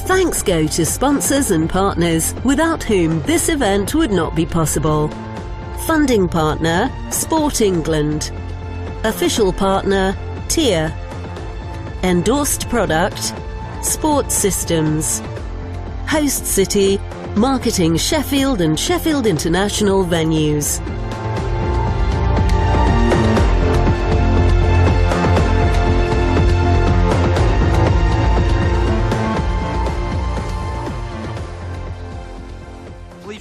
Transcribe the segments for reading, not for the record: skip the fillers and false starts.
Thanks go to sponsors and partners without whom this event would not be possible. Funding partner, Sport England. Official partner, Tier. Endorsed product, Sports Systems. Host city, marketing Sheffield and Sheffield International venues.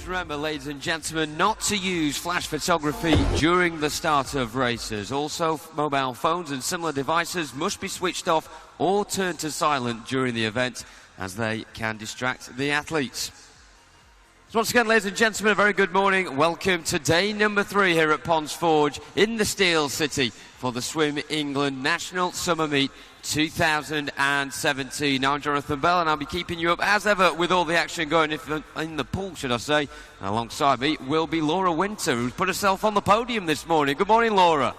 Remember, ladies and gentlemen, not to use flash photography during the start of races. Also, mobile phones and similar devices must be switched off or turned to silent during the event, as they can distract the athletes. So once again, ladies and gentlemen, a very good morning. Welcome to day number 3 here at Ponds Forge in the Steel City for the Swim England National Summer Meet 2017. I'm Jonathan Bell, and I'll be keeping you up as ever with all the action going in the pool, should I say. And alongside me will be Laura Winter, who's put herself on the podium this morning. Good morning, Laura.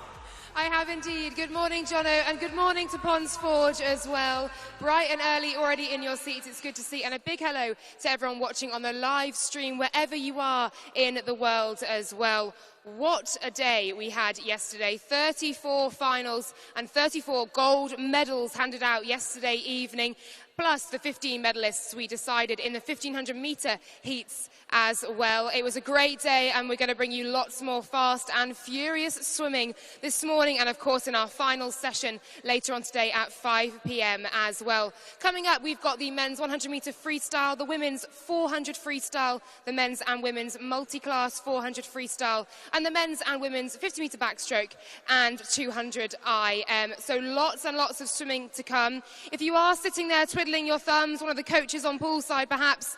I have indeed. Good morning, Jono, and good morning to Ponds Forge as well. Bright and early already in your seats. It's good to see, and a big hello to everyone watching on the live stream wherever you are in the world as well. What a day we had yesterday. 34 finals and 34 gold medals handed out yesterday evening, plus the 15 medalists we decided in the 1500-metre heats as well. It was a great day, and we're going to bring you lots more fast and furious swimming this morning, and of course in our final session later on today at 5 p.m. as well. Coming up, we've got the men's 100-metre freestyle, the women's 400 freestyle, the men's and women's multi-class 400 freestyle, and the men's and women's 50-metre backstroke and 200 IM. So lots and lots of swimming to come. If you are sitting there twiddling your thumbs, one of the coaches on poolside perhaps,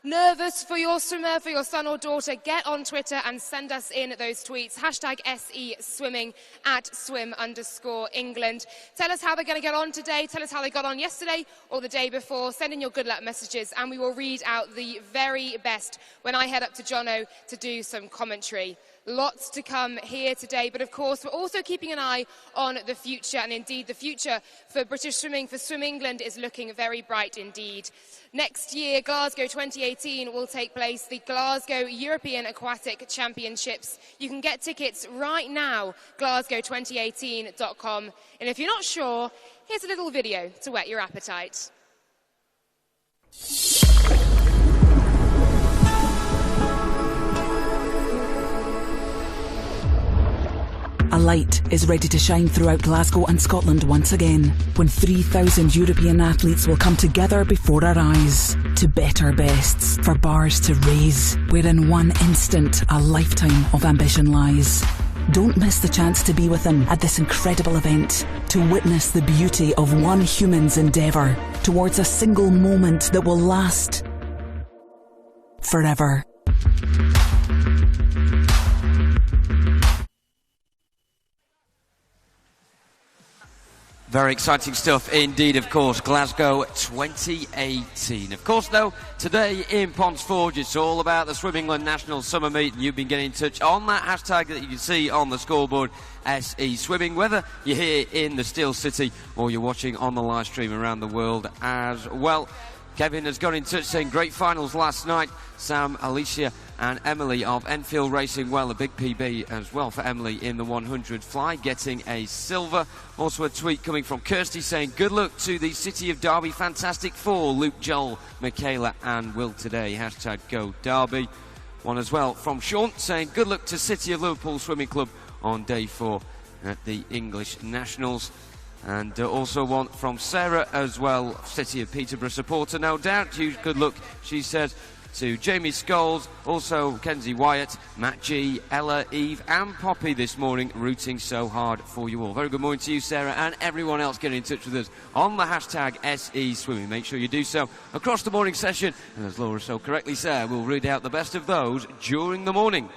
nervous for your swimmer, for your son or daughter, get on Twitter and send us in those tweets. Hashtag SE Swimming at swim_England. Tell us how they're going to get on today. Tell us how they got on yesterday or the day before. Send in your good luck messages, and we will read out the very best when I head up to Jono to do some commentary. Lots to come here today, but of course we're also keeping an eye on the future, and indeed the future for British swimming, for Swim England, is looking very bright indeed. Next year, Glasgow 2018 will take place, the Glasgow European Aquatic Championships. You can get tickets right now, glasgow2018.com. And if you're not sure, here's a little video to whet your appetite. A light is ready to shine throughout Glasgow and Scotland once again, when 3,000 European athletes will come together before our eyes to bet our bests for bars to raise, where in one instant a lifetime of ambition lies. Don't miss the chance to be with them at this incredible event, to witness the beauty of one human's endeavour towards a single moment that will last forever. Very exciting stuff indeed, of course. Glasgow 2018. Of course, though, today in Ponds Forge, it's all about the Swim England National Summer Meet, and you've been getting in touch on that hashtag that you can see on the scoreboard, SE Swimming, whether you're here in the Steel City or you're watching on the live stream around the world as well. Kevin has got in touch saying great finals last night. Sam, Alicia and Emily of Enfield racing well. A big PB as well for Emily in the 100 fly, getting a silver. Also a tweet coming from Kirsty saying good luck to the City of Derby Fantastic Four, Luke, Joel, Michaela and Will today. Hashtag go Derby. One as well from Sean saying good luck to City of Liverpool Swimming Club on day 4 at the English Nationals. And also one from Sarah as well, City of Peterborough supporter, no doubt. Huge good luck, she says, to Jamie Scholes, also Kenzie Wyatt, Matt G, Ella, Eve and Poppy this morning, rooting so hard for you all. Very good morning to you, Sarah, and everyone else getting in touch with us on the hashtag SE Swimming. Make sure you do so across the morning session, and as Laura so correctly said, we'll read out the best of those during the morning.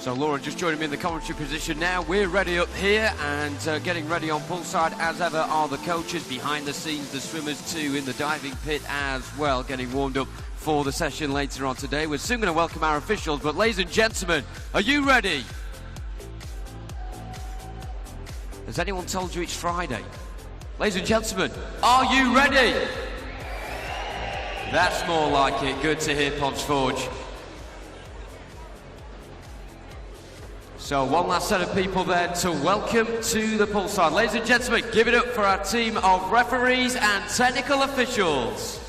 So Laura just joining me in the commentary position now. We're ready up here and getting ready on poolside as ever are the coaches. Behind the scenes, the swimmers too in the diving pit as well, getting warmed up for the session later on today. We're soon going to welcome our officials, but ladies and gentlemen, are you ready? Has anyone told you it's Friday? Ladies and gentlemen, are you ready? That's more like it. Good to hear, Ponds Forge. So one last set of people then to welcome to the poolside. Ladies and gentlemen, give it up for our team of referees and technical officials.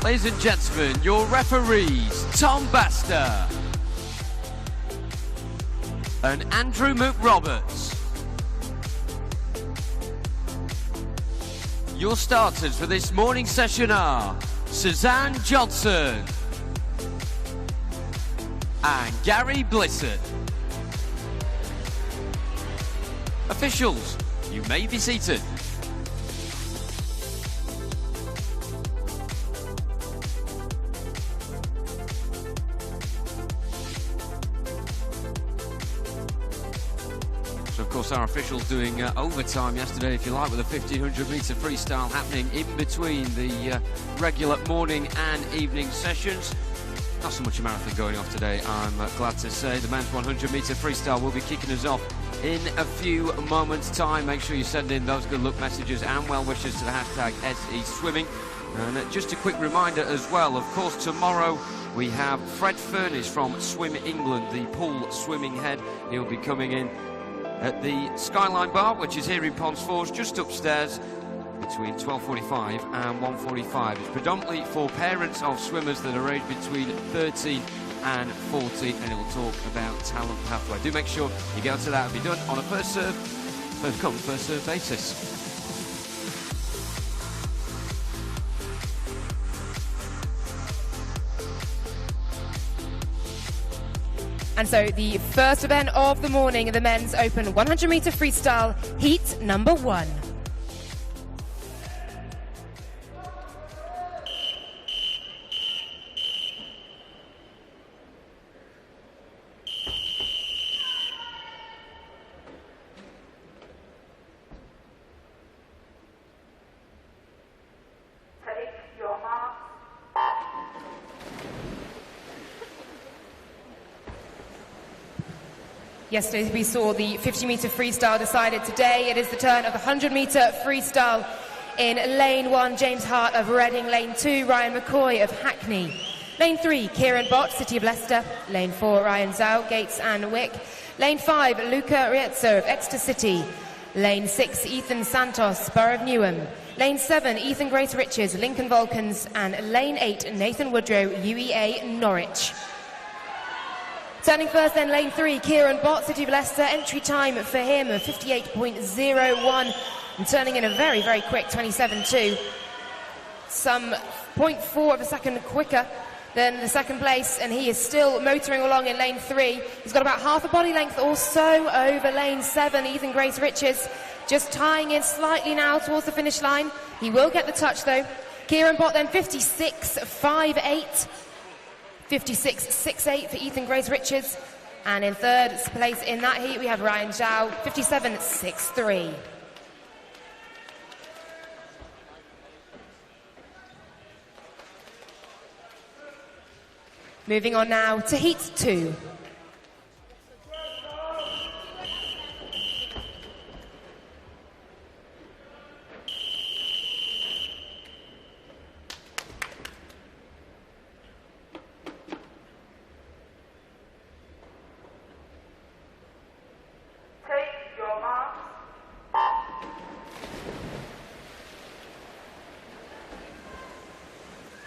Ladies and gentlemen, your referees, Tom Baster and Andrew McRoberts. Your starters for this morning session are Suzanne Johnson and Gary Blissett. Officials, you may be seated. Of course, our officials doing overtime yesterday, if you like, with a 1500-metre freestyle happening in between the regular morning and evening sessions. Not so much a marathon going off today, I'm glad to say. The men's 100-metre freestyle will be kicking us off in a few moments' time. Make sure you send in those good luck messages and well wishes to the hashtag #SESwimming. And just a quick reminder as well, of course, tomorrow we have Fred Furniss from Swim England, the pool swimming head. He'll be coming in at the Skyline Bar, which is here in Ponds Forge, just upstairs, between 12:45 and 1:45. It's predominantly for parents of swimmers that are aged between 13 and 14, and it will talk about talent pathway. Do make sure you go to that. It'll be done on a first serve, first come, first serve basis. And so the first event of the morning, the men's open 100-metre freestyle, heat number 1. Yesterday we saw the 50-metre freestyle decided. Today it is the turn of the 100-metre freestyle. In lane 1, James Hart of Reading. Lane 2, Ryan McCoy of Hackney. Lane 3, Kieran Bott, City of Leicester. Lane 4, Ryan Zhao, Gates and Wick. Lane 5, Luca Riezzo of Exeter City. Lane 6, Ethan Santos, Borough of Newham. Lane 7, Ethan Grace Riches, Lincoln Vulcans. And Lane 8, Nathan Woodrow, UEA Norwich. Turning first then, lane 3, Kieran Bott, City of Leicester. Entry time for him of 58.01 and turning in a very, very quick 27.2. Some 0.4 of a second quicker than the second place, and he is still motoring along in lane 3. He's got about half a body length or so over lane 7, Ethan Grace Riches. Just tying in slightly now towards the finish line. He will get the touch though. Kieran Bott then 56.58. 56.68 for Ethan Grace Riches. And in third place in that heat we have Ryan Zhao, 57.63. Moving on now to heat 2.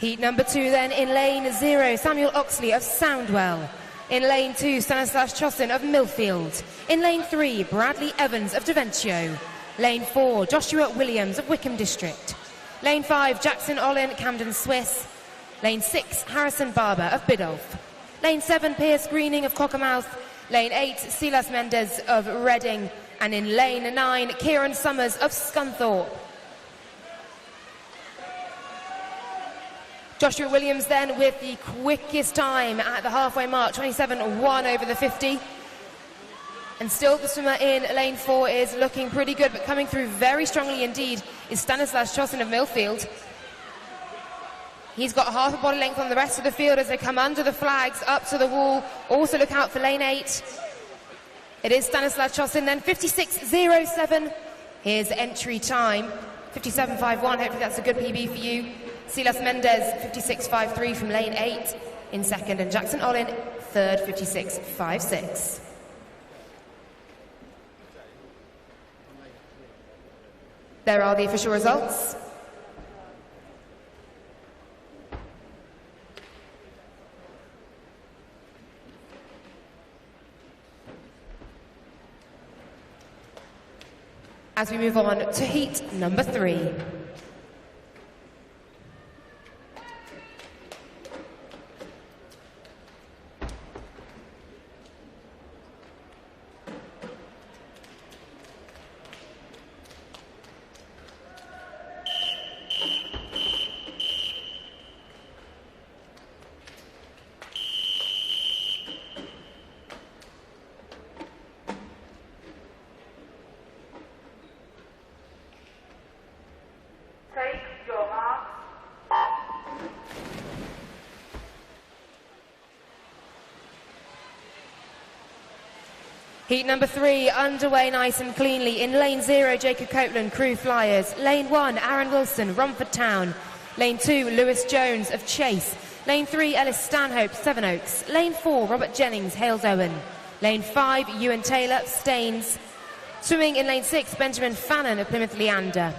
Heat number 2 then in lane 0, Samuel Oxley of Soundwell. In lane 2, Stanislas Chosin of Millfield. In lane 3, Bradley Evans of Daventio. Lane 4, Joshua Williams of Wickham District. Lane 5, Jackson Olin, Camden Swiss. Lane 6, Harrison Barber of Biddulph. Lane 7, Pierce Greening of Cockermouth. Lane 8, Silas Mendes of Reading. And in lane 9, Kieran Summers of Scunthorpe. Joshua Williams then with the quickest time at the halfway mark, 27.1 over the 50. And still the swimmer in lane 4 is looking pretty good, but coming through very strongly indeed is Stanislas Chosin of Millfield. He's got half a body length on the rest of the field as they come under the flags up to the wall. Also look out for lane 8. It is Stanislas Chosin then, 56.07. His entry time, 57.51. Hopefully that's a good PB for you. Silas Mendes, 56.53 from lane 8 in second, and Jackson Olin, third, 56.56. There are the official results. As we move on to heat number 3. Heat number 3 underway nice and cleanly. In lane 0, Jacob Copeland, Crew Flyers. Lane 1, Aaron Wilson, Romford Town. Lane 2, Lewis Jones of Chase. Lane 3, Ellis Stanhope, Sevenoaks. Lane 4, Robert Jennings, Hales Owen. Lane 5, Ewan Taylor, Staines. Swimming in lane 6, Benjamin Fannon of Plymouth Leander.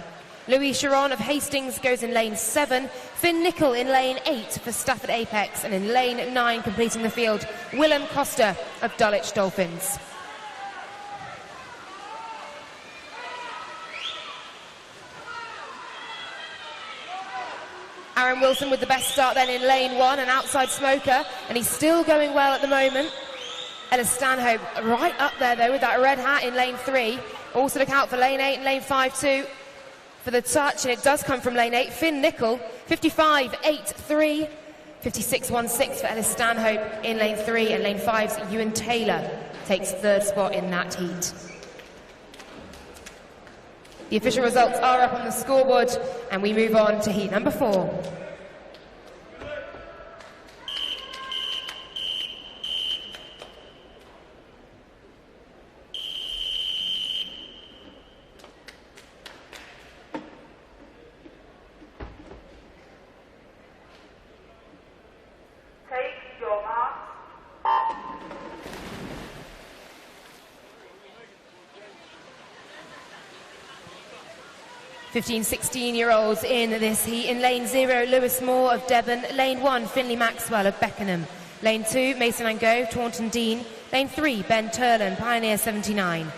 Louis Chiron of Hastings goes in lane 7. Finn Nicol in lane 8 for Stafford Apex. And in lane 9, completing the field, Willem Costa of Dulwich Dolphins. Aaron Wilson with the best start then in lane 1, an outside smoker, and he's still going well at the moment. Ellis Stanhope right up there though with that red hat in lane 3. Also look out for lane 8 and lane 5 too for the touch, and it does come from lane 8. Finn Nicol, 55.83, 56.16 for Ellis Stanhope in lane 3, and lane 5's Ewan Taylor takes third spot in that heat. The official results are up on the scoreboard, and we move on to heat number 4. Take your mark. 15-16-year-olds in this heat. In lane 0, Lewis Moore of Devon. Lane 1, Finley Maxwell of Beckenham. Lane 2, Mason Angot, Taunton Dean. Lane 3, Ben Turlin, Pioneer 79.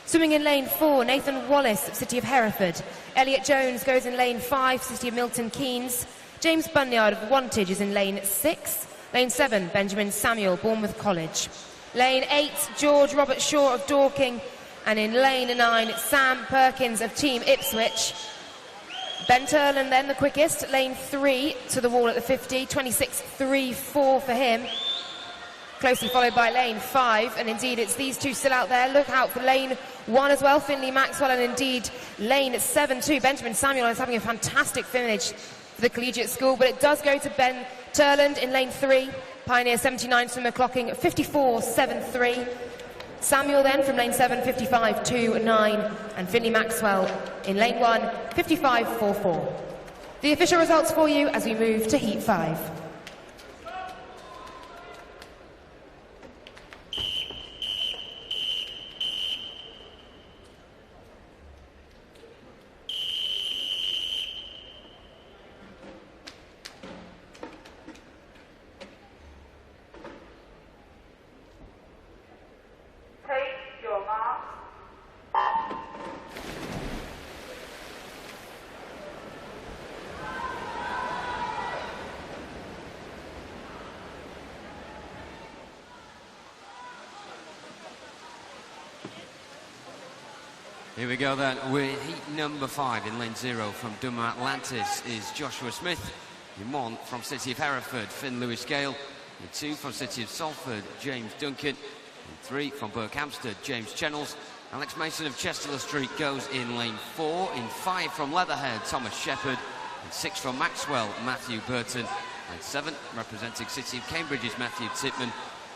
Swimming in lane 4, Nathan Wallace of City of Hereford. Elliot Jones goes in lane 5, City of Milton Keynes. James Bunyard of Wantage is in lane 6. Lane 7, Benjamin Samuel, Bournemouth College. Lane 8, George Robert Shaw of Dorking. And in lane 9, Sam Perkins of Team Ipswich. Ben Turlin then the quickest, lane 3 to the wall at the 50, 26.34 for him. Closely followed by lane 5, and indeed it's these two still out there. Look out for lane 1 as well, Finley Maxwell, and indeed lane 7 too. Benjamin Samuel is having a fantastic finish for the collegiate school, but it does go to Ben Turland in lane 3. Pioneer 79 swimmer clocking 54.73. Samuel then from lane 7, 55.29, and Finley Maxwell in lane 1, 55.44. The official results for you as we move to heat 5. Here we go then with heat number 5 in lane 0 from Dunham Atlantis is Joshua Smith. In 1 from City of Hereford, Finn Lewis Gale. In 2 from City of Salford, James Duncan. In 3 from Berkhamsted, James Chennels. Alex Mason of Chester Street goes in lane 4. In 5 from Leatherhead, Thomas Shepherd. In 6 from Maxwell, Matthew Burton. And 7 representing City of Cambridge is Matthew Titman.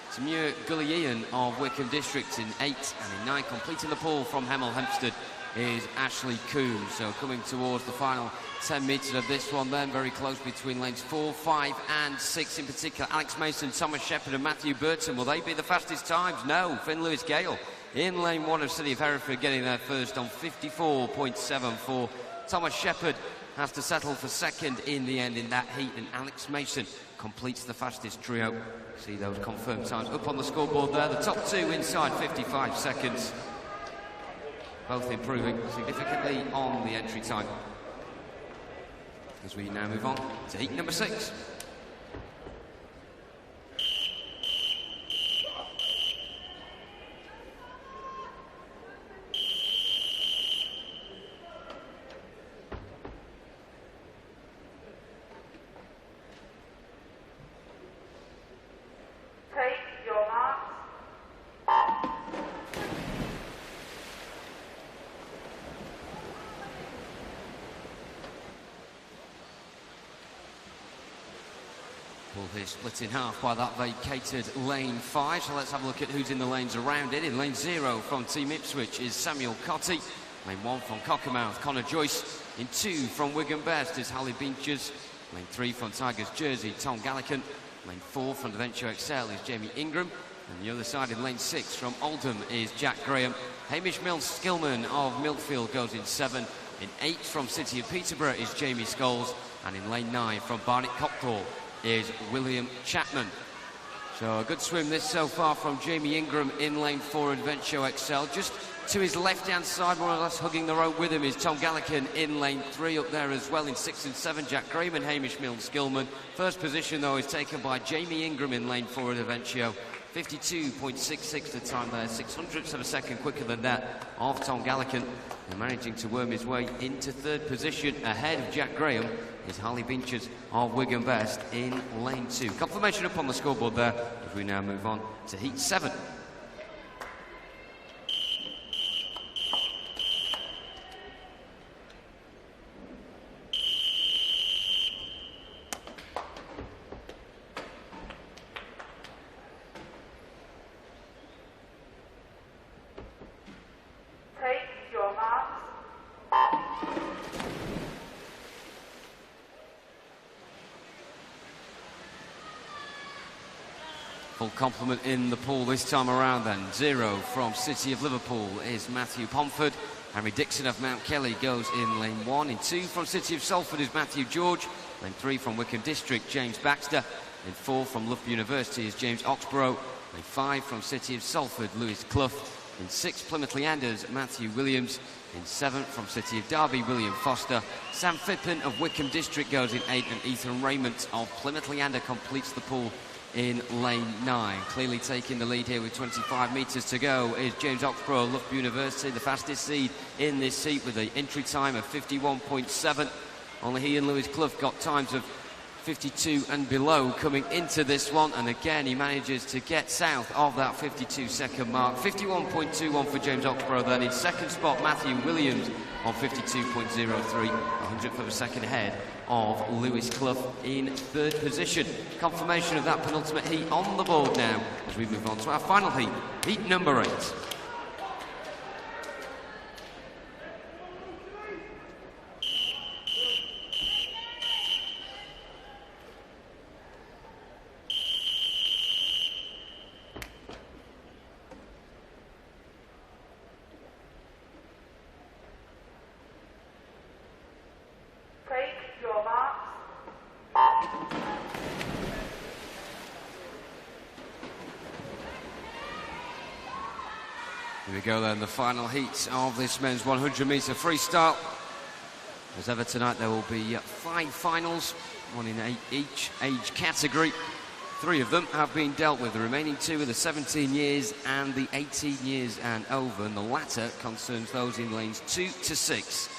Samir Gullian of Wickham District in 8, and in 9 completing the pool from Hemel Hempstead is Ashley Coombs. So coming towards the final 10 metres of this one then, very close between lanes 4, 5 and 6 in particular. Alex Mason, Thomas Shepherd and Matthew Burton, will they be the fastest times? No, Finn Lewis Gale in lane 1 of City of Hereford getting there first on 54.74. Thomas Shepherd has to settle for second in the end in that heat, and Alex Mason completes the fastest trio. See those confirmed times up on the scoreboard there. The top 2 inside 55 seconds. Both improving significantly on the entry time. As we now move on to heat number 6. Here split in half by that vacated lane 5, so let's have a look at who's in the lanes around it. In lane 0 from Team Ipswich is Samuel Cotty. Lane 1 from Cockermouth, Connor Joyce. In 2 from Wigan Best is Hallie Beeches. Lane 3 from Tigers Jersey, Tom Gallican. Lane 4 from the Venture Excel is Jamie Ingram. And the other side in lane 6 from Oldham is Jack Graham. Hamish Mills-Skillman of Miltfield goes in 7. In 8 from City of Peterborough is Jamie Scholes. And in lane 9 from Barnet Cockthorpe is William Chapman. So a good swim this so far from Jamie Ingram in lane 4 Adventure Excel. Just to his left-hand side, more or less hugging the rope with him, is Tom Gallican in lane 3 up there as well. In 6 and 7, Jack Graham and Hamish Mills-Skillman. First position, though, is taken by Jamie Ingram in lane 4 at Adventure. 52.66 the time there, 600ths of a second quicker than that of Tom Gallican. And managing to worm his way into 3rd position ahead of Jack Graham is Harley Beeches of Wigan Best in lane 2. Confirmation up on the scoreboard there as we now move on to heat 7. Full complement in the pool this time around then. 0 from City of Liverpool is Matthew Pomford. Henry Dixon of Mount Kelly goes in lane 1. In 2 from City of Salford is Matthew George. Lane 3 from Wickham District, James Baxter. In 4 from Loughborough University is James Oxborough. Lane 5 from City of Salford, Lewis Clough. In 6, Plymouth Leanders, Matthew Williams. In 7 from City of Derby, William Foster. Sam Phippen of Wickham District goes in 8, and Ethan Raymond of Plymouth Leander completes the pool in lane 9. Clearly taking the lead here with 25 metres to go is James Oxborough, Loughborough University, the fastest seed in this heat with the entry time of 51.7. Only he and Lewis Clough got times of 52 and below coming into this one, and again he manages to get south of that 52-second mark. 51.21 for James Oxborough then. In 2nd spot, Matthew Williams on 52.03, 100th of a second ahead of Lewis Clough in 3rd position. Confirmation of that penultimate heat on the board now as we move on to our final heat, heat number 8. Here we go then, the final heat of this men's 100-metre freestyle. As ever tonight, there will be 5 finals, 1 in each age category. 3 of them have been dealt with. The remaining 2 are the 17 years and the 18 years and over, and the latter concerns those in lanes 2 to 6.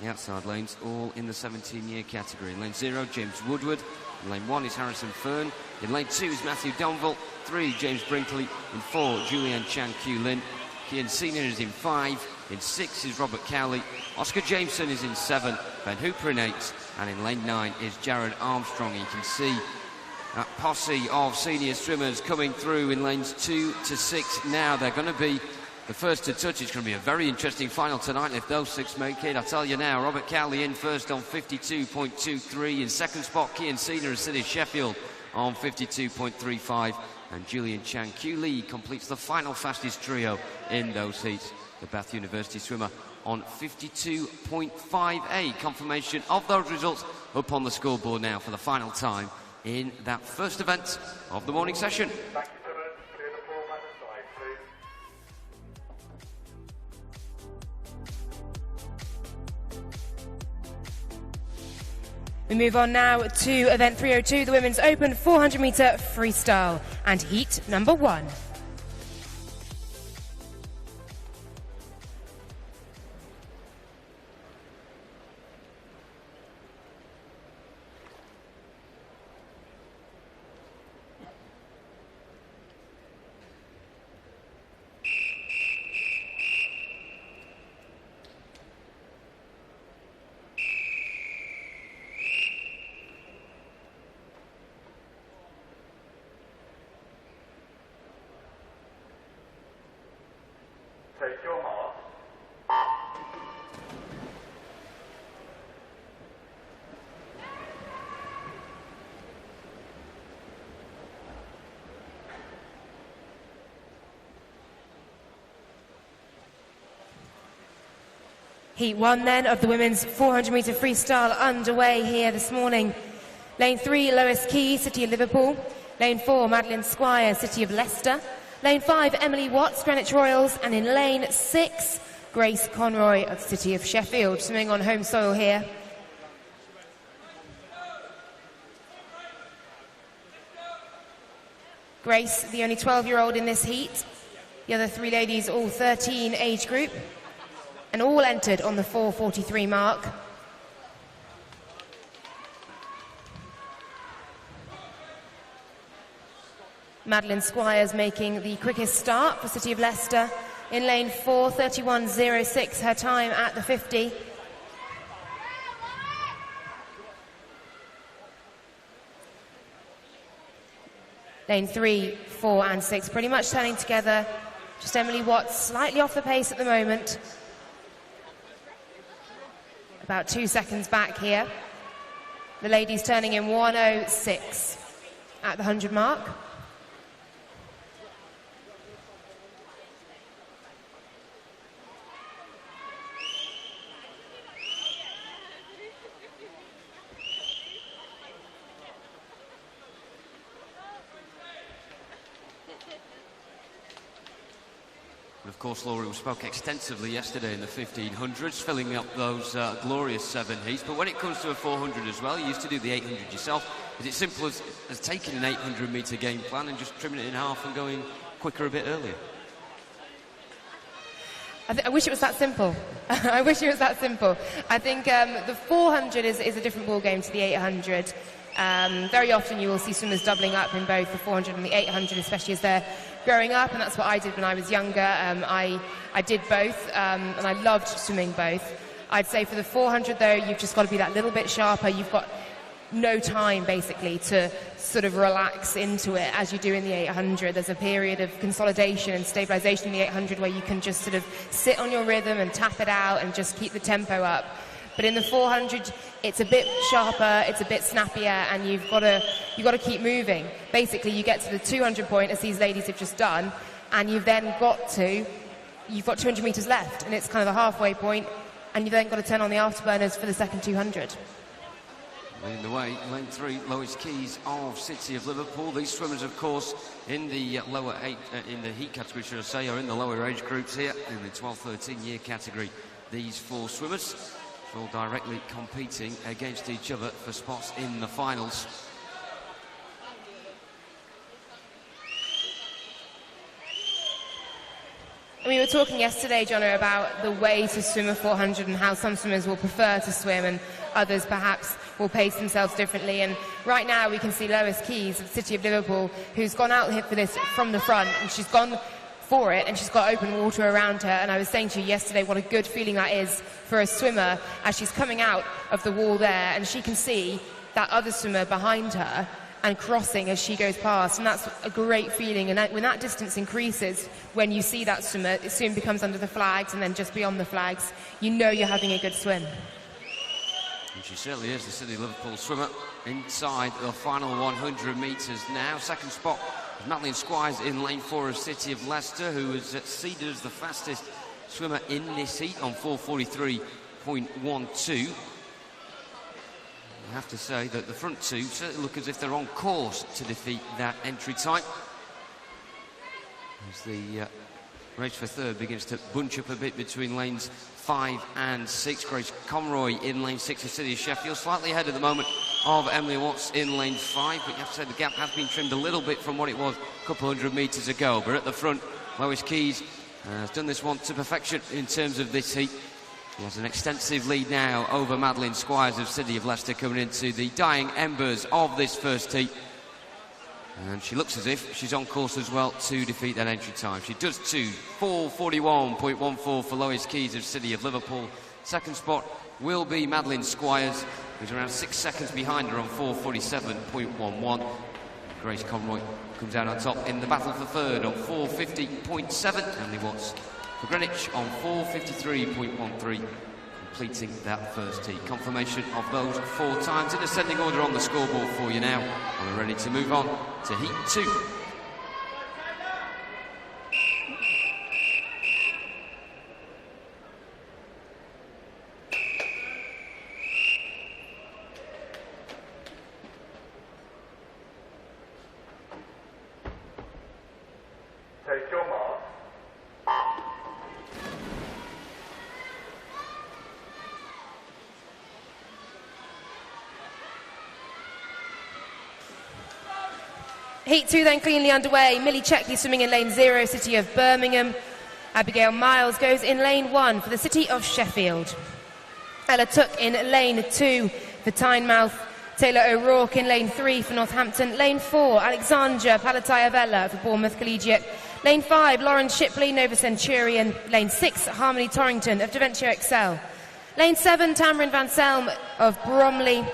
The outside lanes all in the 17-year category. In lane 0, James Woodward. In lane 1 is Harrison Fern. In lane 2 is Matthew Donville. 3, James Brinkley. In 4, Julian Chan Q Lin. Kian Senior is in 5. In 6 is Robert Cowley. Oscar Jameson is in 7. Ben Hooper in 8. And in lane 9 is Jared Armstrong. You can see that posse of senior swimmers coming through in lanes 2 to 6 now. They're going to be the first to touch. It's going to be a very interesting final tonight if those 6 make it. I tell you now, Robert Cowley in first on 52.23. In second spot, Kian Senior of City of Sheffield on 52.35. And Julian Chan Q Lee completes the final fastest trio in those heats. The Bath University swimmer on 52.58. Confirmation of those results up on the scoreboard now for the final time in that first event of the morning session. We move on now to event 302, the Women's Open 400-metre freestyle and heat number 1. Take your mark. Heat 1 then of the women's 400-metre freestyle underway here this morning. Lane 3, Lois Key, City of Liverpool. Lane 4, Madeline Squire, City of Leicester. Lane 5, Emily Watts, Greenwich Royals. And in lane 6, Grace Conroy of City of Sheffield, swimming on home soil here. Grace, the only 12-year-old in this heat. The other 3 ladies, all 13 age group. And all entered on the 4:43 mark. Madeline Squires making the quickest start for City of Leicester. In lane 4, 31.06, her time at the 50. Lane 3, 4 and 6 pretty much turning together. Just Emily Watts slightly off the pace at the moment. About 2 seconds back here. The ladies turning in 1:06 at the 100 mark. And of course, Laura, we spoke extensively yesterday in the 1500s, filling up those glorious 7 heats. But when it comes to a 400 as well, you used to do the 800 yourself. Is it simple as taking an 800-metre game plan and just trimming it in half and going quicker a bit earlier? I wish it was that simple. I wish it was that simple. I think the 400 is a different ball game to the 800. Very often you will see swimmers doubling up in both the 400 and the 800, especially as they're growing up, and that's what I did when I was younger. I did both, and I loved swimming both. I'd say for the 400, though, you've just got to be that little bit sharper. You've got no time, basically, to sort of relax into it as you do in the 800. There's a period of consolidation and stabilisation in the 800 where you can just sort of sit on your rhythm and tap it out and just keep the tempo up. But in the 400, it's a bit sharper, it's a bit snappier, and you've got to keep moving. Basically, you get to the 200 point, as these ladies have just done, and you've got 200 metres left, and it's kind of the halfway point, and you've then got to turn on the afterburners for the second 200. Leading the way, lane 3, Lois Keys of City of Liverpool. These swimmers, of course, in the lower 8, in the heat category, should I say, are in the lower age groups here, in the 12-13 year category. These 4 swimmers all directly competing against each other for spots in the finals. We were talking yesterday, Jono, about the way to swim a 400 and how some swimmers will prefer to swim and others perhaps will pace themselves differently. And right now we can see Lois Keys of the City of Liverpool, who's gone out here for this from the front, and she's gone for it and she's got open water around her. And I was saying to you yesterday what a good feeling that is for a swimmer as she's coming out of the wall there, and she can see that other swimmer behind her and crossing as she goes past, and that's a great feeling. And when that distance increases, when you see that swimmer, it soon becomes under the flags and then just beyond the flags. You know you're having a good swim. And she certainly is, the City of Liverpool swimmer, inside the final 100 metres now. Second spot is Madeleine Squires in lane 4 of City of Leicester, who is seeded as the fastest swimmer in this heat on 4:43.12. I have to say that the front two certainly look as if they're on course to defeat that entry time. As the race for third begins to bunch up a bit between lanes 5 and 6. Grace Conroy in lane 6 of City of Sheffield, slightly ahead at the moment of Emily Watts in lane 5, but you have to say the gap has been trimmed a little bit from what it was a couple hundred metres ago. But at the front, Lois Keys has done this one to perfection in terms of this heat. He has an extensive lead now over Madeleine Squires of City of Leicester, coming into the dying embers of this first heat. And she looks as if she's on course as well to defeat that entry time. She does too. 4:41.14 for Lois Keys of City of Liverpool. Second spot will be Madeleine Squires, who's around 6 seconds behind her on 4:47.11. Grace Conroy comes out on top in the battle for third on 4:50.7. Emily Watts for Greenwich on 4:53.13, completing that first heat. Confirmation of those 4 times in ascending order on the scoreboard for you now. And we're ready to move on to heat 2. Take your mark. Heat 2 then cleanly underway. Millie Checkley swimming in lane 0, City of Birmingham. Abigail Miles goes in lane 1 for the City of Sheffield. Ella Took in lane 2 for Tynemouth. Taylor O'Rourke in lane 3 for Northampton. Lane 4, Alexandra Palatayavella for Bournemouth Collegiate. Lane 5, Lauren Shipley, Nova Centurion. Lane 6, Harmony Torrington of Devonshire Excel. Lane 7, Tamron Van Selm of Bromley.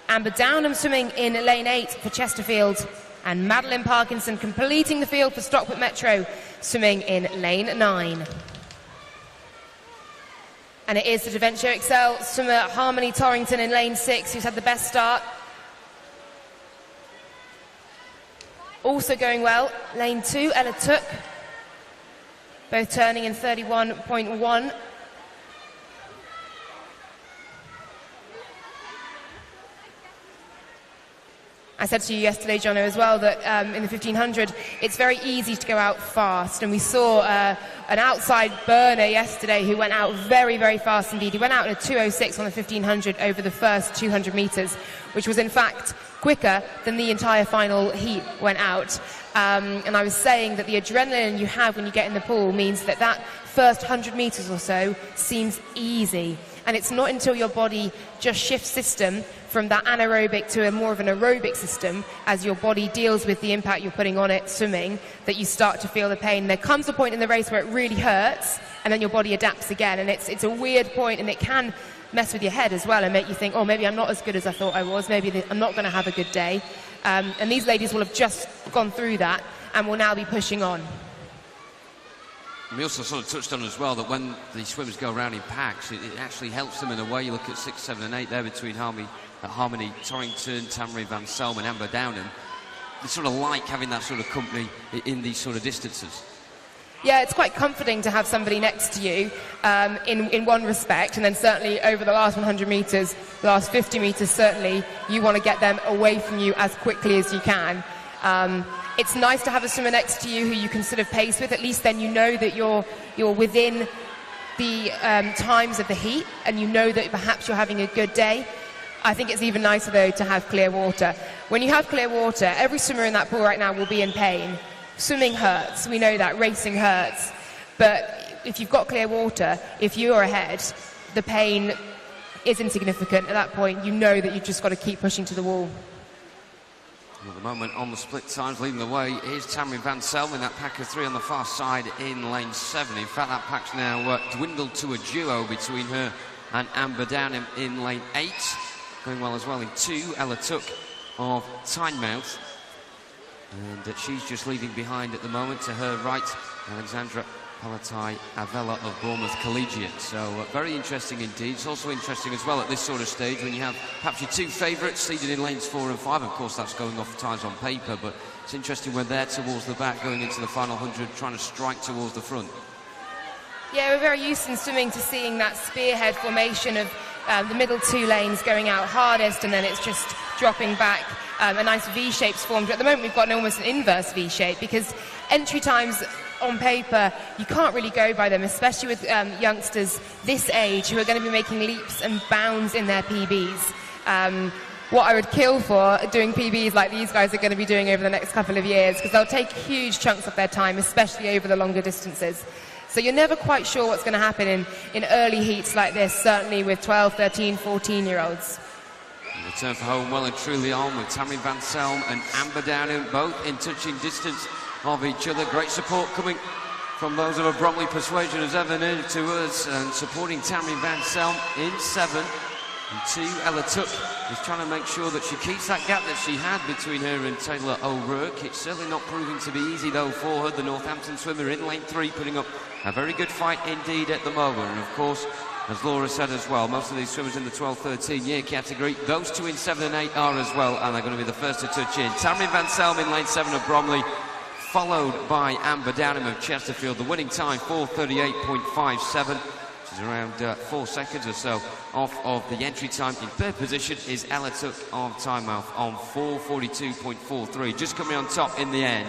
Amber Downham swimming in lane 8 for Chesterfield. And Madeline Parkinson completing the field for Stockport Metro, swimming in lane 9. And it is the Devonshire Excel swimmer Harmony Torrington in lane 6 who's had the best start. Also going well, lane 2, Ella Took, both turning in 31.1. I said to you yesterday, Jono, as well, that in the 1500, it's very easy to go out fast. And we saw an outside burner yesterday who went out very, very fast indeed. He went out in a 2:06 on the 1500 over the first 200 metres, which was in fact quicker than the entire final heat went out. And I was saying that the adrenaline you have when you get in the pool means that that first 100 metres or so seems easy. And it's not until your body just shifts system from that anaerobic to a more of an aerobic system as your body deals with the impact you're putting on it swimming that you start to feel the pain. There comes a point in the race where it really hurts and then your body adapts again, and it's a weird point, and it can mess with your head as well and make you think, oh, maybe I'm not as good as I thought I was, maybe I'm not going to have a good day. And these ladies will have just gone through that and will now be pushing on. We also sort of touched on as well that when the swimmers go around in packs, it actually helps them in a way. You look at 6, 7 and 8 there between Harmony Torrington, Tamari Van Selm and Amber Downham. They sort of like having that sort of company in these sort of distances. Yeah, it's quite comforting to have somebody next to you in one respect, and then certainly over the last 100 metres, the last 50 metres certainly, you want to get them away from you as quickly as you can. It's nice to have a swimmer next to you who you can sort of pace with. At least then you know that you're within the times of the heat, and you know that perhaps you're having a good day. I think it's even nicer, though, to have clear water. When you have clear water, every swimmer in that pool right now will be in pain. Swimming hurts, we know that, racing hurts. But if you've got clear water, if you're ahead, the pain is insignificant. At that point, you know that you've just got to keep pushing to the wall. At the moment, on the split times, leading the way is Tammy Van Selm in that pack of 3 on the far side in lane 7. In fact, that pack's now dwindled to a duo between her and Amber Downham in lane 8. Going well as well in 2, Ella Tuck of Tynemouth. And she's just leading behind at the moment. To her right, Alexandra Palatai Avella of Bournemouth Collegiate. So very interesting indeed. It's also interesting as well at this sort of stage when you have perhaps your 2 favourites seated in lanes 4 and 5. Of course, that's going off times on paper, but it's interesting when they're towards the back going into the final 100, trying to strike towards the front. Yeah, we're very used in swimming to seeing that spearhead formation of the middle 2 lanes going out hardest, and then it's just dropping back. A nice V-shape's formed. At the moment, we've got almost an inverse V-shape because entry times on paper, you can't really go by them, especially with youngsters this age who are going to be making leaps and bounds in their PBs. What I would kill for doing PBs like these guys are going to be doing over the next couple of years, because they'll take huge chunks of their time, especially over the longer distances. So you're never quite sure what's going to happen in early heats like this, certainly with 12, 13, 14-year-olds. Return for home well and truly on with Tammy Van Selm and Amber Downham, both in touching distance of each other. Great support coming from those of a Bromley persuasion as ever near to us, and supporting Tammy Van Selm in 7. And 2, Ella Tuck is trying to make sure that she keeps that gap that she had between her and Taylor O'Rourke. It's certainly not proving to be easy though for her. The Northampton swimmer in lane 3 putting up a very good fight indeed at the moment. And of course, as Laura said as well, most of these swimmers in the 12-13 year category, those 2 in 7 and 8 are as well, and they're going to be the first to touch in. Tammy Van Selm in lane 7 of Bromley, followed by Amber Downham of Chesterfield. The winning time, 4:38.57, which is around 4 seconds or so off of the entry time. In 3rd position is Ella Tuck of Tynemouth on 4:42.43, just coming on top in the end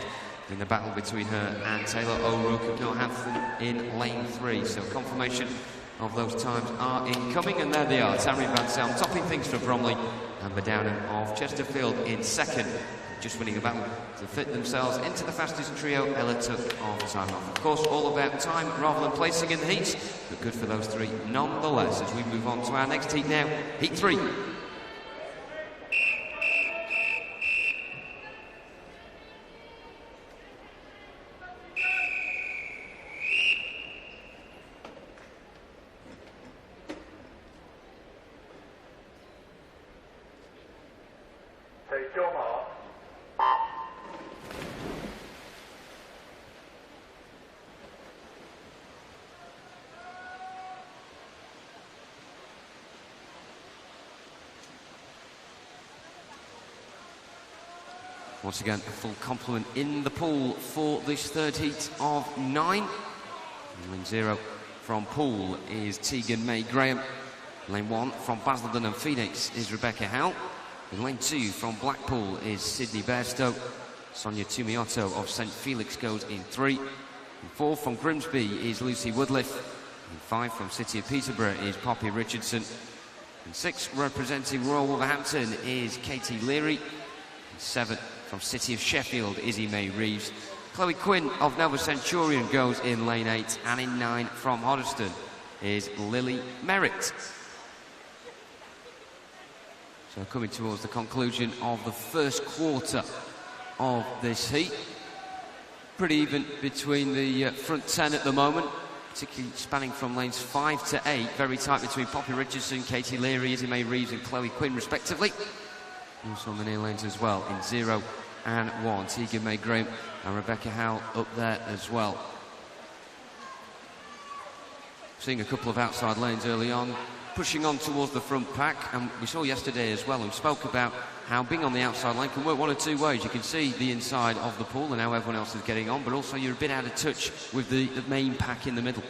in the battle between her and Taylor O'Rourke of Northampton in lane 3. So confirmation of those times are incoming, and there they are. Tammy Van Selm topping things for Bromley, Amber Downham of Chesterfield in 2nd, just winning the battle to fit themselves into the fastest trio, Ella Tuck of Tynemouth. Of course, all about time rather than placing in the heats, but good for those 3 nonetheless. As we move on to our next heat now, heat 3. Take your mark. Once again, a full complement in the pool for this 3rd heat of 9. In lane 0 from Poole is Tegan May Graham. Lane 1 from Basildon and Phoenix is Rebecca Howell. In lane 2 from Blackpool is Sydney Bairstow. Sonia Tumiotto of St Felix goes in 3. In 4 from Grimsby is Lucy Woodliff. In 5 from City of Peterborough is Poppy Richardson. In 6 representing Royal Wolverhampton is Katie Leary. In 7 from City of Sheffield, Izzy May Reeves. Chloe Quinn of Nova Centurion goes in lane 8, and in 9 from Hoddesdon is Lily Merritt. So coming towards the conclusion of the first quarter of this heat. Pretty even between the front 10 at the moment, particularly spanning from lanes 5 to 8. Very tight between Poppy Richardson, Katie Leary, Izzy May Reeves and Chloe Quinn respectively. Also on the near lanes as well in 0 and 1. Tegan May Graham and Rebecca Howell up there as well. Seeing a couple of outside lanes early on, pushing on towards the front pack, and we saw yesterday as well and spoke about how being on the outside lane can work one of 2 ways. You can see the inside of the pool and how everyone else is getting on, but also you're a bit out of touch with the main pack in the middle.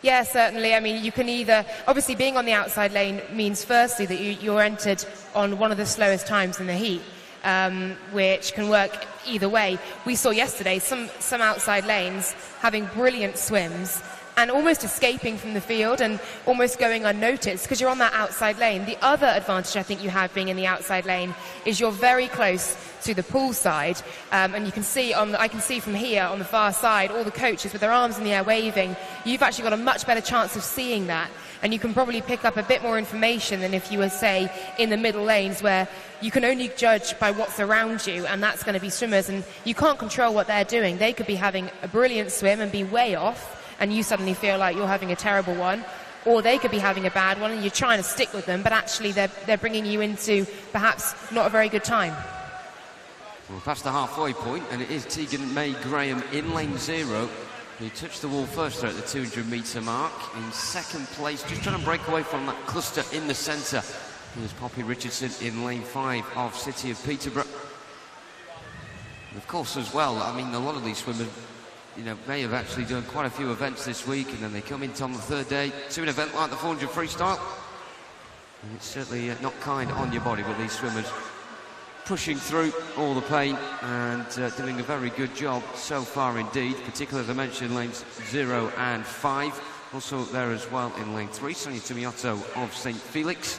Yeah, certainly. I mean, you can either... Obviously, being on the outside lane means, firstly, that you're entered on one of the slowest times in the heat, which can work either way. We saw yesterday some outside lanes having brilliant swims, and almost escaping from the field and almost going unnoticed because you're on that outside lane. The other advantage I think you have being in the outside lane is you're very close to the pool side, and you can see I can see from here on the far side all the coaches with their arms in the air waving. You've actually got a much better chance of seeing that, and you can probably pick up a bit more information than if you were, say, in the middle lanes where you can only judge by what's around you, and that's going to be swimmers, and you can't control what they're doing. They could be having a brilliant swim and be way off, and you suddenly feel like you're having a terrible one, or they could be having a bad one and you're trying to stick with them, but actually they're bringing you into perhaps not a very good time. Well, past the halfway point, and it is Tegan May Graham in lane 0. He touched the wall first there at the 200-metre mark. In second place, just trying to break away from that cluster in the centre, is Poppy Richardson in lane 5 of City of Peterborough. And of course, as well, I mean, a lot of these swimmers, you know, may have actually done quite a few events this week, and then they come into on the third day to an event like the 400 freestyle. And it's certainly not kind on your body with these swimmers pushing through all the pain and doing a very good job so far indeed, particularly as I mentioned lanes 0 and 5. Also there as well in lane 3, Sonia Tumiotto of St Felix.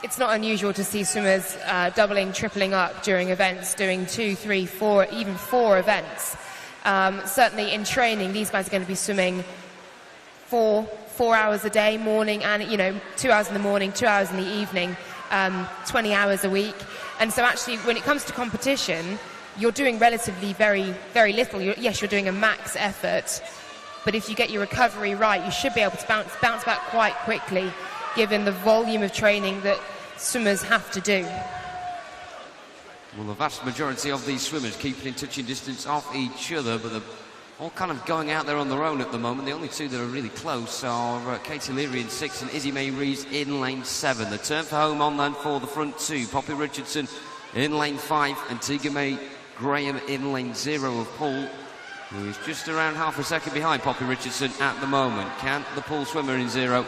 It's not unusual to see swimmers doubling, tripling up during events, doing 2, 3, 4, even 4 events. Certainly in training, these guys are going to be swimming 4 hours a day, morning and, 2 hours in the morning, 2 hours in the evening, 20 hours a week. And so actually, when it comes to competition, you're doing relatively very, very little. Yes, you're doing a max effort, but if you get your recovery right, you should be able to bounce back quite quickly, given the volume of training that swimmers have to do. Well, the vast majority of these swimmers keeping in touching distance off each other, but they're all kind of going out there on their own at the moment. The only two that are really close are Katie Leary in 6 and Izzy May Reeves in lane 7. The turn for home on then for the front two. Poppy Richardson in lane 5 and Tegan May Graham in lane 0 of Pool, who is just around half a second behind Poppy Richardson at the moment. Can the Pool swimmer in 0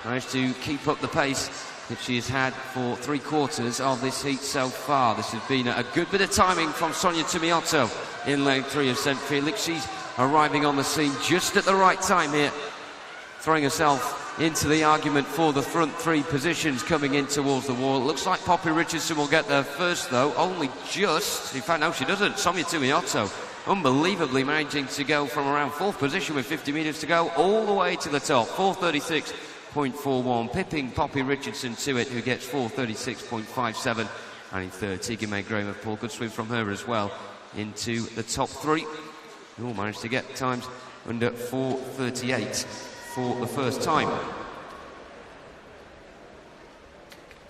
manage to keep up the pace that she has had for 3/4 of this heat so far? This has been a good bit of timing from Sonia Tumiotto in lane 3 of St Felix. She's arriving on the scene just at the right time here, throwing herself into the argument for the front 3 positions coming in towards the wall. It looks like Poppy Richardson will get there first though, only just, in fact no she doesn't, Sonia Tumiotto unbelievably managing to go from around 4th position with 50 metres to go all the way to the top, 4:36.41, pipping Poppy Richardson to it, who gets 4:36.57, and in 3rd Tegan May Graham of Pool. Good swim from her as well into the top 3. We all managed to get times under 4:38 for the first time.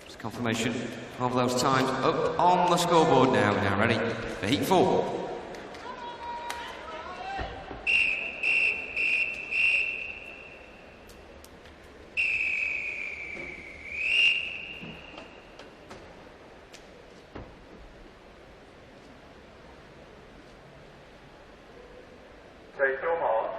Just confirmation of those times up on the scoreboard now. Now ready for heat 4. Take your mark.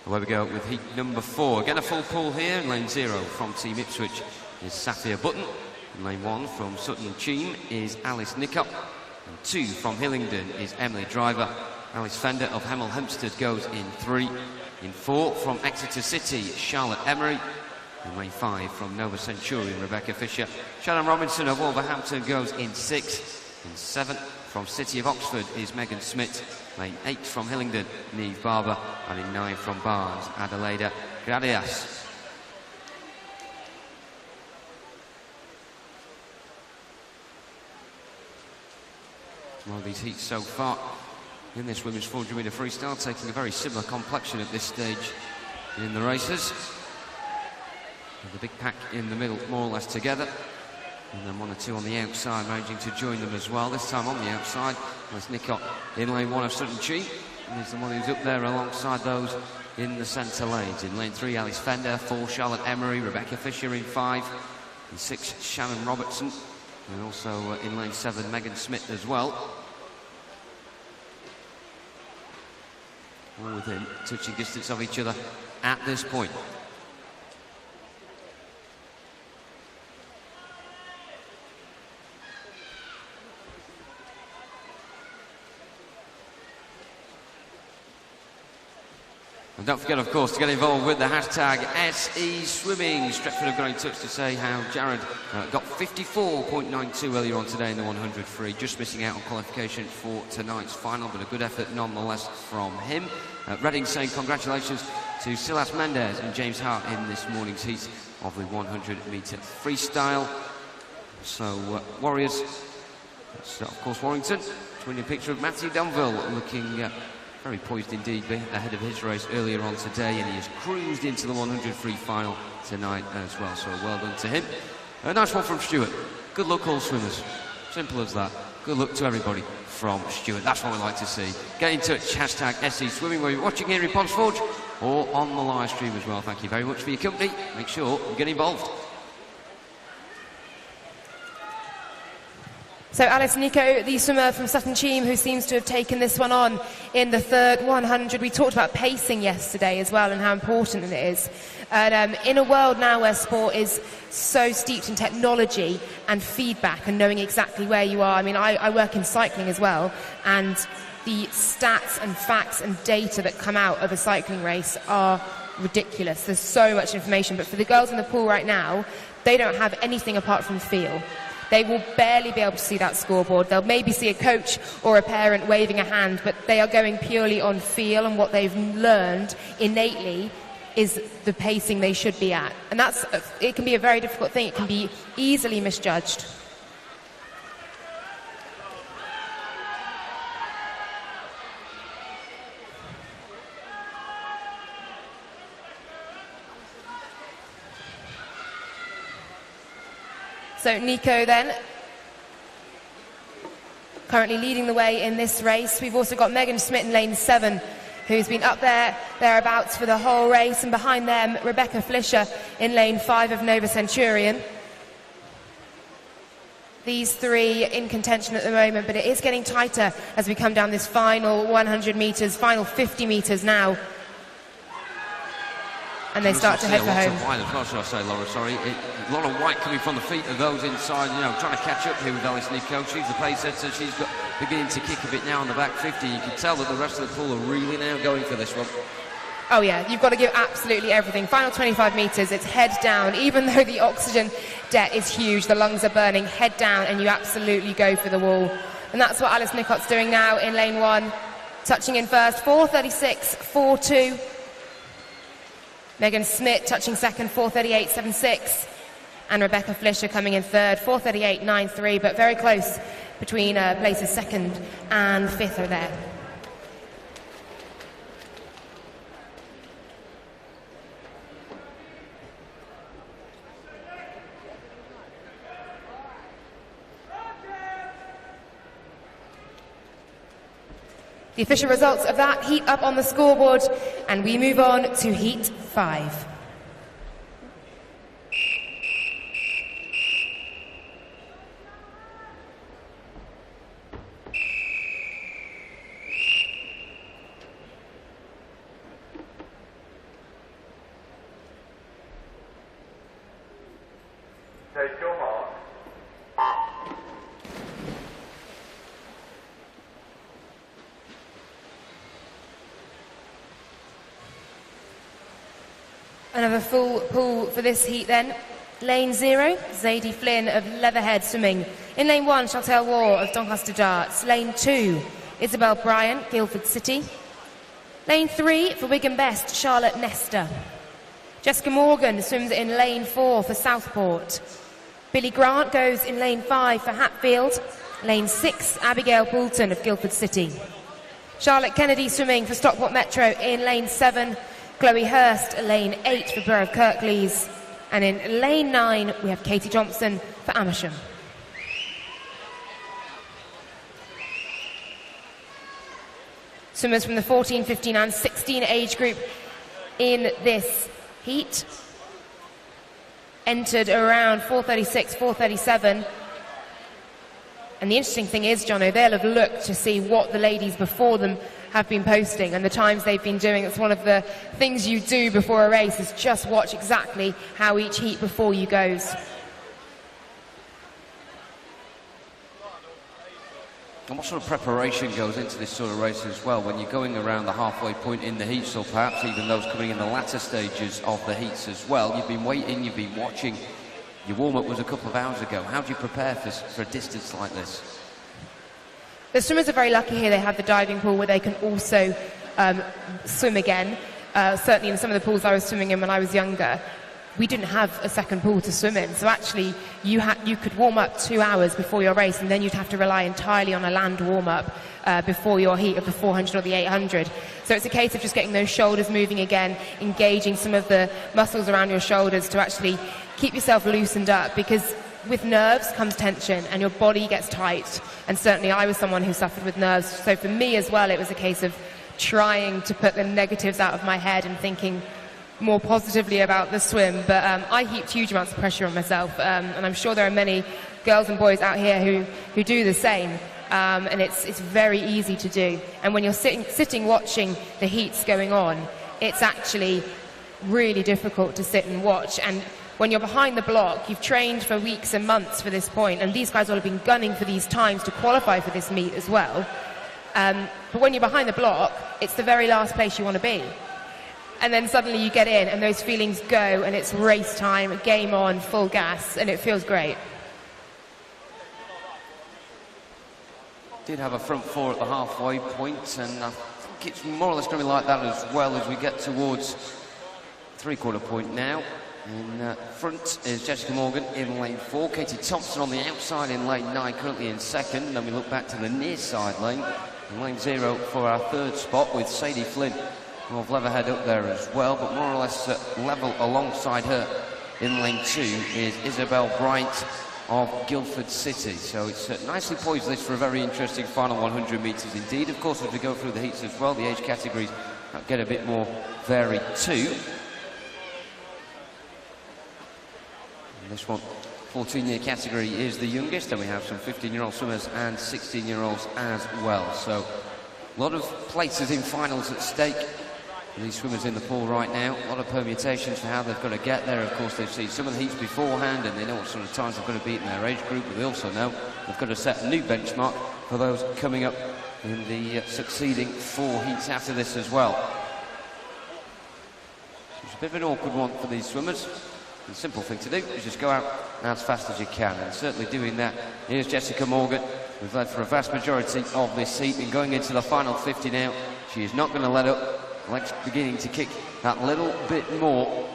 Away we go with heat number 4. Again a full pool here. In lane 0 from Team Ipswich is Safia Button. In lane 1 from Sutton Cheam is Alice Nickop. And 2 from Hillingdon is Emily Driver. Alice Fender of Hemel Hempstead goes in 3. In 4 from Exeter City, Charlotte Emery. In lane 5 from Nova Centurion, Rebecca Fisher. Shannon Robinson of Wolverhampton goes in 6. In 7 from City of Oxford is Megan Smith. Lane 8 from Hillingdon, Neve Barber. And in 9 from Barnes, Adelaida Gradias. One of these heats so far in this women's 400 metre freestyle, taking a very similar complexion at this stage in the races. With the big pack in the middle, more or less together. And then 1 or 2 on the outside, managing to join them as well. This time on the outside was Nickop in lane 1 of Sutton Cheam. And is the one who's up there alongside those in the centre lanes. In lane 3, Alice Fender. 4, Charlotte Emery. Rebecca Fisher in 5. In 6, Shannon Robertson. And also in lane 7, Megan Smith as well. All within touching distance of each other at this point. And don't forget, of course, to get involved with the hashtag SE Swimming. Stretford have got in touch to say how Jared got 54.92 earlier on today in the 100 free, just missing out on qualification for tonight's final, but a good effort nonetheless from him. Reading saying congratulations to Silas Mendes and James Hart in this morning's heat of the 100-metre freestyle. So Warriors, that's of course Warrington, twinning a picture of Matthew Dunville looking very poised indeed ahead of his race earlier on today, and he has cruised into the 100 free final tonight as well, so well done to him. A nice one from Stuart. Good luck all swimmers. Simple as that. Good luck to everybody from Stuart. That's what we like to see. Get in touch, hashtag SE Swimming, where you're watching here in Ponds Forge or on the live stream as well. Thank you very much for your company. Make sure you get involved. So Alice Nico, the swimmer from Sutton Cheam, who seems to have taken this one on in the third 100. We talked about pacing yesterday as well and how important it is. And in a world now where sport is so steeped in technology and feedback and knowing exactly where you are. I mean, I work in cycling as well, and the stats and facts and data that come out of a cycling race are ridiculous. There's so much information. But for the girls in the pool right now, they don't have anything apart from feel. They will barely be able to see that scoreboard. They'll maybe see a coach or a parent waving a hand, but they are going purely on feel, and what they've learned innately is the pacing they should be at. And it can be a very difficult thing. It can be easily misjudged. So Nico then, currently leading the way in this race. We've also got Megan Smith in lane 7, who's been up thereabouts for the whole race, and behind them Rebecca Fisher in lane 5 of Nova Centurion. These three in contention at the moment, but it is getting tighter as we come down this final 100 metres, final 50 metres now. And they start to head for home. White as well, should I say, Laura? Sorry. A lot of white coming from the feet of those inside, trying to catch up here with Alice Nico. She's the pace setter. She's beginning to kick a bit now on the back 50. You can tell that the rest of the pool are really now going for this one. Oh yeah, you've got to give absolutely everything. Final 25 metres, it's head down. Even though the oxygen debt is huge, the lungs are burning, head down, and you absolutely go for the wall. And that's what Alice Nicott's doing now in lane 1. Touching in first, 4:36.42. Megan Smith touching second, 4:38.76. And Rebecca Fisher coming in third, 4:38.93, but very close between places second and fifth are there. The official results of that heat up on the scoreboard, and we move on to heat 5. Take your mark. Another full pool for this heat then. Lane 0, Zadie Flynn of Leatherhead Swimming. In lane 1, Chantal War of Doncaster Darts. Lane 2, Isabel Bryant, Guildford City. Lane 3, for Wigan Best, Charlotte Nesta. Jessica Morgan swims in lane 4 for Southport. Billy Grant goes in lane 5 for Hatfield. Lane 6, Abigail Poulton of Guildford City. Charlotte Kennedy swimming for Stockport Metro in lane 7. Chloe Hurst, lane 8 for Borough of Kirklees. And in lane 9, we have Katie Johnson for Amersham. swimmers from the 14, 15 and 16 age group in this heat. Entered around 4:36, 4:37. And the interesting thing is, Jono, they'll have looked to see what the ladies before them have been posting and the times they've been doing. It's one of the things you do before a race, is just watch exactly how each heat before you goes. And what sort of preparation goes into this sort of race as well, when you're going around the halfway point in the heats, or perhaps even those coming in the latter stages of the heats as well? You've been waiting, you've been watching. Your warm-up was a couple of hours ago. How do you prepare for a distance like this? The swimmers are very lucky here. They have the diving pool where they can also swim again. Certainly in some of the pools I was swimming in when I was younger, we didn't have a second pool to swim in. So actually, you could warm up 2 hours before your race, and then you'd have to rely entirely on a land warm-up before your heat of the 400 or the 800. So it's a case of just getting those shoulders moving again, engaging some of the muscles around your shoulders to actually keep yourself loosened up, because with nerves comes tension and your body gets tight. And certainly I was someone who suffered with nerves. So for me as well, it was a case of trying to put the negatives out of my head and thinking more positively about the swim. But I heaped huge amounts of pressure on myself, and I'm sure there are many girls and boys out here who do the same. And it's very easy to do. And when you're sitting watching the heats going on, it's actually really difficult to sit and watch. And when you're behind the block, you've trained for weeks and months for this point, and these guys will have been gunning for these times to qualify for this meet as well. But when you're behind the block, it's the very last place you want to be. And then suddenly you get in and those feelings go, and it's race time, game on, full gas, and it feels great. Did have a front four at the halfway point, and I think it's more or less going to be like that as well as we get towards three-quarter point now. In front is Jessica Morgan in lane 4, Katie Thompson on the outside in lane 9, currently in second. And then we look back to the near side lane, in lane 0 for our third spot, with Sadie Flynn of Leatherhead up there as well, but more or less level alongside her in lane 2 is Isabel Bright of Guildford City. So it's nicely poised this for a very interesting final 100 metres indeed. Of course, as we go through the heats as well, the age categories get a bit more varied too. This one, 14-year category, is the youngest, and we have some 15-year-old swimmers and 16-year-olds as well. So a lot of places in finals at stake for these swimmers in the pool right now. A lot of permutations for how they've got to get there. Of course, they've seen some of the heats beforehand, and they know what sort of times they've got to beat in their age group, but they also know they've got to set a new benchmark for those coming up in the succeeding 4 heats after this as well. It's a bit of an awkward one for these swimmers. The simple thing to do is just go out as fast as you can, and certainly doing that. Here's Jessica Morgan, who's led for a vast majority of this heat, and going into the final 50 now. She is not going to let up. Legs beginning to kick that little bit more,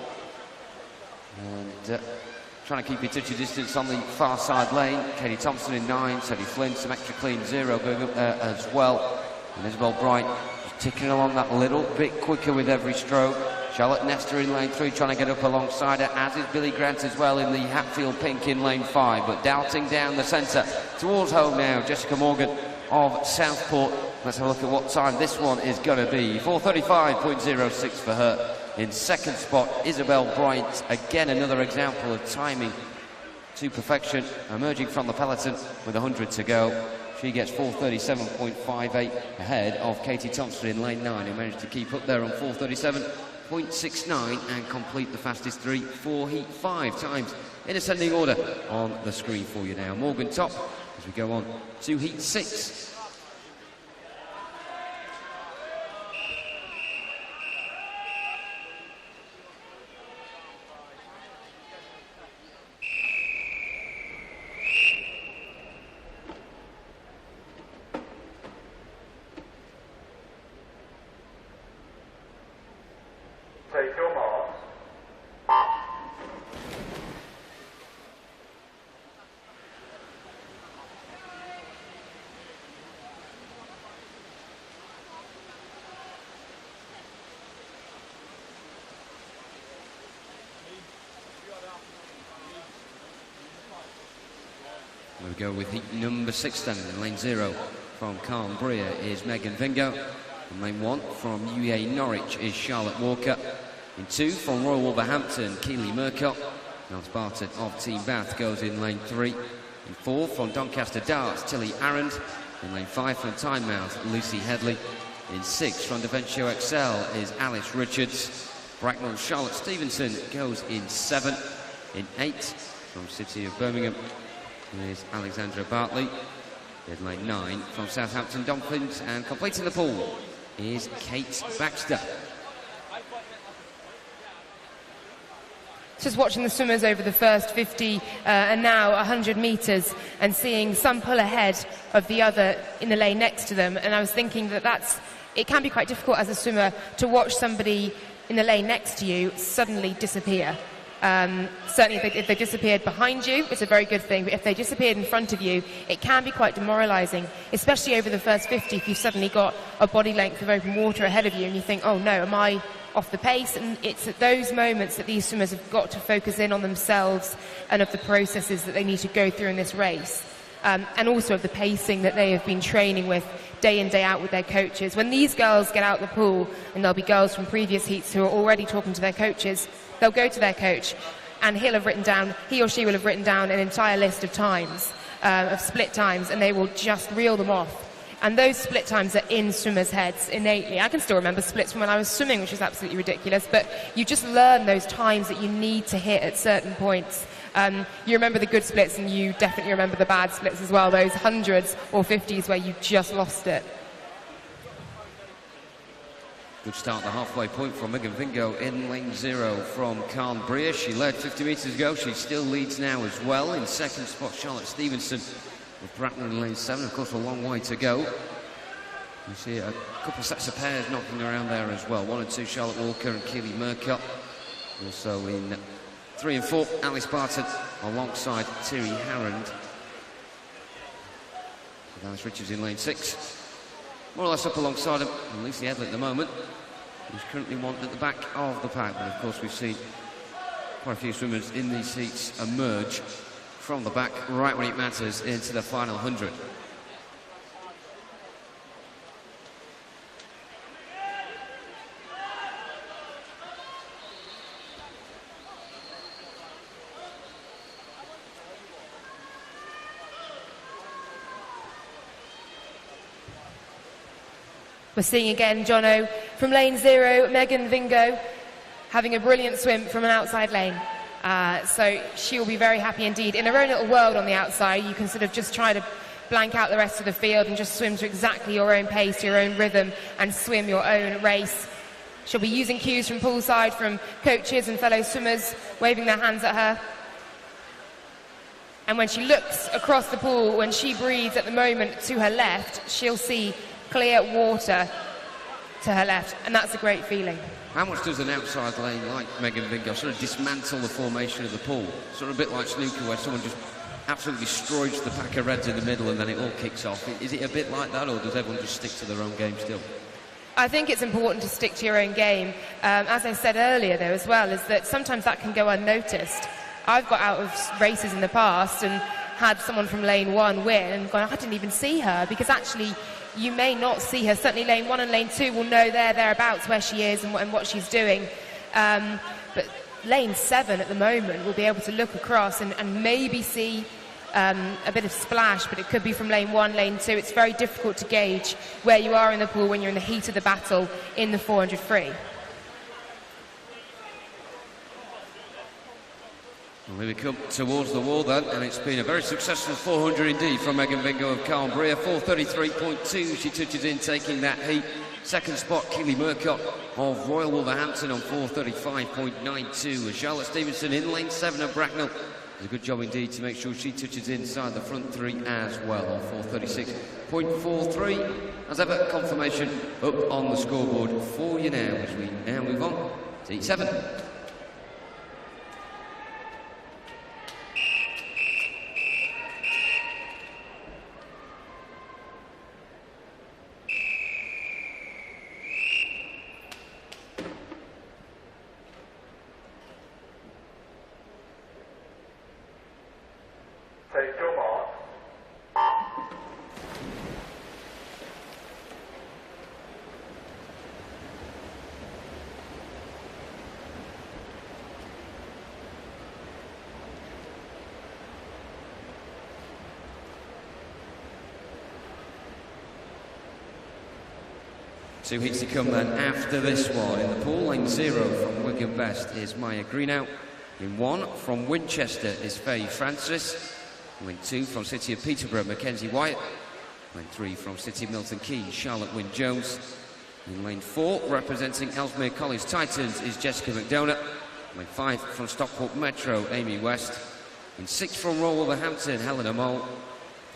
and trying to keep your touchy distance on the far side lane. Katie Thompson in 9, Sadie Flynn, some extra clean 0 going up there as well, and Isabel Bright just ticking along that little bit quicker with every stroke. Charlotte Nestor in lane 3 trying to get up alongside her, as is Billy Grant as well in the Hatfield pink in lane 5, but doubting down the centre towards home now, Jessica Morgan of Southport. Let's have a look at what time this one is going to be. 4:35.06 for her. In second spot, Isabel Bright, again another example of timing to perfection, emerging from the peloton with 100 to go. She gets 4:37.58 ahead of Katie Thompson in lane 9, who managed to keep up there on 4:37.69 and complete the fastest 3 for heat 5 times in ascending order on the screen for you now. Morgan top as we go on to heat 6. Take your marks. We go with heat number 6 then, in lane 0 from Calm Bria is Megan Vingo. In lane 1 from UEA Norwich is Charlotte Walker. In 2 from Royal Wolverhampton, Keely Murcott. Nels Barton of Team Bath goes in lane 3. In 4 from Doncaster Darts, Tilly Arend. In lane 5 from Tynemouth, Lucy Headley. In 6 from Davencio XL is Alice Richards. Bracknell Charlotte Stevenson goes in 7. In 8 from City of Birmingham is Alexandra Bartley. In lane 9 from Southampton Dolphins, and completing the pool is Kate Baxter. Just watching the swimmers over the first 50 and now 100 metres and seeing some pull ahead of the other in the lane next to them, and I was thinking that it can be quite difficult as a swimmer to watch somebody in the lane next to you suddenly disappear. Certainly if they disappeared behind you, it's a very good thing, but if they disappeared in front of you, it can be quite demoralising, especially over the first 50 if you've suddenly got a body length of open water ahead of you and you think, oh no, am I off the pace? And it's at those moments that these swimmers have got to focus in on themselves and of the processes that they need to go through in this race, and also of the pacing that they have been training with day in, day out with their coaches. When these girls get out the pool, and there'll be girls from previous heats who are already talking to their coaches, they'll go to their coach and he or she will have written down an entire list of times, of split times, and they will just reel them off. And those split times are in swimmers' heads innately. I can still remember splits from when I was swimming, which is absolutely ridiculous, but you just learn those times that you need to hit at certain points. You remember the good splits, and you definitely remember the bad splits as well, those hundreds or 50s where you just lost it. Good start, the halfway point from Megan Vingo in lane 0 from Carn Brea. She led 50 metres ago. She still leads now as well. In second spot, Charlotte Stevenson with Bracknell in lane 7. Of course, a long way to go. You see a couple of sets of pairs knocking around there as well. 1 and 2, Charlotte Walker and Keely Murcott. Also in 3 and 4, Alice Barton alongside Thierry Harrand. With Alice Richards in lane 6. More or less up alongside him, and Lucy Headley at the moment, who's currently one at the back of the pack. But of course we've seen quite a few swimmers in these heats emerge from the back right when it matters into the final 100. We're seeing again, Jono, from lane 0, Megan Vingo having a brilliant swim from an outside lane. So she will be very happy indeed. In her own little world on the outside, you can sort of just try to blank out the rest of the field and just swim to exactly your own pace, your own rhythm, and swim your own race. She'll be using cues from poolside, from coaches and fellow swimmers waving their hands at her. And when she looks across the pool, when she breathes at the moment to her left, she'll see clear water to her left, and that's a great feeling. How much does an outside lane like Megan Vingo sort of dismantle the formation of the pool? Sort of a bit like snooker, where someone just absolutely destroys the pack of reds in the middle and then it all kicks off. Is it a bit like that, or does everyone just stick to their own game still? I think it's important to stick to your own game. As I said earlier, though, as well, is that sometimes that can go unnoticed. I've got out of races in the past and had someone from lane 1 win and gone, I didn't even see her, because actually you may not see her. Certainly lane 1 and lane 2 will know thereabouts where she is and what she's doing. But lane 7 at the moment will be able to look across and maybe see a bit of splash, but it could be from lane 1, lane 2. It's very difficult to gauge where you are in the pool when you're in the heat of the battle in the 400 free. Well, we come towards the wall then, and it's been a very successful 400 indeed from Megan Vingo of Carn Brea. 4:33.2 she touches in, taking that heat. Second spot, Keely Murcott of Royal Wolverhampton on 4:35.92. And Charlotte Stevenson in lane 7 of Bracknell does a good job indeed to make sure she touches inside the front 3 as well on 4:36.43. As ever, confirmation up on the scoreboard for you now as we now move on to heat 7. Take your mark. Two heats to come then after this one. In the pool, lane 0 from Wigan Best is Maya Greenout. In 1 from Winchester is Faye Francis. Lane 2 from City of Peterborough, Mackenzie Wyatt. Lane 3 from City of Milton Keynes, Charlotte Wynne-Jones. In lane 4, representing Ellesmere College Titans, is Jessica McDonough. Lane 5 from Stockport Metro, Amy West. In 6 from Royal Wolverhampton, Helena Mole.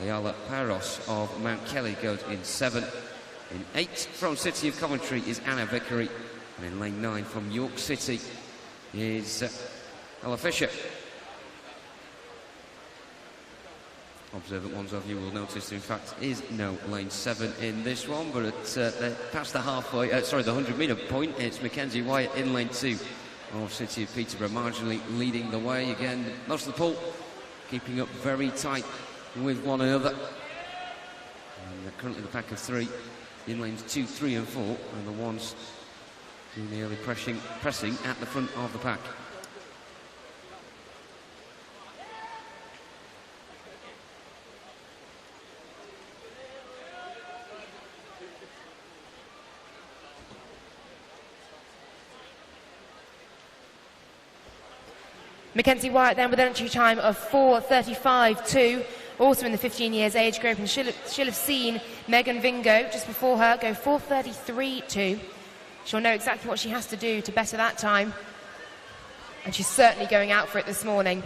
Ayala Paros of Mount Kelly goes in 7. In 8 from City of Coventry is Anna Vickery. And in lane 9 from York City is Ella Fisher. Observant ones of you will notice there in fact is no lane 7 in this one, but past the halfway, the 100-metre point, it's Mackenzie Wyatt in lane 2 of City of Peterborough, marginally leading the way. Again, most of the pool keeping up very tight with one another. And they're currently the pack of 3 in lanes 2, 3 and 4, and the ones doing the early pressing at the front of the pack. Mackenzie Wyatt then with an entry time of 4:35.2, also in the 15 years age group, and she'll have seen Megan Vingo just before her go 4:33.2. She'll know exactly what she has to do to better that time, and she's certainly going out for it this morning.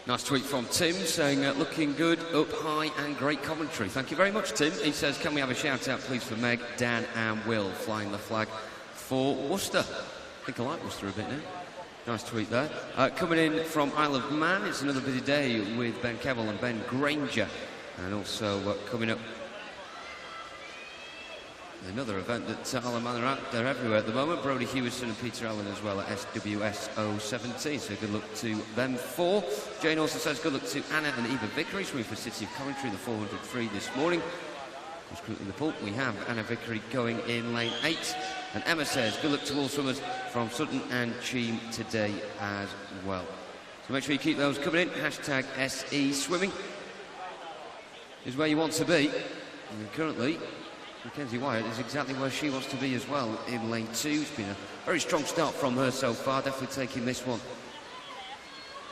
Nice tweet from Tim saying, looking good, up high and great commentary. Thank you very much, Tim. He says, can we have a shout out please for Meg, Dan and Will flying the flag for Worcester. I think I like Worcester a bit now. Nice tweet there. Coming in from Isle of Man, it's another busy day with Ben Kevill and Ben Granger. And also coming up another event that Isle of Man are at. They're everywhere at the moment. Brodie Hewison and Peter Allen as well at SWS 017. So good luck to them 4. Jane also says good luck to Anna and Eva Vickery, swimming for City of Coventry, the 400 free this morning. In the pool, we have Anna Vickery going in lane 8. And Emma says good luck to all swimmers from Sutton and Cheam today as well. So make sure you keep those coming in. Hashtag SE Swimming is where you want to be. And currently, Mackenzie Wyatt is exactly where she wants to be as well in lane 2. It's been a very strong start from her so far, definitely taking this one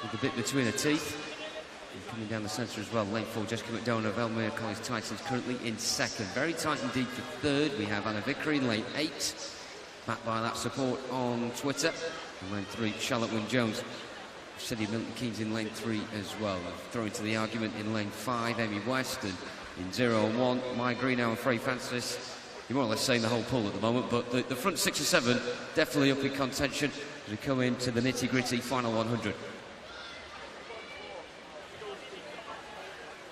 with a bit between her teeth. And coming down the centre as well, lane 4, Jessica McDonough of Ellesmere College Titans currently in 2nd. Very tight indeed for 3rd. We have Anna Vickery in lane 8, backed by that support on Twitter. And lane 3, Charlotte Wynne-Jones. City of Milton Keynes in lane 3 as well. Throwing to the argument in lane 5, Amy West, and in 0 and 1, Maya Greenout and Faye Francis. You're more or less saying the whole pool at the moment, but the front 6 or 7 definitely up in contention as we come into the nitty-gritty final 100.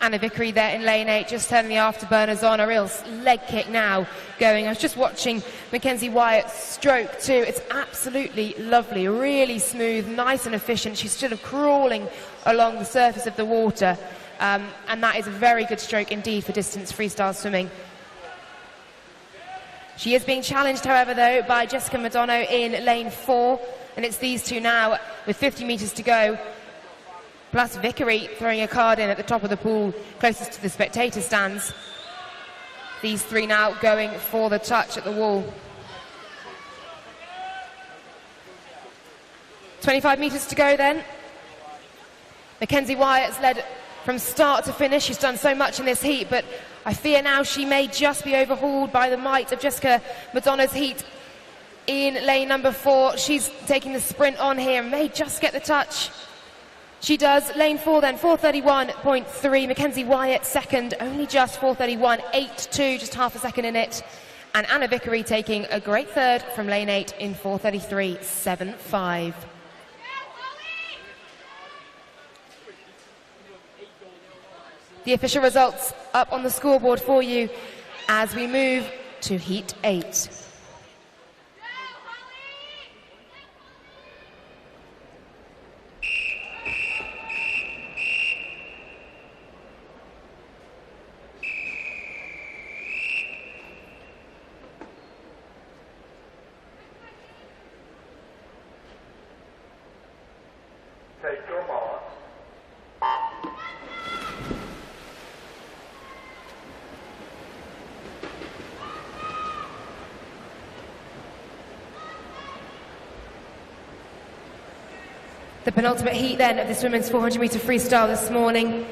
Anna Vickery there in lane 8, just turning the afterburners on. A real leg kick now going. I was just watching Mackenzie Wyatt's stroke too. It's absolutely lovely, really smooth, nice and efficient. She's sort of crawling along the surface of the water. And that is a very good stroke indeed for distance freestyle swimming. She is being challenged, however, though, by Jessica McDonough in lane 4. And it's these two now with 50 metres to go. Plus Vickery throwing a card in at the top of the pool, closest to the spectator stands. These 3 now going for the touch at the wall. 25 metres to go then. Mackenzie Wyatt's led from start to finish. She's done so much in this heat, but I fear now she may just be overhauled by the might of Jessica McDonough's heat in lane number 4. She's taking the sprint on here and may just get the touch. She does. Lane 4 then, 4:31.3. Mackenzie Wyatt 2nd, only just 4:31.82, just half a second in it. And Anna Vickery taking a great 3rd from lane 8 in 4:33.75. The official results up on the scoreboard for you as we move to Heat 8. Take your marks. The penultimate heat then of this women's 400 metre freestyle this morning.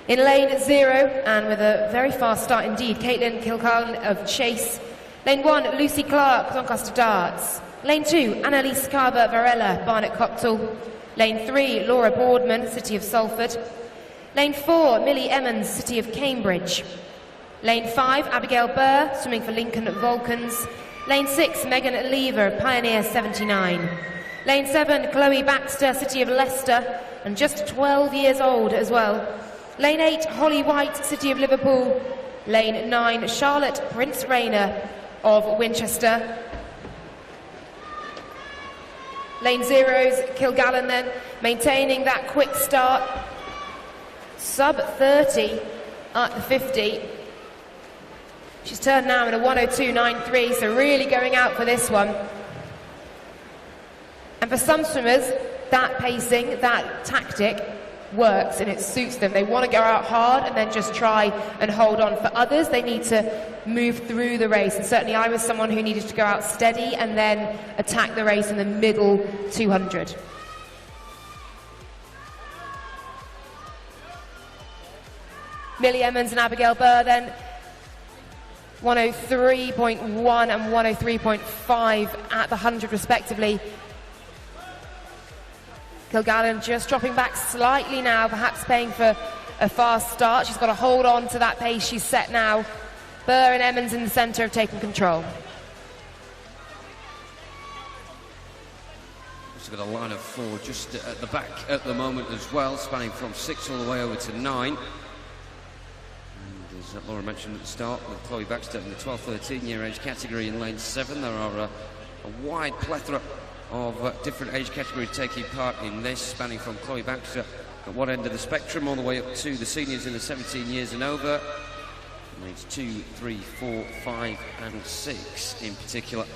In lane 0, and with a very fast start indeed, Caitlin Kilcullen of Chase. Lane 1, Lucy Clark, Doncaster Darts. Lane 2, Annalise Carver Varela, Barnet Coptal. Lane 3, Laura Boardman, City of Salford. Lane 4, Millie Emmons, City of Cambridge. Lane 5, Abigail Burr, swimming for Lincoln Vulcans. Lane 6, Megan Lever, Pioneer 79. Lane 7, Chloe Baxter, City of Leicester, and just 12 years old as well. Lane 8, Holly White, City of Liverpool. Lane 9, Charlotte Prince Rayner of Winchester. Lane 0's Kilgallen then, maintaining that quick start. Sub 30 at the 50. She's turned now in a 1:02.93, so really going out for this one. And for some swimmers, that pacing, that tactic works and it suits them. They want to go out hard and then just try and hold on. For others, they need to move through the race. And certainly I was someone who needed to go out steady and then attack the race in the middle 200. Millie Emmons and Abigail Burr then 103.1 and 103.5 at the 100 respectively. Kilgallen just dropping back slightly now, perhaps paying for a fast start. She's got to hold on to that pace she's set now. Burr and Emmons in the centre have taken control. Also got a line of 4 just at the back at the moment as well, spanning from 6 all the way over to 9. And as Laura mentioned at the start, with Chloe Baxter in the 12-13 year age category in lane 7, there are a wide plethora of different age categories taking part in this, spanning from Chloe Baxter at one end of the spectrum all the way up to the seniors in the 17 years and over. Lanes 2, 3, 4, 5 and 6 in particular.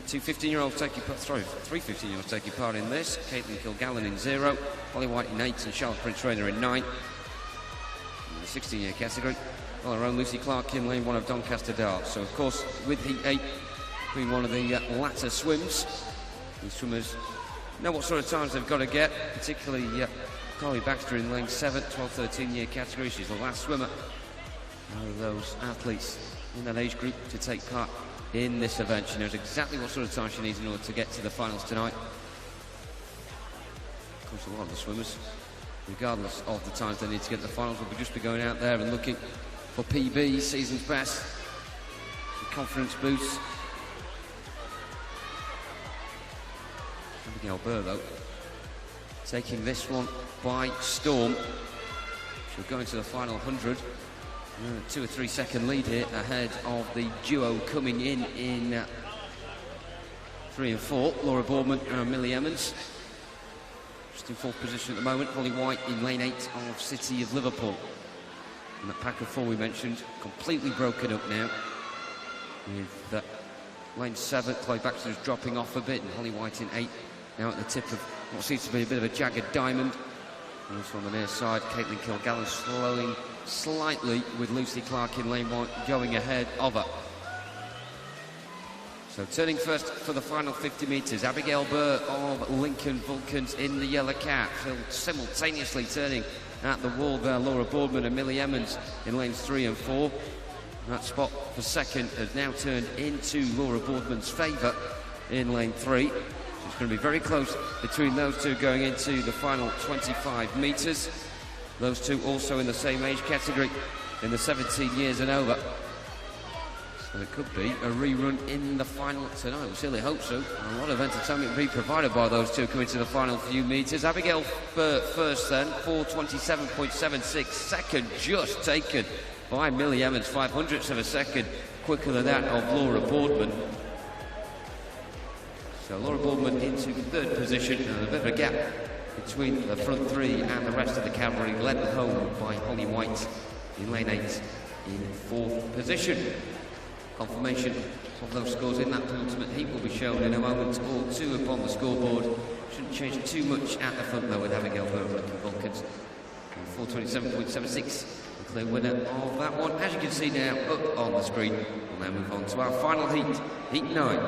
Two 15-year-olds taking part, sorry, 3 15-year-olds taking part in this. Caitlin Kilgallen in 0, Holly White in 8 and Charlotte Prince Rayner in 9. In the 16-year category, well, our own Lucy Clark in lane 1 of Doncaster Darts. So of course, with heat 8 being one of the latter swims, these swimmers know what sort of times they've got to get, particularly Chloe Baxter in lane 7, 12-13 year category. She's the last swimmer of those athletes in that age group to take part in this event. She knows exactly what sort of time she needs in order to get to the finals tonight. Of course, a lot of the swimmers, regardless of the times they need to get to the finals, will just be going out there and looking for PBs, season's best, confidence boosts. Abigail Burr, though, taking this one by storm. She'll go into the final 100. 2 or 3 second lead here ahead of the duo coming in 3 and 4, Laura Boardman and Millie Emmons. Just in 4th position at the moment, Holly White in lane 8 of City of Liverpool. And that pack of 4 we mentioned, completely broken up now, with lane 7, Chloe Baxter's dropping off a bit, and Holly White in 8, now at the tip of what seems to be a bit of a jagged diamond. And also on the near side, Caitlin Kilgallen slowing slightly, with Lucy Clark in lane 1 going ahead of her. So turning first for the final 50 metres, Abigail Burr of Lincoln Vulcans in the yellow cap, simultaneously turning at the wall there, Laura Boardman and Millie Emmons in lanes 3 and 4. That spot for second has now turned into Laura Boardman's favour in lane 3. It's going to be very close between those two going into the final 25 metres. Those two also in the same age category, in the 17 years and over. So it could be a rerun in the final tonight. We certainly hope so. A lot of entertainment will be provided by those two coming to the final few metres. Abigail Burr first then, 4:27.76. Second just taken by Millie Emmons, 0.05 of a second quicker than that of Laura Boardman. So Laura Boardman into 3rd position, and a bit of a gap between the front 3 and the rest of the cavalry, led home by Holly White in lane 8 in 4th position. Confirmation of those scores in that penultimate heat will be shown in a moment. All 2 upon the scoreboard. Shouldn't change too much at the front though, with Abigail Burr and Lincoln Vulcans. 4:27.76, the clear winner of that one. As you can see now up on the screen, we'll now move on to our final heat, heat 9.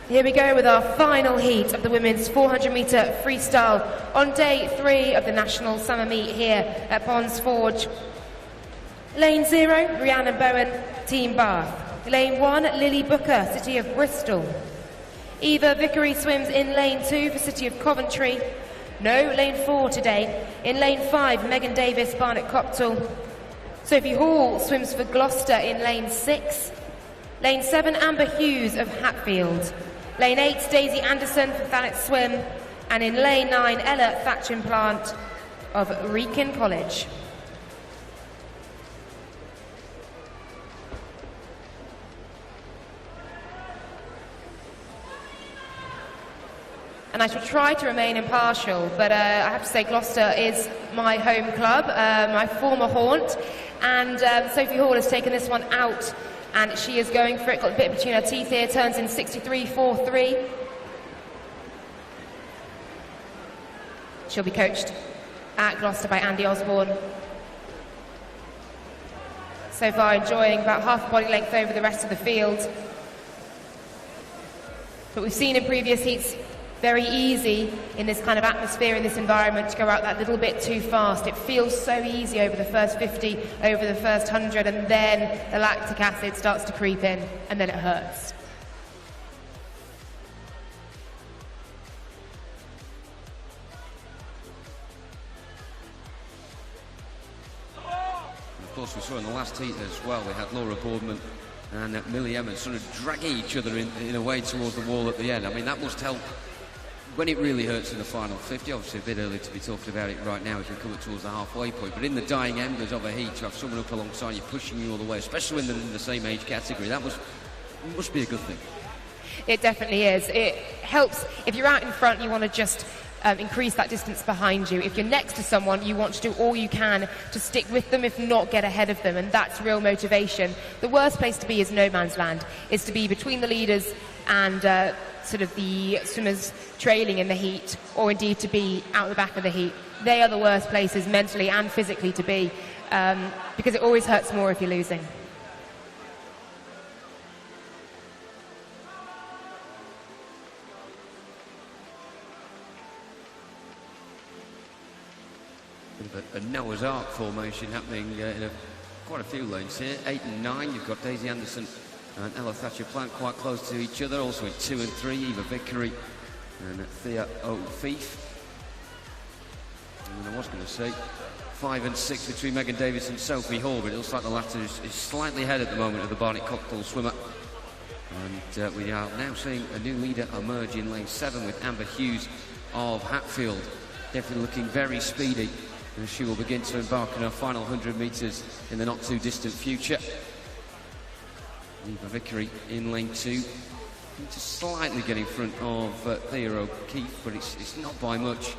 Here we go with our final heat of the women's 400-metre freestyle on day 3 of the National Summer Meet here at Ponds Forge. Lane 0, Rhiannon Bowen, Team Bath. Lane 1, Lily Booker, City of Bristol. Eva Vickery swims in Lane 2 for City of Coventry. No Lane 4 today. In Lane 5, Megan Davis, Barnet Copthall. Sophie Hall swims for Gloucester in Lane 6. Lane 7, Amber Hughes of Hatfield. Lane 8, Daisy Anderson for Thanet Swim. And in Lane 9, Ella Thatchin-Plant of Wrekin College. And I shall try to remain impartial, but I have to say Gloucester is my home club, my former haunt, and Sophie Hall has taken this one out, and she is going for it, got a bit between her teeth here, turns in 63.43. She'll be coached at Gloucester by Andy Osborne. So far enjoying about half a body length over the rest of the field. But we've seen in previous heats, very easy in this kind of atmosphere, in this environment, to go out that little bit too fast. It feels so easy over the first 50, over the first 100, and then the lactic acid starts to creep in, and then it hurts. Of course, we saw in the last heat as well, we had Laura Boardman and Millie Emmons sort of dragging each other in a way towards the wall at the end. I mean, that must help when it really hurts in the final 50. Obviously a bit early to be talking about it right now as we come up towards the halfway point, but in the dying embers of a heat, to have someone up alongside you pushing you all the way, especially when they're in the same age category, that must be a good thing. It definitely is. It helps if you're out in front, you want to just increase that distance behind you. If you're next to someone, you want to do all you can to stick with them, if not get ahead of them, and that's real motivation. The worst place to be is no man's land, is to be between the leaders and sort of the swimmers trailing in the heat, or indeed to be out the back of the heat. They are the worst places mentally and physically to be, because it always hurts more if you're losing. A Noah's Ark formation happening in quite a few lanes here. 8 and 9, you've got Daisy Anderson and Ella Thatcher-Plant quite close to each other. Also in 2 and 3, Eva Vickery and Thea O'Keefe. And I was going to say 5 and 6 between Megan Davis and Sophie Hall, but it looks like the latter is slightly ahead at the moment of the Barnet Copthall swimmer. And we are now seeing a new leader emerge in lane 7 with Amber Hughes of Hatfield. Definitely looking very speedy, and she will begin to embark on her final 100 metres in the not too distant future. Eva Vickery in lane 2, just slightly getting in front of Thea O'Keefe, but it's not by much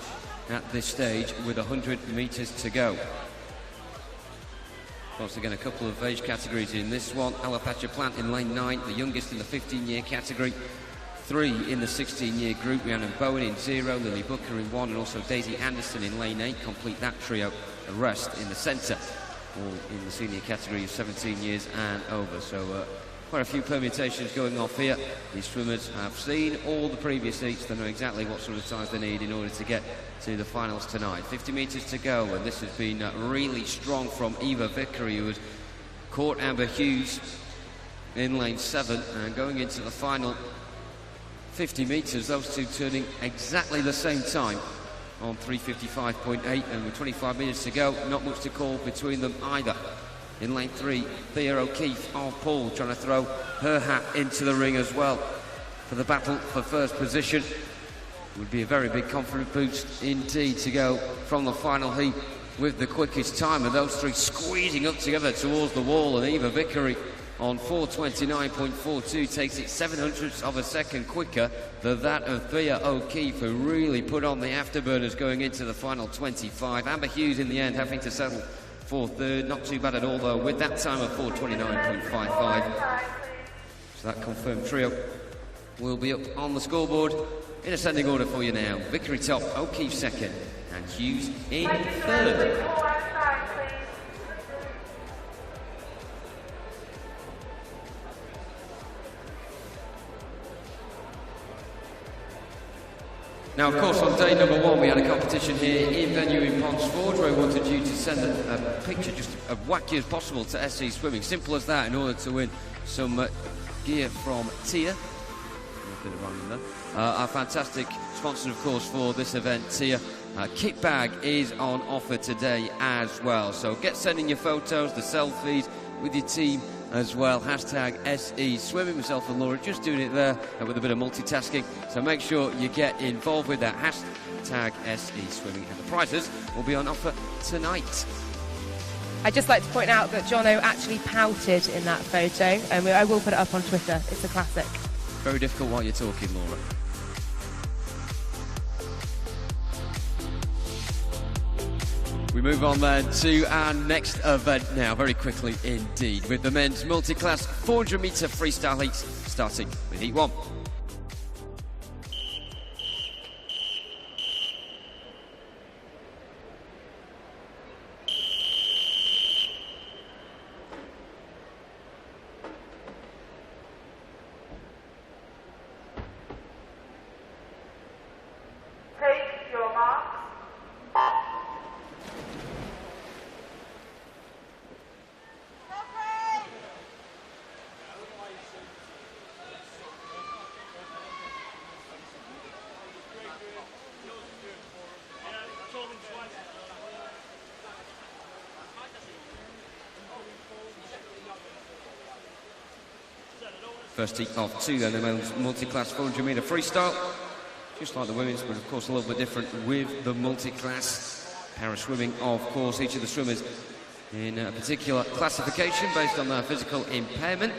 at this stage with 100 metres to go. Once again, a couple of age categories in this one. Ella Thatcher-Plant in lane 9, the youngest in the 15-year category. 3 in the 16-year group, Rhiannon Bowen in 0, Lily Booker in 1, and also Daisy Anderson in lane 8. Complete that trio. The rest in the centre, all in the senior category of 17 years and over. So quite a few permutations going off here. These swimmers have seen all the previous heats. They know exactly what sort of times they need in order to get to the finals tonight. 50 metres to go, and this has been really strong from Eva Vickery, who has caught Amber Hughes in lane 7, and going into the final 50 metres, those two turning exactly the same time on 3:55.8, and with 25 minutes to go, not much to call between them either. In lane 3, Thea O'Keefe of Paul trying to throw her hat into the ring as well for the battle for first position. It would be a very big confidence boost indeed to go from the final heat with the quickest time, and those three squeezing up together towards the wall, and Eva Vickery on 4:29.42 takes it 700ths of a second quicker than that of Thea O'Keefe, who really put on the afterburners going into the final 25. Amber Hughes in the end having to settle for third. Not too bad at all though, with that time of 4:29.55. So that confirmed trio will be up on the scoreboard in ascending order for you now. Vickery top, O'Keefe second, and Hughes in third. Now, of course, on day number 1, we had a competition here in venue in Ponds Forge where we wanted you to send a picture just as wacky as possible to SC Swimming. Simple as that in order to win some gear from Tia. Our fantastic sponsor, of course, for this event, Tia. Kit bag is on offer today as well. So get sending your photos, the selfies with your team as well. Hashtag SE Swimming. Myself and Laura just doing it there with a bit of multitasking. So make sure you get involved with that. Hashtag SE Swimming. And the prizes will be on offer tonight. I'd just like to point out that Jono actually pouted in that photo, and I will put it up on Twitter. It's a classic. Very difficult while you're talking, Laura. We move on then to our next event now, very quickly indeed, with the men's multi-class 400-metre freestyle heats, starting with Heat 1. Take your marks. First heat of 2 then, the men's multi-class 400-metre freestyle. Just like the women's, but of course a little bit different with the multi-class. Para-swimming, of course, each of the swimmers in a particular classification based on their physical impairment,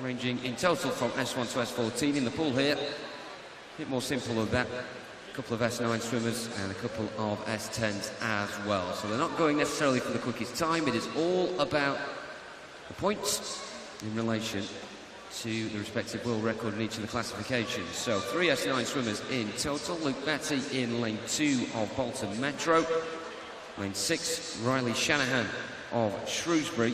ranging in total from S1 to S14 in the pool here. A bit more simple than that. A couple of S9 swimmers and a couple of S10s as well. So they're not going necessarily for the quickest time. It is all about the points in relation to the respective world record in each of the classifications. So 3 S9 swimmers in total. Luke Batty in lane 2 of Bolton Metro. Lane 6, Riley Shanahan of Shrewsbury.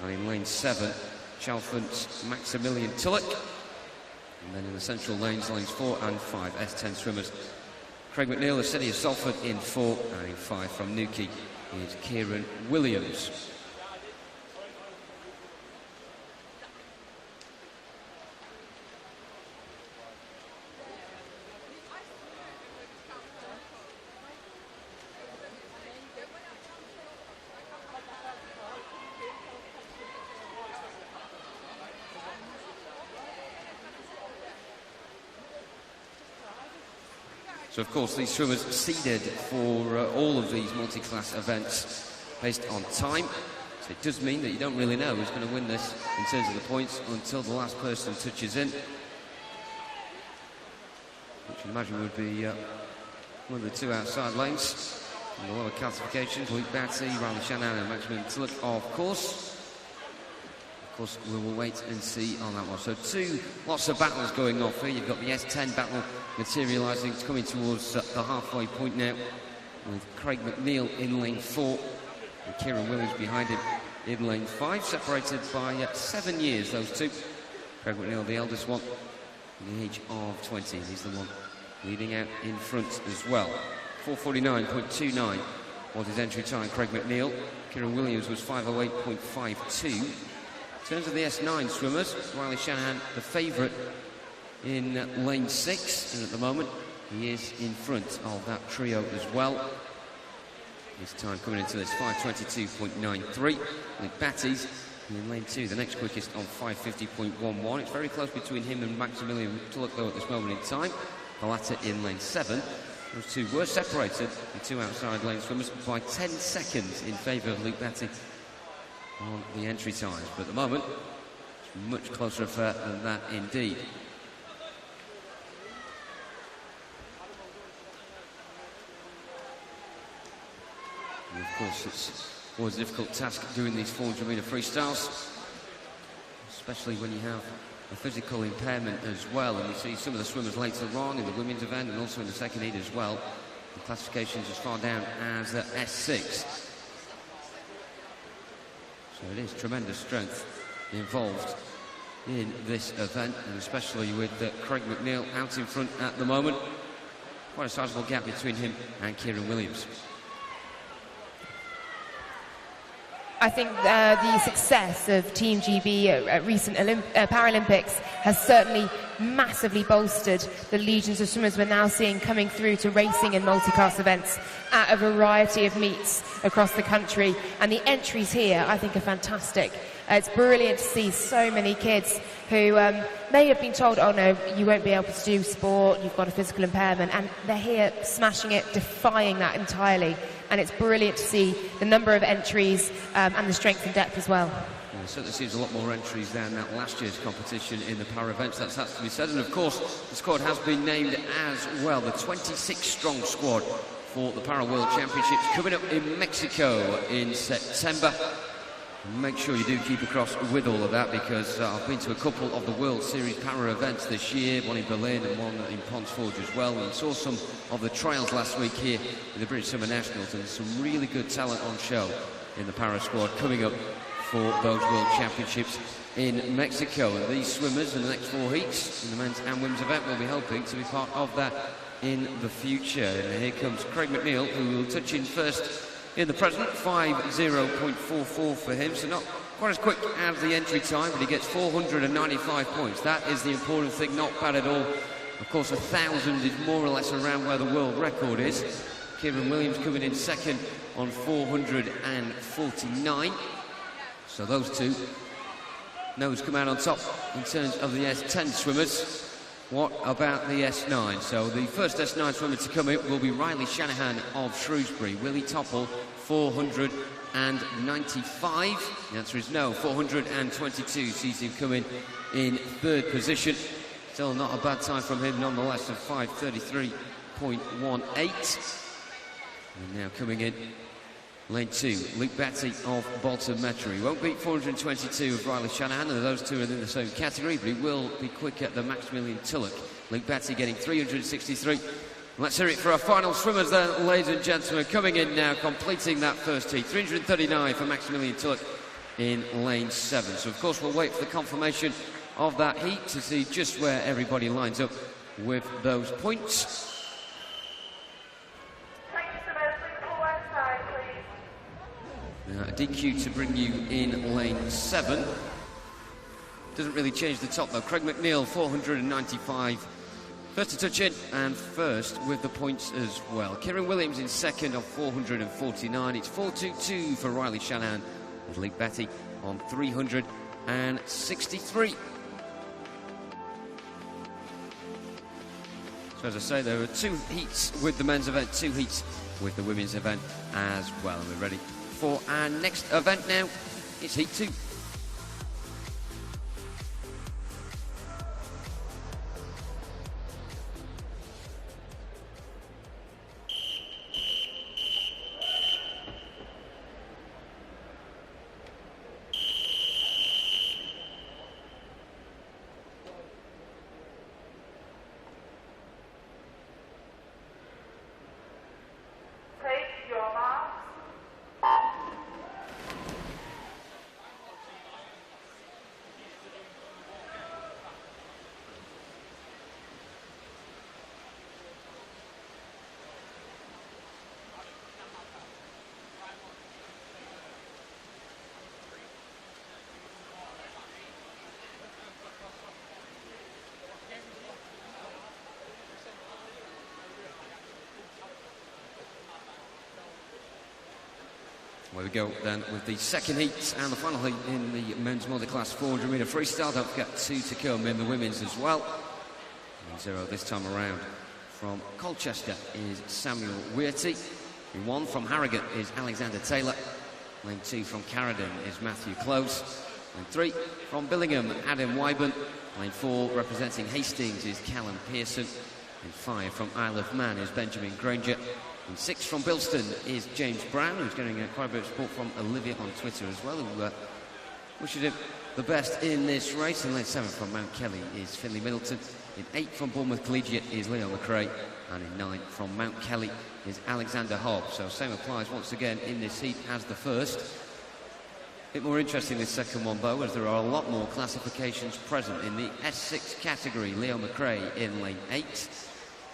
And in lane 7, Chalfant's Maximilian Tulloch. And then in the central lanes, lanes 4 and 5, S10 swimmers. Craig McNeil, the City of Salford in 4, and in 5 from Newquay is Kieran Williams. So, of course, these swimmers seeded for all of these multi-class events based on time. So it does mean that you don't really know who's going to win this in terms of the points until the last person touches in. Which you imagine would be one of the 2 outside lanes. In the lower classifications, Luke Batty, Riley Shanahan and Maximilian Tulloch, of course. Of course, we will wait and see on that one. So lots of battles going off here. You've got the S10 battle materialising. It's coming towards the halfway point now with Craig McNeil in lane 4 and Kieran Williams behind him in lane 5, separated by 7 years, those two. Craig McNeil, the eldest one, at the age of 20. He's the one leading out in front as well. 4:49.29 was his entry time, Craig McNeil. Kieran Williams was 5:08.52. In terms of the S9 swimmers, Riley Shanahan, the favourite in lane 6, and at the moment he is in front of that trio as well. His time coming into this 5:22.93. Luke Batty's in lane 2, the next quickest on 5:50.11. It's very close between him and Maximilian Tulloch though at this moment in time. The latter in lane 7. Those two were separated, the 2 outside lane swimmers, by 10 seconds in favour of Luke Batty on the entry times. But at the moment, it's a much closer affair than that indeed. And of course, it's always a difficult task doing these 400-metre freestyles, especially when you have a physical impairment as well. And you see some of the swimmers later on in the women's event and also in the second heat as well. The classification's as far down as S6. So it is tremendous strength involved in this event, and especially with Craig McNeil out in front at the moment. quite a sizable gap between him and Kieran Williams. I think the success of Team GB at recent Paralympics has certainly massively bolstered the legions of swimmers we're now seeing coming through to racing and multiclass events at a variety of meets across the country. And the entries here, I think, are fantastic. It's brilliant to see so many kids who may have been told, oh no, you won't be able to do sport, you've got a physical impairment, and they're here smashing it, defying that entirely. And it's brilliant to see the number of entries and the strength and depth as well. Yeah, it certainly seems a lot more entries than that last year's competition in the para events, that's has to be said. And of course, the squad has been named as well, the 26-strong squad for the Para World Championships coming up in Mexico in September. Make sure you do keep across with all of that, because I've been to a couple of the World Series para events this year, one in Berlin and one in Ponds Forge as well. We saw some of the trials last week here in the British Summer Nationals, and some really good talent on show in the para squad coming up for those World Championships in Mexico. And these swimmers in the next 4 heats in the men's and women's event will be hoping to be part of that in the future. And here comes Craig McNeil, who will touch in first in the present, 5:0.44 for him, so not quite as quick as the entry time, but he gets 495 points. That is the important thing, not bad at all. Of course, 1,000 is more or less around where the world record is. Kieran Williams coming in second on 449. So those two know who's come out on top in terms of the S10 swimmers. What about the S9? So the first S9 swimmer to come in will be Riley Shanahan of Shrewsbury. Willie Topple, 495. The answer is no, 422. Sees him coming in third position. Still not a bad time from him, nonetheless, of 5:33.18. And now coming in lane 2, Luke Batty of Bolton Metro. He won't beat 422 of Riley Shanahan, and those two are in the same category, but he will be quicker than Maximilian Tulloch. Luke Batty getting 363. Let's hear it for our final swimmers then, ladies and gentlemen. Coming in now, completing that first heat. 339 for Maximilian Tulloch in lane 7. So, of course, we'll wait for the confirmation of that heat to see just where everybody lines up with those points. A DQ to bring you in lane 7. Doesn't really change the top though. Craig McNeil, 495. First to touch in and first with the points as well. Kieran Williams in second on 449. It's 422 for Riley Shanahan with Luke Batty on 363. So as I say, there are 2 heats with the men's event, 2 heats with the women's event as well. And we're ready for our next event now. It's heat 2. Take your marks. There we go then with the second heat and the final heat in the men's multiclass 400 metre freestyle. Don't forget 2 to come in the women's as well. And 0 this time around from Colchester is Samuel Weirty. In 1 from Harrogate is Alexander Taylor. Lane 2 from Carradon is Matthew Close. Lane 3 from Billingham, Adam Wyburn. Lane 4 representing Hastings is Callum Pearson. And 5 from Isle of Man is Benjamin Granger. And 6 from Bilston is James Brown, who's getting quite a bit of support from Olivia on Twitter as well, who wishes him the best in this race. And lane 7 from Mount Kelly is Finley Middleton. In 8 from Bournemouth Collegiate is Leo McRae. And in 9 from Mount Kelly is Alexander Hobbs. So same applies once again in this heat as the first. A bit more interesting this second one though, as there are a lot more classifications present in the S6 category. Leo McRae in lane 8.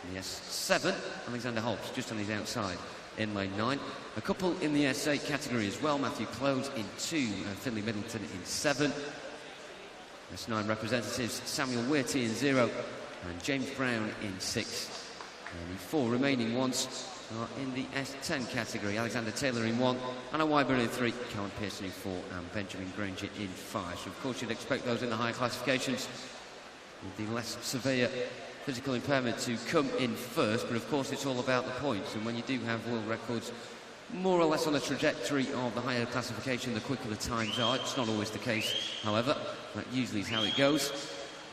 In the S7, Alexander Holtz just on his outside in lane 9. A couple in the S8 category as well. Matthew Close in 2 and Finley Middleton in 7. S9 representatives Samuel Weirty in 0 and James Brown in 6. And the 4 remaining ones are in the S10 category. Alexander Taylor in 1, Anna Wyburn in 3, Callum Pearson in 4 and Benjamin Granger in 5. So of course you'd expect those in the higher classifications with the less severe physical impairment to come in first, but of course it's all about the points, and when you do have world records more or less on the trajectory of the higher classification, the quicker the times are. It's not always the case, however. That usually is how it goes.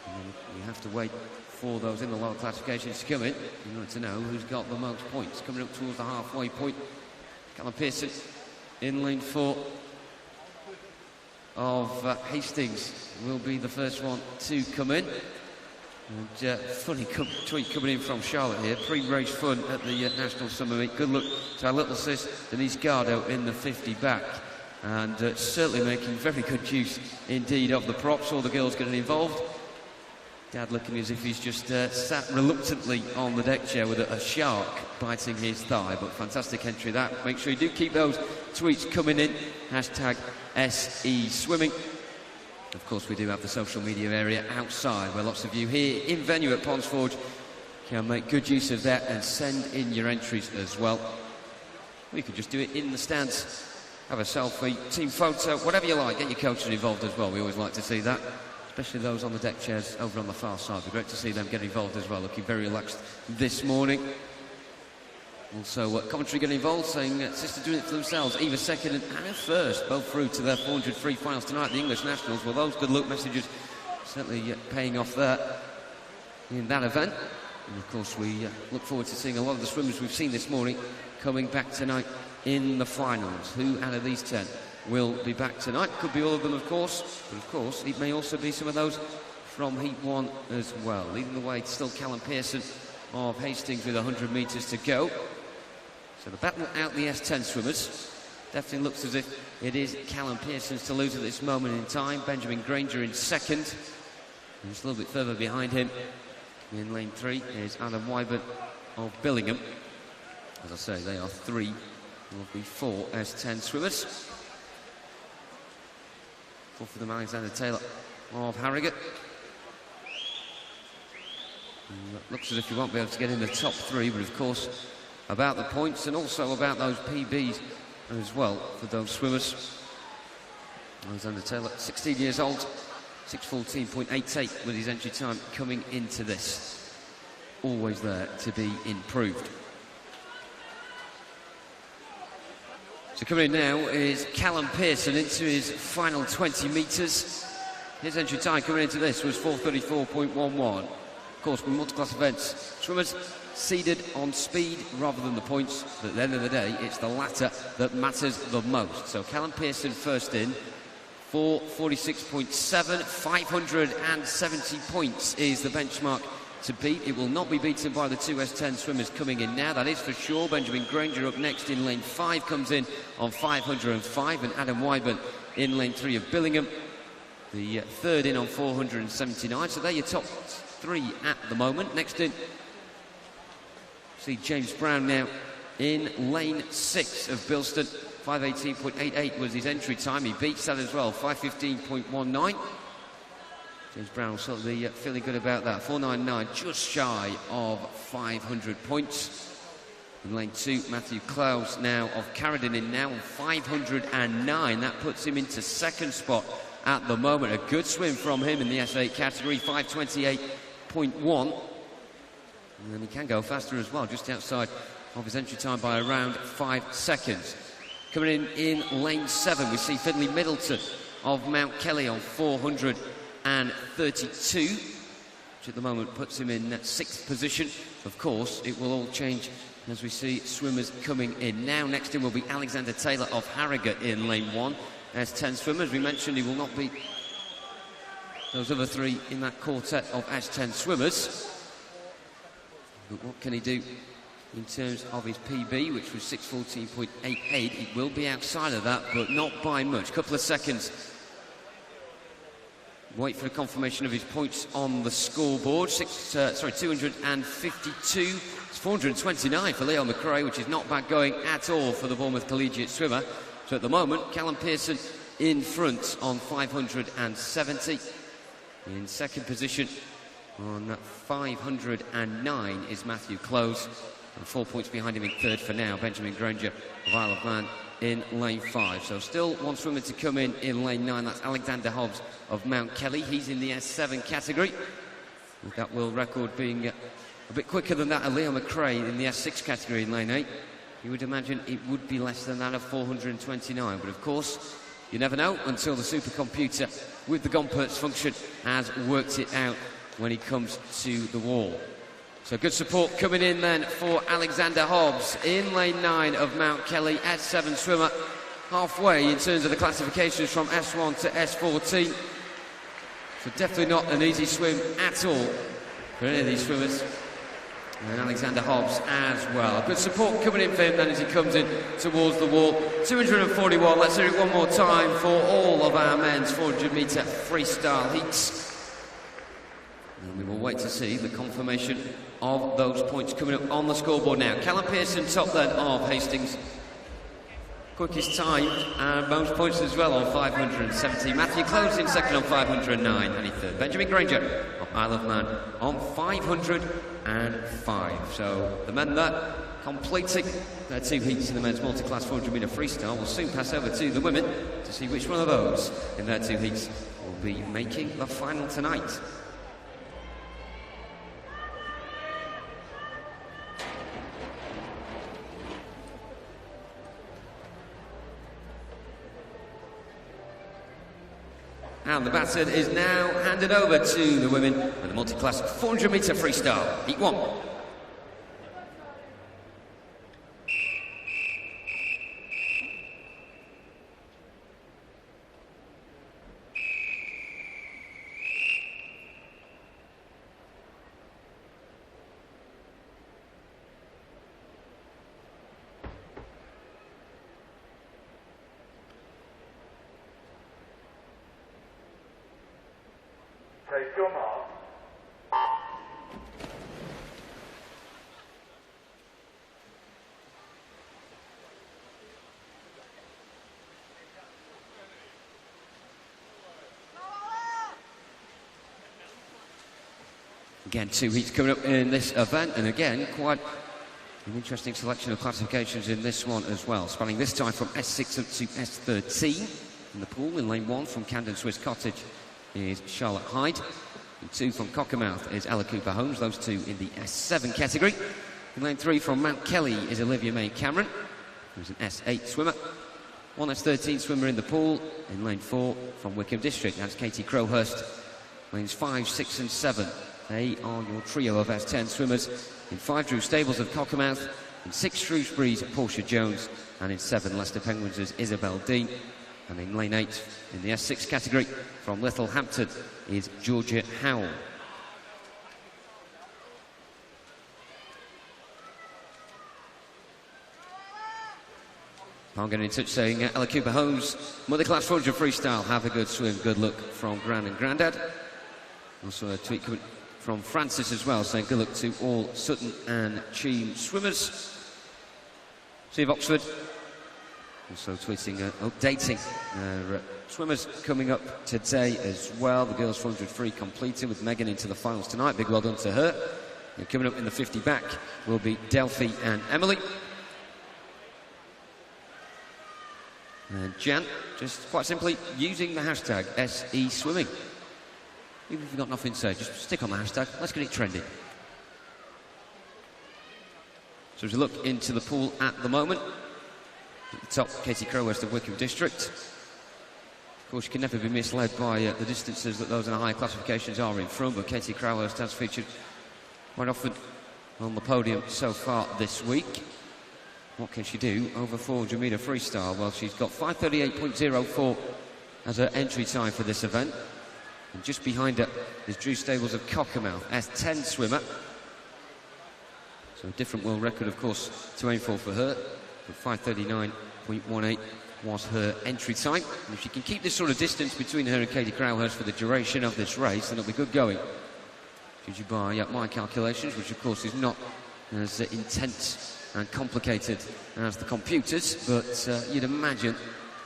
And then you have to wait for those in the lower classifications to come in order to know who's got the most points. Coming up towards the halfway point, Callum Pearson in lane 4 of Hastings will be the first one to come in. And funny tweet coming in from Charlotte here. Pre-race fun at the National Summer Meet. Good luck to our little sis Denise Gardo in the 50 back. And certainly making very good use indeed of the props. All the girls getting involved. Dad looking as if he's just sat reluctantly on the deck chair with a shark biting his thigh. But fantastic entry that. Make sure you do keep those tweets coming in. Hashtag SE Swimming. Of course, we do have the social media area outside where lots of you here in venue at Ponds Forge can make good use of that and send in your entries as well. We could just do it in the stands, have a selfie, team photo, whatever you like. Get your coaches involved as well. We always like to see that, especially those on the deck chairs over on the far side. It'd be great to see them get involved as well, looking very relaxed this morning. Also, commentary getting involved, saying Sister doing it for themselves. Eva second and Anna first, both through to their 400 free finals tonight, the English Nationals. Well, those good luck messages certainly paying off there in that event. And of course, we look forward to seeing a lot of the swimmers we've seen this morning coming back tonight in the finals. Who out of these 10 will be back tonight? Could be all of them, of course, but of course, it may also be some of those from Heat 1 as well. Leading the way, still Callum Pearson of Hastings with 100 metres to go. So the battle out the S10 swimmers definitely looks as if it is Callum Pearson's to lose at this moment in time. Benjamin Granger in second. And just a little bit further behind him in lane 3 is Adam Wyburn of Billingham. As I say, they are 3 of the 4 S10 swimmers. 4 for them, Alexander Taylor of Harrogate. And looks as if you won't be able to get in the top 3, but of course about the points and also about those PBs as well for those swimmers. Alexander Taylor, 16 years old, 6:14.88 with his entry time coming into this. Always there to be improved. So coming in now is Callum Pearson into his final 20 metres. His entry time coming into this was 4:34.11. Of course, with multi-class events, swimmers seeded on speed rather than the points, but at the end of the day, it's the latter that matters the most. So Callum Pearson first in, 4:46.7, 570 points is the benchmark to beat. It will not be beaten by the 2 S10 swimmers coming in now, that is for sure. Benjamin Granger up next in lane 5 comes in on 505, and Adam Wyburn in lane 3 of Billingham, the third in on 479. So they're your top 3 at the moment. Next in, see James Brown now in lane 6 of Bilston. 5:18.88 was his entry time. He beats that as well, 5:15.19. James Brown certainly feeling good about that. 4:99, just shy of 500 points. In lane 2, Matthew Clowes now of Carradine in now on 509. That puts him into second spot at the moment. A good swim from him in the S8 category, 5:28.1. And then he can go faster as well, just outside of his entry time by around 5 seconds. Coming in lane 7, we see Finley Middleton of Mount Kelly on 432, which at the moment puts him in 6th position. Of course, it will all change as we see swimmers coming in. Now, next in will be Alexander Taylor of Harrogate in lane 1. As 10 swimmers, we mentioned he will not beat those other 3 in that quartet of S10 swimmers. But what can he do in terms of his PB, which was 6:14.88? It will be outside of that, but not by much. Couple of seconds Wait for the confirmation of his points on the scoreboard. 252. It's 429 for Leo McRae, which is not bad going at all for the Bournemouth collegiate swimmer. So at the moment, Callum Pearson in front on 570. In second position on 509 is Matthew Close. And 4 points behind him in third for now, Benjamin Granger of Isle of Man in lane 5. So still one swimmer to come in lane 9. That's Alexander Hobbs of Mount Kelly. He's in the S7 category, with that world record being a bit quicker than that of Leo McRae in the S6 category in lane 8. You would imagine it would be less than that of 429, but of course you never know until the supercomputer with the Gompertz function has worked it out when he comes to the wall. So good support coming in then for Alexander Hobbs in lane 9 of Mount Kelly, S7 swimmer, halfway in terms of the classifications from S1 to S14. So definitely not an easy swim at all for any of these swimmers. And Alexander Hobbs as well. Good support coming in for him then as he comes in towards the wall. 241, let's hear it one more time for all of our men's 400 metre freestyle heats. And we will wait to see the confirmation of those points coming up on the scoreboard now. Callum Pearson, top then of Hastings. Quickest time and most points as well on 570. Matthew Close in second on 509. And third, Benjamin Granger of Isle of Man on 505. So the men there completing their 2 heats in the men's multi-class 400 metre freestyle. We'll soon pass over to the women to see which one of those in their 2 heats will be making the final tonight. And the baton is now handed over to the women in the multi-class 400 metre freestyle, heat 1. Take your mark. Again, 2 heats coming up in this event, and again, quite an interesting selection of classifications in this one as well. Spanning this time from S6 up to S13 in the pool. In lane 1 from Camden Swiss Cottage is Charlotte Hyde. In 2 from Cockermouth is Ella Cooper Holmes, those 2 in the S7 category. In lane 3 from Mount Kelly is Olivia May Cameron, who's an S8 swimmer. 1 S13 swimmer in the pool. In lane 4 from Wickham District, that's Katie Crowhurst. Lanes 5, 6 and 7, they are your trio of S10 swimmers. In 5, Drew Stables of Cockermouth. In 6, Shrewsbury's Portia Jones. And in 7, Leicester Penguins' Isabel Dean. And in lane 8, in the S6 category, from Littlehampton, is Georgia Howell. I'm getting in touch saying, Ella Cooper Holmes, Multiclass 400 freestyle, have a good swim, good luck from Gran and Grandad. Also a tweet coming from Francis as well, saying good luck to all Sutton and Cheam swimmers. Steve Oxford also tweeting, updating swimmers coming up today as well. The girls 400 free completed with Megan into the finals tonight. Big well done to her. And coming up in the 50 back will be Delphi and Emily. And Jan, just quite simply using the hashtag SE Swimming. Even if you've got nothing to say, just stick on the hashtag. Let's get it trending. So as we look into the pool at the moment, at the top, Katie Crowhurst of Wickham District. Of course, you can never be misled by the distances that those in the higher classifications are in front, but Katie Crowhurst has featured quite often on the podium so far this week. What can she do over 400 metre freestyle? Well, she's got 5:38.04 as her entry time for this event. And just behind her is Drew Stables of Cockermouth, S10 swimmer. So a different world record, of course, to aim for her. With 5:39.18 was her entry time. And if she can keep this sort of distance between her and Katie Crowhurst for the duration of this race, then it'll be good going. Judged by my calculations, which of course is not as intense and complicated as the computers, but you'd imagine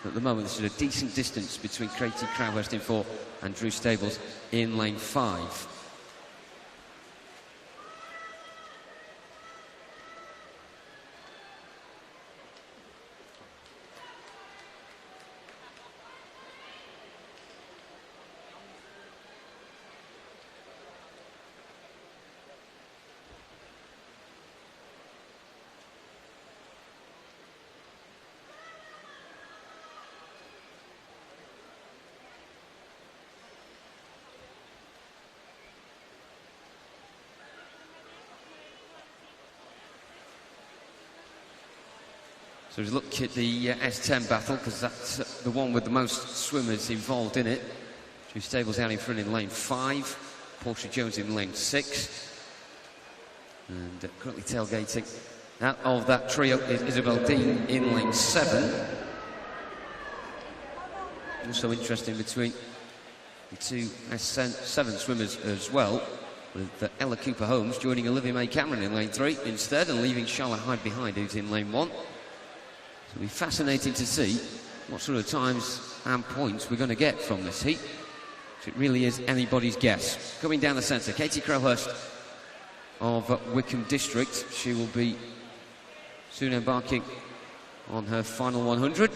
at the moment there's a decent distance between Katie Crowhurst in 4 and Drew Stables in lane 5. So we look at the S10 battle, because that's the one with the most swimmers involved in it. Drew Stables out in front in lane 5, Portia Jones in lane 6, and currently tailgating out of that trio is Isabel Dean in lane 7. Also interesting between the two S7 swimmers as well, with Ella Cooper-Holmes joining Olivia May Cameron in lane 3 instead, and leaving Charlotte Hyde behind, who's in lane 1. So it'll be fascinating to see what sort of times and points we're going to get from this heat. So it really is anybody's guess. Coming down the centre, Katie Crowhurst of Wickham District. She will be soon embarking on her final 100.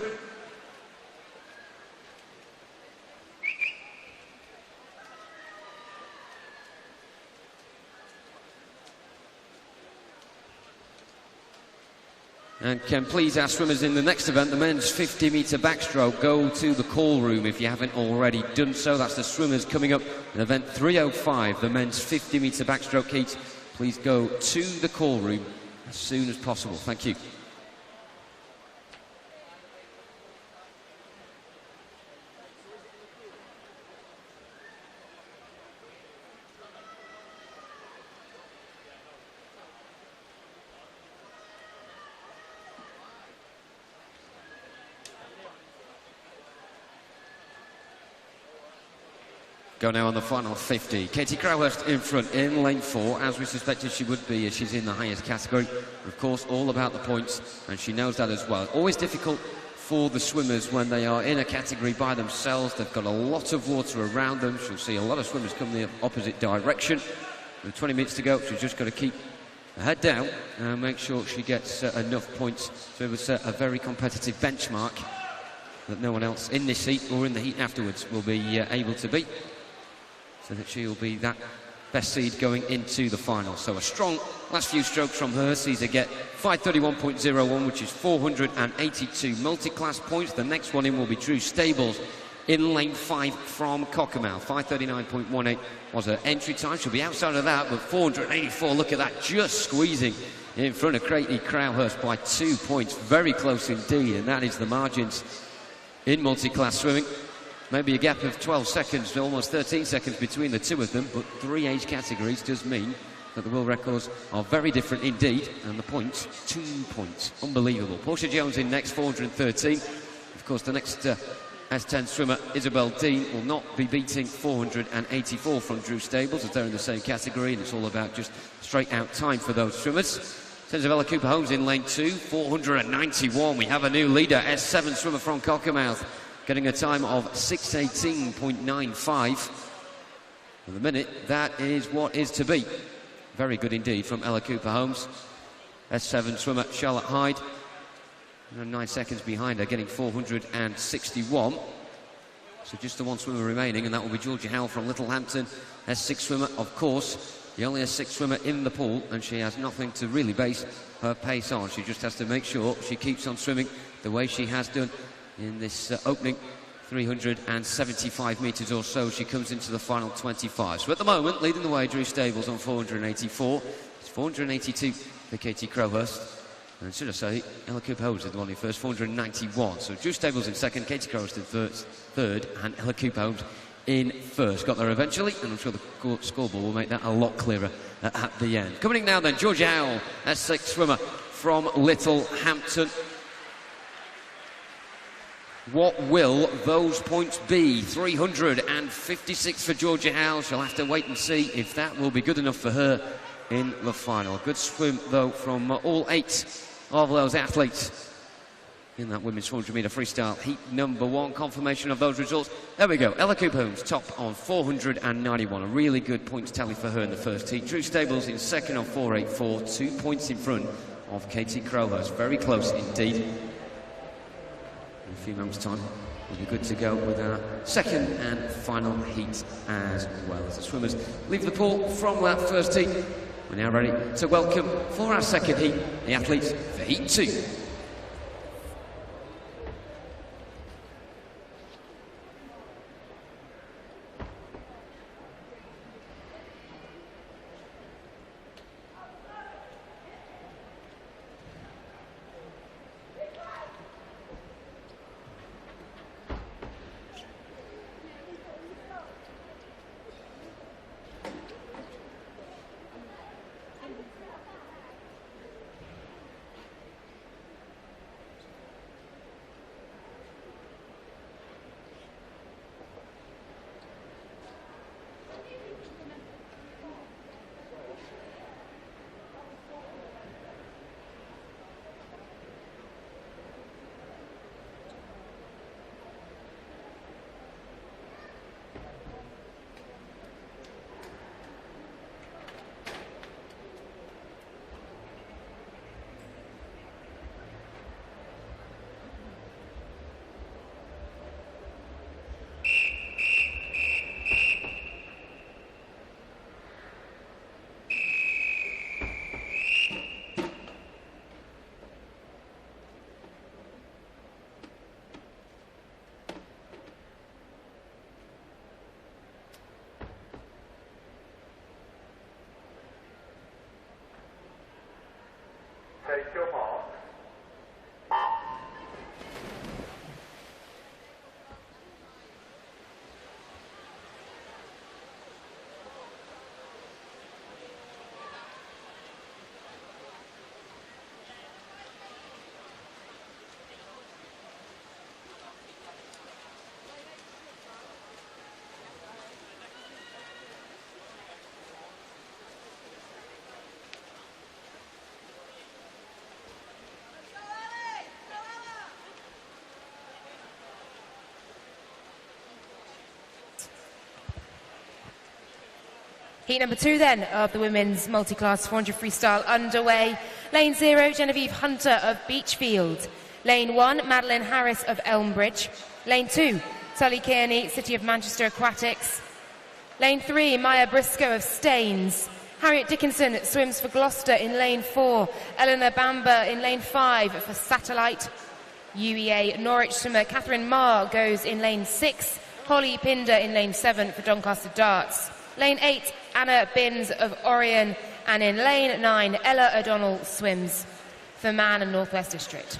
And can please our swimmers in the next event, the men's 50-metre backstroke, go to the call room if you haven't already done so. That's the swimmers coming up in event 305, the men's 50-metre backstroke heat. Please go to the call room as soon as possible. Thank you. Go now on the final 50. Katie Crowhurst in front in lane 4, as we suspected she would be, as she's in the highest category. Of course, all about the points, and she knows that as well. Always difficult for the swimmers when they are in a category by themselves. They've got a lot of water around them. She'll see a lot of swimmers come the opposite direction. With 20 minutes to go, she's just got to keep her head down and make sure she gets enough points to set a very competitive benchmark that no one else in this heat or in the heat afterwards will be able to beat, so that she'll be that best seed going into the final. So a strong last few strokes from her sees her get 531.01, which is 482 multi-class points. The next one in will be Drew Stables in lane 5 from Cockermouth. 539.18 was her entry time. She'll be outside of that, but 484, look at that, just squeezing in front of Katie Crowhurst by 2 points. Very close indeed, and that is the margins in multi-class swimming. Maybe a gap of 12 seconds, almost 13 seconds between the two of them, but 3 age categories does mean that the world records are very different indeed, and the points, 2 points. Unbelievable. Portia Jones in next, 413. Of course, the next S10 swimmer, Isabel Dean, will not be beating 484 from Drew Stables, as they're in the same category, and it's all about just straight-out time for those swimmers. In terms of Ella Cooper-Holmes in lane 2, 491. We have a new leader, S7 swimmer from Cockermouth, getting a time of 6:18.95. For the minute, that is what is to beat. Very good indeed from Ella Cooper-Holmes. S7 swimmer Charlotte Hyde, 9 seconds behind her, getting 461. So just the one swimmer remaining, and that will be Georgia Howell from Littlehampton. S6 swimmer, of course, the only S6 swimmer in the pool, and she has nothing to really base her pace on. She just has to make sure she keeps on swimming the way she has done in this opening 375 metres or so. She comes into the final 25. So at the moment, leading the way, Drew Stables on 484. It's 482 for Katie Crowhurst. And should I say, Ella Cooper-Holmes is the one in first, 491. So Drew Stables in second, Katie Crowhurst in third, and Ella Cooper-Holmes in first. Got there eventually, and I'm sure the scoreboard will make that a lot clearer at the end. Coming in now then, Georgia Howell, S6 swimmer from Littlehampton. What will those points be? 356 for Georgia Howe. She'll have to wait and see if that will be good enough for her in the final. Good swim, though, from all 8 of those athletes in that women's 400-metre freestyle heat number 1. Confirmation of those results. There we go. Ella Cooper-Holmes top on 491. A really good points tally for her in the first heat. Drew Stables in second on 484. 2 points in front of Katie Crowther. It's very close indeed. In a few moments' time, we'll be good to go with our second and final heat as well. As the swimmers leave the pool from that first heat, we're now ready to welcome for our second heat the athletes for heat 2. Take your mark. Heat number 2 then of the women's multi-class 400 freestyle underway. Lane 0, Genevieve Hunter of Beachfield. Lane 1, Madeline Harris of Elmbridge. Lane 2, Tully Kearney, City of Manchester Aquatics. Lane 3, Maya Briscoe of Staines. Harriet Dickinson swims for Gloucester in lane 4. Eleanor Bamber in lane 5 for Satellite. UEA Norwich swimmer Catherine Marr goes in lane 6. Holly Pinder in lane 7 for Doncaster Darts. Lane 8, Anna Binns of Orion, and in lane 9, Ella O'Donnell swims for Man and North West District.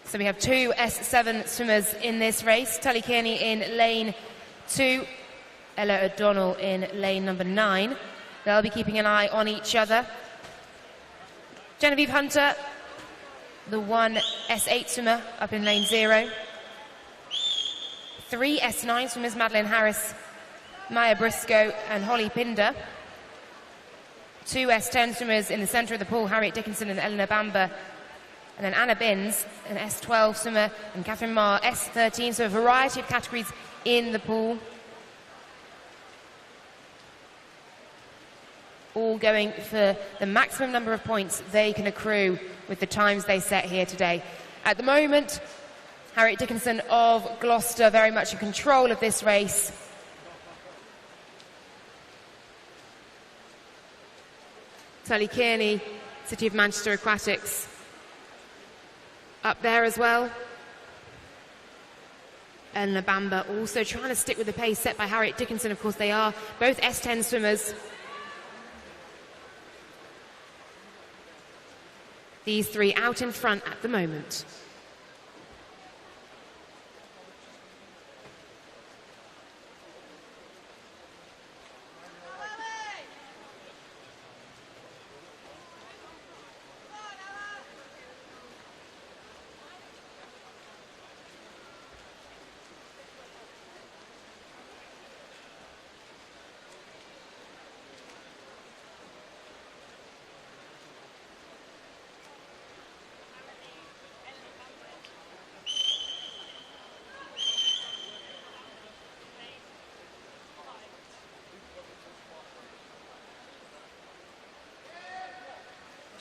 So we have 2 S7 swimmers in this race. Tully Kearney in lane 2. Ella O'Donnell in lane number 9. They'll be keeping an eye on each other. Genevieve Hunter, the 1 S8 swimmer, up in lane 0. 3 S9 swimmers, Madeline Harris, Maya Briscoe and Holly Pinder. 2 S10 swimmers in the centre of the pool, Harriet Dickinson and Eleanor Bamber. And then Anna Binns, an S12 swimmer, and Catherine Marr, S13, so a variety of categories in the pool. All going for the maximum number of points they can accrue with the times they set here today. At the moment, Harriet Dickinson of Gloucester very much in control of this race. Tully Kearney, City of Manchester Aquatics, up there as well. Eleanor Bamber also trying to stick with the pace set by Harriet Dickinson. Of course, they are both S10 swimmers. These 3 out in front at the moment.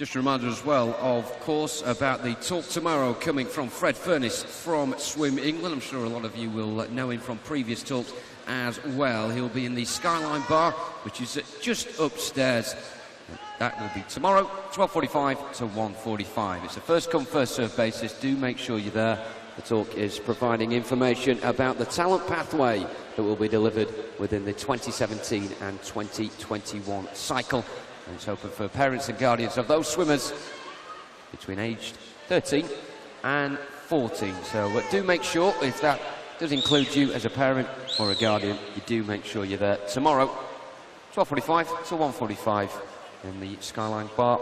Just a reminder as well, of course, about the talk tomorrow coming from Fred Furness from Swim England. I'm sure a lot of you will know him from previous talks as well. He'll be in the Skyline Bar, which is just upstairs. That will be tomorrow, 12:45 to 1:45. It's a first-come, first-served basis. Do make sure you're there. The talk is providing information about the talent pathway that will be delivered within the 2017 and 2021 cycle. And it's open for parents and guardians of those swimmers between aged 13 and 14. So do make sure, if that does include you as a parent or a guardian, you do make sure you're there tomorrow, 12:45 to 1:45 in the Skyline Bar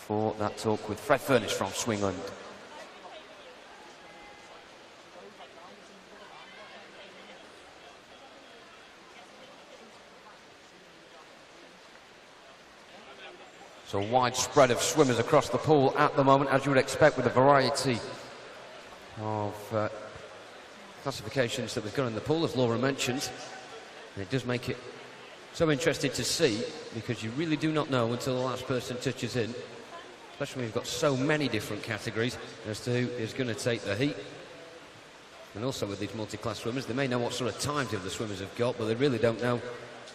for that talk with Fred Furness from Swim England. So a wide spread of swimmers across the pool at the moment, as you would expect, with a variety of classifications that we've got in the pool, as Laura mentioned. And it does make it so interesting to see, because you really do not know until the last person touches in, especially when you've got so many different categories, as to who is going to take the heat. And also with these multi-class swimmers, they may know what sort of times the swimmers have got, but they really don't know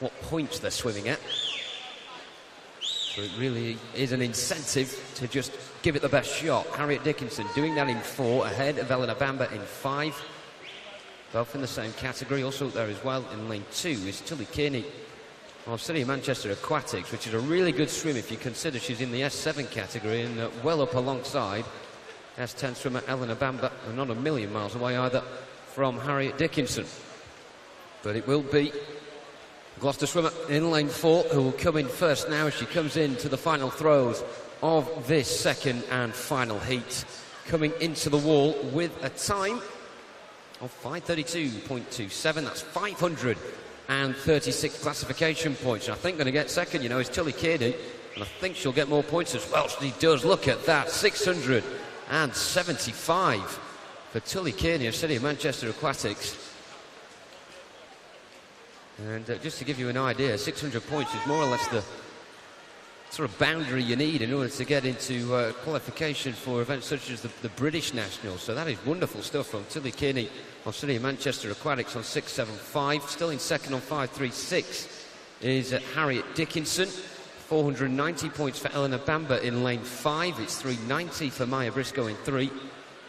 what points they're swimming at. So it really is an incentive to just give it the best shot. Harriet Dickinson doing that in 4, ahead of Eleanor Bamber in 5. Both in the same category. Also there as well in lane 2 is Tully Kearney of City of Manchester Aquatics, which is a really good swim if you consider she's in the S7 category and well up alongside S10 swimmer Eleanor Bamber, and not a million miles away either from Harriet Dickinson. But it will be Gloucester swimmer in lane 4 who will come in first now as she comes into the final throws of this second and final heat, coming into the wall with a time of 5:32.27. That's 536 classification points. And I think going to get second, is Tully Kearney, and I think she'll get more points as well. She does. Look at that, 675 for Tully Kearney of City of Manchester Aquatics. And just to give you an idea, 600 points is more or less the sort of boundary you need in order to get into qualification for events such as the British Nationals. So that is wonderful stuff from Tully Kearney of City of Manchester Aquatics on 6.75. Still in second on 5.36 is Harriet Dickinson. 490 points for Eleanor Bamber in lane 5. It's 390 for Maya Briscoe in 3.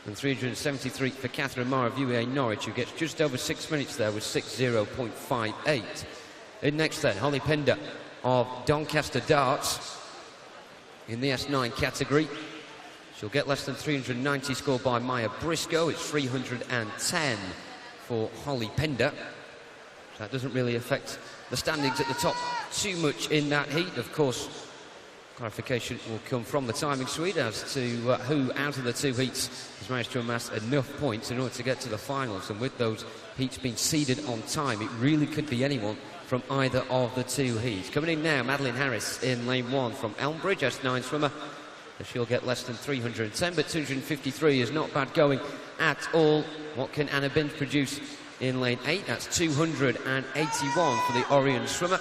And 373 for Catherine Mara of UEA Norwich, who gets just over 6 minutes there with 60.58. In next then, Holly Pender of Doncaster Darts in the S9 category. She'll get less than 390 scored by Maya Briscoe. It's 310 for Holly Pender. So that doesn't really affect the standings at the top too much in that heat. Of course, clarification will come from the timing suite as to who out of the 2 heats has managed to amass enough points in order to get to the finals. And with those heats being seeded on time, it really could be anyone from either of the 2 heats. Coming in now, Madeline Harris in lane 1 from Elmbridge, S9 swimmer. She'll get less than 310, but 253 is not bad going at all. What can Anna Binns produce in lane 8? That's 281 for the Orion swimmer.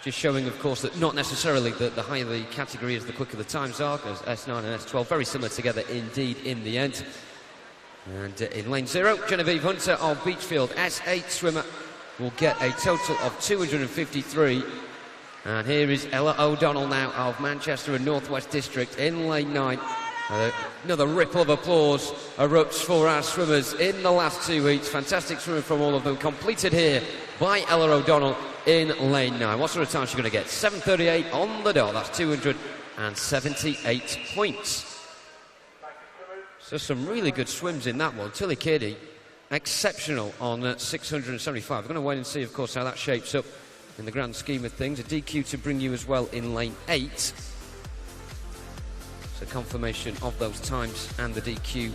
Just showing, of course, that not necessarily the higher the category is, the quicker the times are, because S9 and S12 very similar together indeed in the end. And in lane 0, Genevieve Hunter of Beachfield, S8 swimmer, will get a total of 253. And here is Ella O'Donnell now of Manchester and North West District in lane 9. Another ripple of applause erupts for our swimmers in the last 2 heats. Fantastic swimming from all of them, completed here by Ella O'Donnell in lane 9. What sort of time is she going to get? 7:38 on the dot. That's 278 points. So some really good swims in that one. Tully Kearney, exceptional on 675. We're going to wait and see, of course, how that shapes up in the grand scheme of things. A DQ to bring you as well in lane 8. So confirmation of those times and the DQ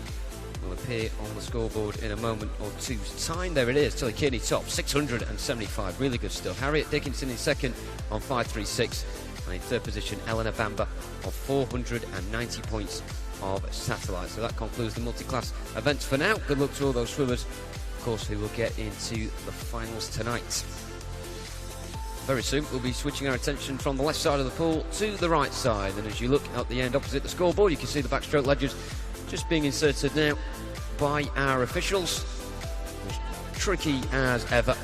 will appear on the scoreboard in a moment or two's time. There it is, Tully Kearney top, 675, really good stuff. Harriet Dickinson in second on 536, and in third position, Eleanor Bamber of 490 points of satellite. So that concludes the multi-class events for now. Good luck to all those swimmers, of course, who will get into the finals tonight. very soon we'll be switching our attention from the left side of the pool to the right side, and as you look at the end opposite the scoreboard, you can see the backstroke ledgers just being inserted now by our officials. As tricky as ever.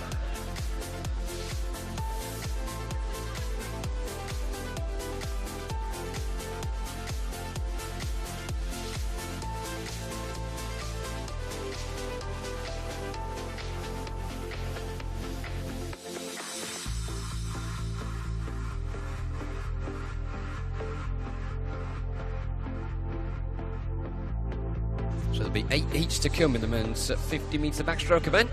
So there'll be 8 heats to come in the men's 50-metre backstroke event.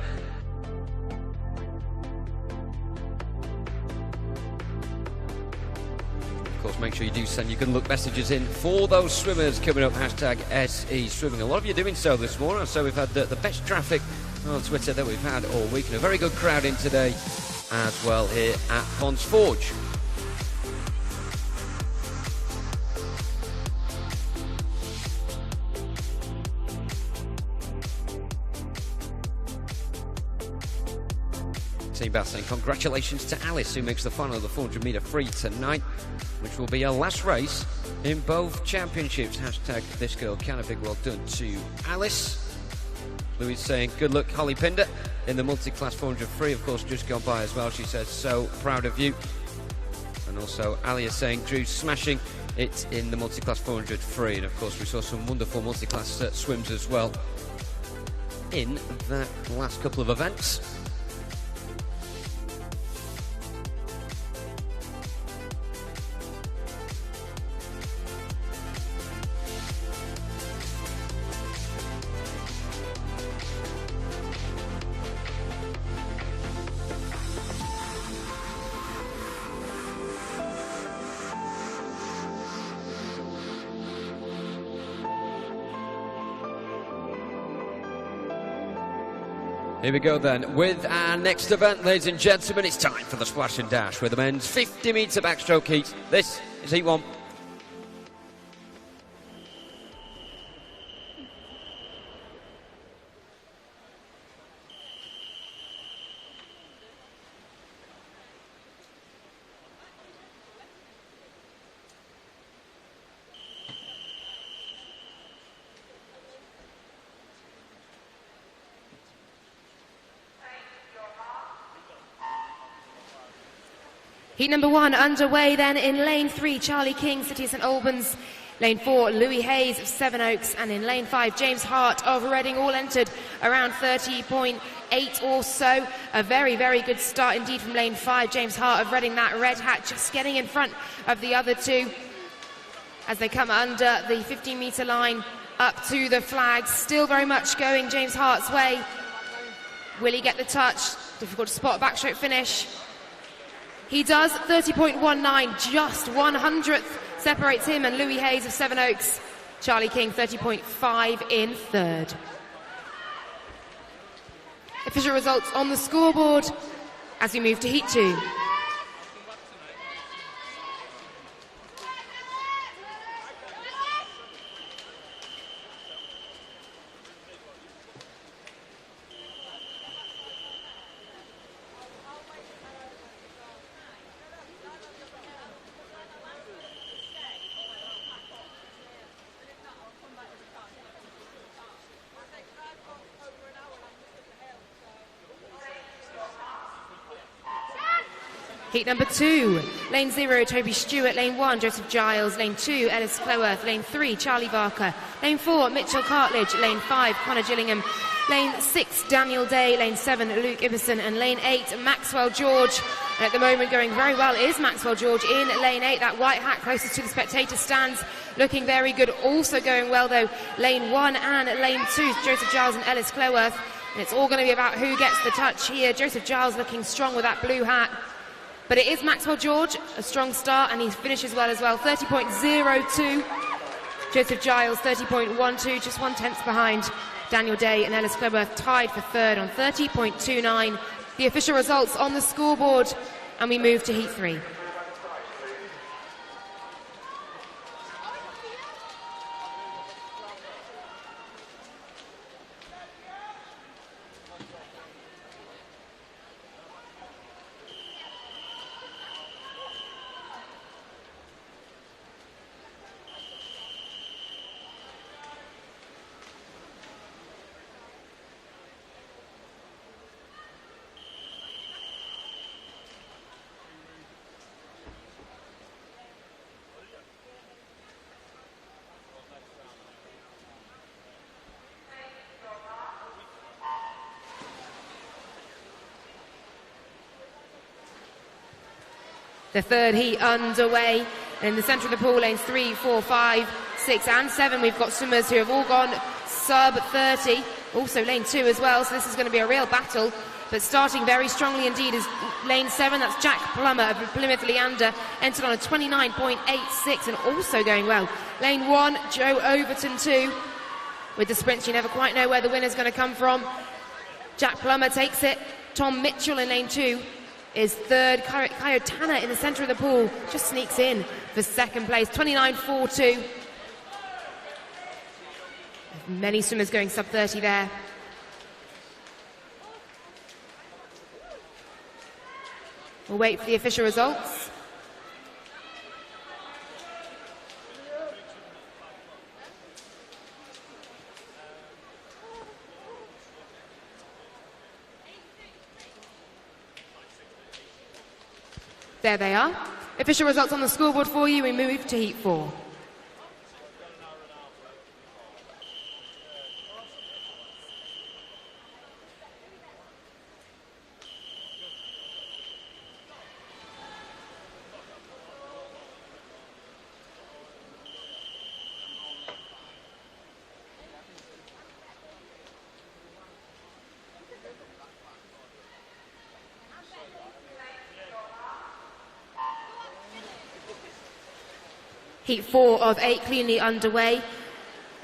Of course, make sure you do send your good luck messages in for those swimmers coming up, hashtag SE Swimming. A lot of you doing so this morning, so we've had the best traffic on Twitter that we've had all week, and a very good crowd in today as well here at Ponds Forge. Team Bath saying congratulations to Alice, who makes the final of the 400 metre free tonight, which will be her last race in both championships. Hashtag this girl can. A big well done to Alice. Louise saying good luck Holly Pinder in the Multiclass 400 free, of course, just gone by as well. She says so proud of you. And also Alia saying Drew smashing it in the Multiclass 400 free, and of course we saw some wonderful Multiclass swims as well in that last couple of events. Here we go then with our next event, ladies and gentlemen. It's time for the Splash and Dash with the men's 50-metre backstroke heat. This is Heat 1. Heat number 1 underway then in lane 3, Charlie King, City of St Albans. Lane 4, Louis Hayes of Sevenoaks. And in lane 5, James Hart of Reading, all entered around 30.8 or so. A very, very good start indeed from lane 5. James Hart of Reading, that red hat, just getting in front of the other two as they come under the 15-metre line up to the flags. Still very much going James Hart's way. Will he get the touch? Difficult to spot a backstroke finish. He does. 30.19, just 100th separates him and Louis Hayes of Sevenoaks. Charlie King 30.5 in third. Official results on the scoreboard as we move to Heat 2. Heat number 2, lane 0, Toby Stewart, lane 1, Joseph Giles, lane 2, Ellis Cloworth, lane 3, Charlie Barker, lane 4, Mitchell Cartledge, lane 5, Connor Gillingham, lane 6, Daniel Day, lane 7, Luke Ibbison, and lane 8, Maxwell George. And at the moment going very well is Maxwell George in lane 8, that white hat closest to the spectator stands, looking very good. Also going well though, lane 1 and lane 2, Joseph Giles and Ellis Cloworth. And it's all going to be about who gets the touch here. Joseph Giles looking strong with that blue hat. But it is Maxwell George, a strong start, and he finishes well as well. 30.02. Joseph Giles, 30.12, just 1/10 behind Daniel Day and Ellis Cleworth, tied for third on 30.29. The official results on the scoreboard, and we move to Heat 3. The third heat underway. In the centre of the pool, lanes 3, 4, 5, 6 and 7, we've got swimmers who have all gone sub 30. Also lane 2 as well, so this is going to be a real battle. But starting very strongly indeed is lane 7, that's Jack Plummer of Plymouth Leander, entered on a 29.86 and also going well. Lane 1, Joe Overton 2. With the sprints, you never quite know where the winner's going to come from. Jack Plummer takes it. Tom Mitchell in lane 2 is third. Kaio Tanner in the centre of the pool just sneaks in for second place, 29.42. Many swimmers going sub 30 there. We'll wait for the official results. There they are. Official results on the scoreboard for you. We move to heat 4. Heat 4 of 8 cleanly underway,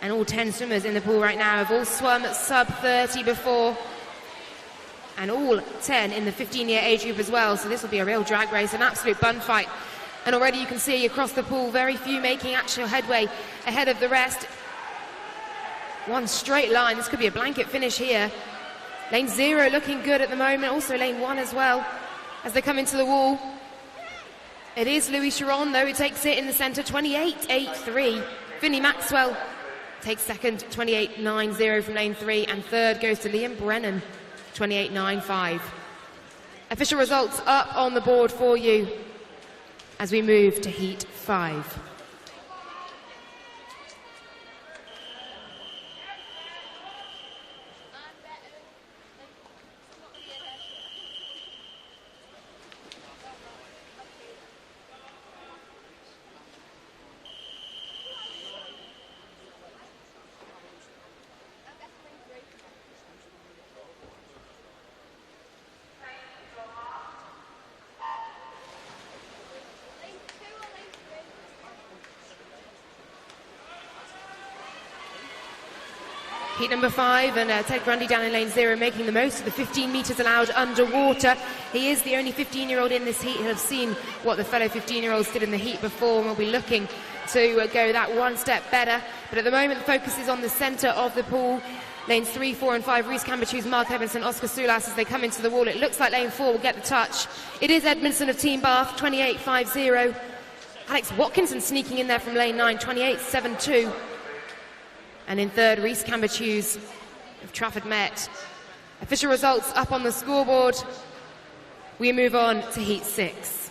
and all 10 swimmers in the pool right now have all swum at sub 30 before, and all 10 in the 15-year age group as well, so this will be a real drag race, an absolute bun fight. And already you can see across the pool very few making actual headway ahead of the rest. One straight line, this could be a blanket finish here. Lane 0 looking good at the moment, also lane 1 as well as they come into the wall. It is Louis Chiron, though, who takes it in the centre, 28.83. Vinnie Maxwell takes second, 28.90 from lane 3, and third goes to Liam Brennan, 28.95. Official results up on the board for you as we move to heat 5. Heat number 5, and Ted Grundy down in lane 0, making the most of the 15 metres allowed underwater. He is the only 15-year-old in this heat. He'll have seen what the fellow 15-year-olds did in the heat before, and will be looking to go that one step better. But at the moment, the focus is on the centre of the pool. Lanes 3, 4 and 5, Reece Camberchoose, Mark Evanson, Oscar Soulas as they come into the wall. It looks like lane 4 will get the touch. It is Edmondson of Team Bath, 28.50. Alex Watkinson sneaking in there from lane 9, 28.72. And in third, Reece Camberchoose of Trafford Met. Official results up on the scoreboard. We move on to heat 6.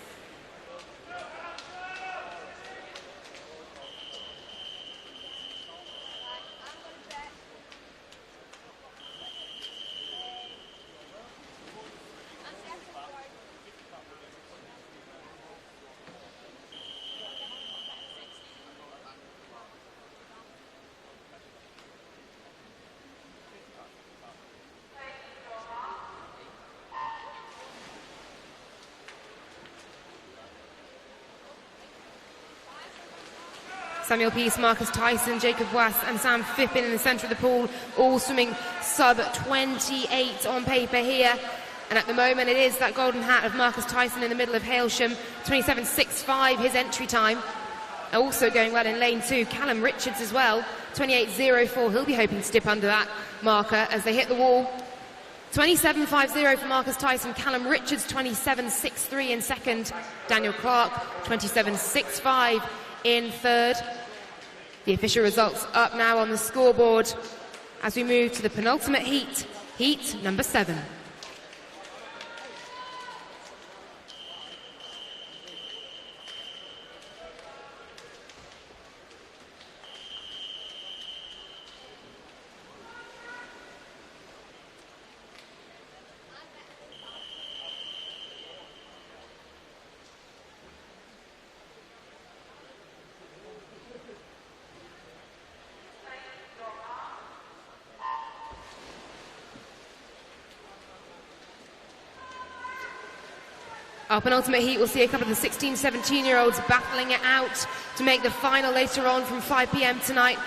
Samuel Peace, Marcus Tyson, Jacob Wass and Sam Phippen in the centre of the pool, all swimming sub 28 on paper here. And at the moment it is that golden hat of Marcus Tyson in the middle of Hailsham, 27.65 his entry time. Also going well in lane 2, Callum Richards as well, 28.04. He'll be hoping to dip under that marker as they hit the wall. 27.50 for Marcus Tyson, Callum Richards 27.63 in second, Daniel Clark 27.65 in third. The official results up now on the scoreboard as we move to the penultimate heat, heat number 7. Our penultimate heat will see a couple of the 16, 17-year-olds battling it out to make the final later on from 5 p.m. tonight.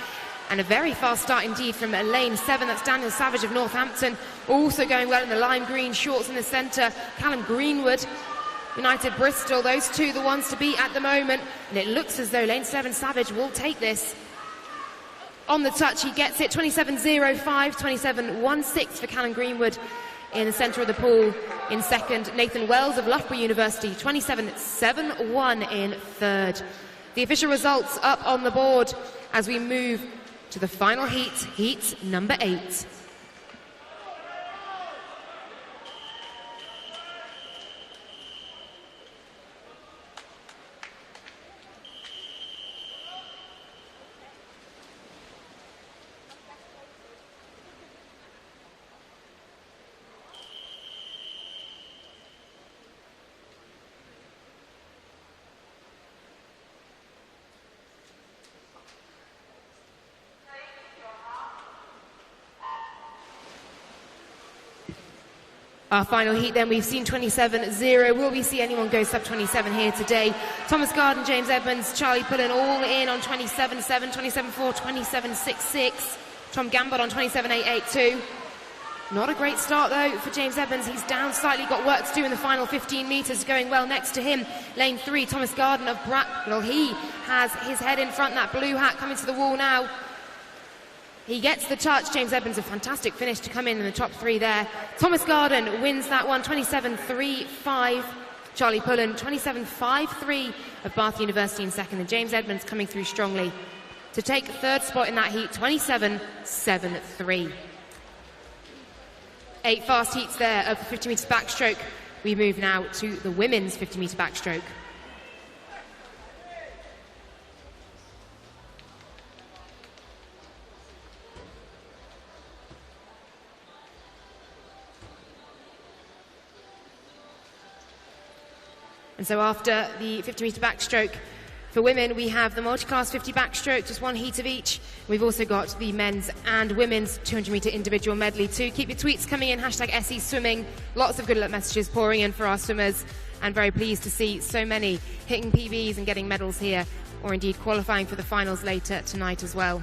And a very fast start indeed from lane 7. That's Daniel Savage of Northampton. Also going well in the lime green shorts in the centre. Callum Greenwood, United Bristol. Those two the ones to beat at the moment. And it looks as though lane 7 Savage will take this. On the touch, he gets it. 27.05, 27.16 for Callum Greenwood in the centre of the pool. In second, Nathan Wells of Loughborough University, 27.71 in third. The official results up on the board as we move to the final heat, heat number 8. Our final heat then, we've seen 27.0. Will we see anyone go sub-27 here today? Thomas Garden, James Edmonds, Charlie Pullen all in on 27.7, 27.4, 27.66. Tom Gambard on 27.882. Not a great start though for James Edmonds. He's down slightly, got work to do in the final 15 metres. Going well next to him, lane 3, Thomas Garden of Bracknell. He has his head in front, that blue hat coming to the wall now. He gets the touch. James Edmonds, a fantastic finish to come in the top 3 there. Thomas Garden wins that one, 27.35. Charlie Pullen, 27.53 of Bath University in second. And James Edmonds coming through strongly to take third spot in that heat, 27.73. 8 fast heats there of the 50 metres backstroke. We move now to the women's 50 metre backstroke. And so after the 50 metre backstroke for women, we have the multiclass 50 backstroke, just one heat of each. We've also got the men's and women's 200 metre individual medley too. Keep your tweets coming in, hashtag SE Swimming. Lots of good luck messages pouring in for our swimmers, and very pleased to see so many hitting PBs and getting medals here, or indeed qualifying for the finals later tonight as well.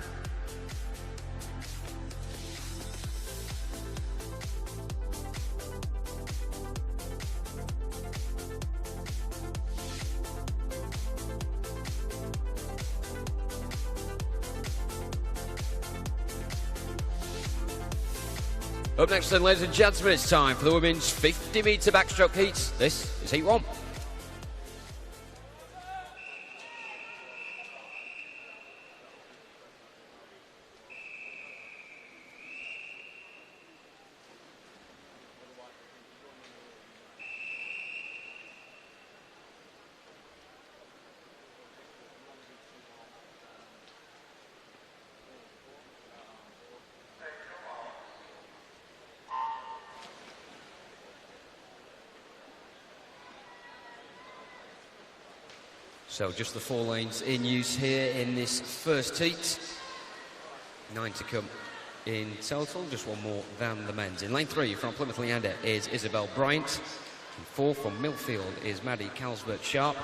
Up next then, ladies and gentlemen, it's time for the women's 50 metre backstroke heats. This is heat 1. So just the 4 lanes in use here in this first heat. 9 to come in total, just one more than the men's. In lane 3 from Plymouth Leander is Isabel Bryant. In 4 from Millfield is Maddie Calsbert-Sharp.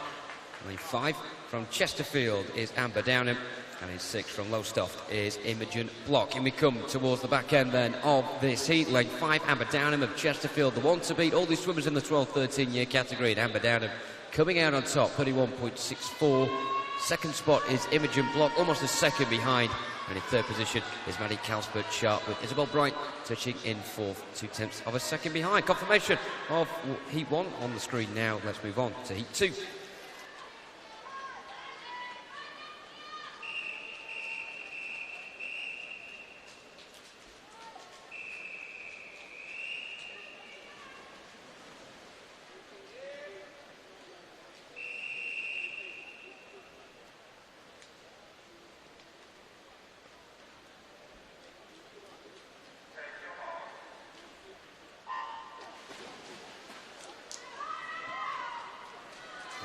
Lane 5 from Chesterfield is Amber Downham. And in 6 from Lowestoft is Imogen Block. And we come towards the back end then of this heat. Lane 5, Amber Downham of Chesterfield, the one to beat all these swimmers in the 12-13 year category. And Amber Downham coming out on top, 31.64. Second spot is Imogen Block, almost a second behind. And in third position is Maddie Calsbert-Sharp, with Isabel Bryant touching in 4th, 2/10 of a second behind. Confirmation of heat 1 on the screen now. Let's move on to heat 2.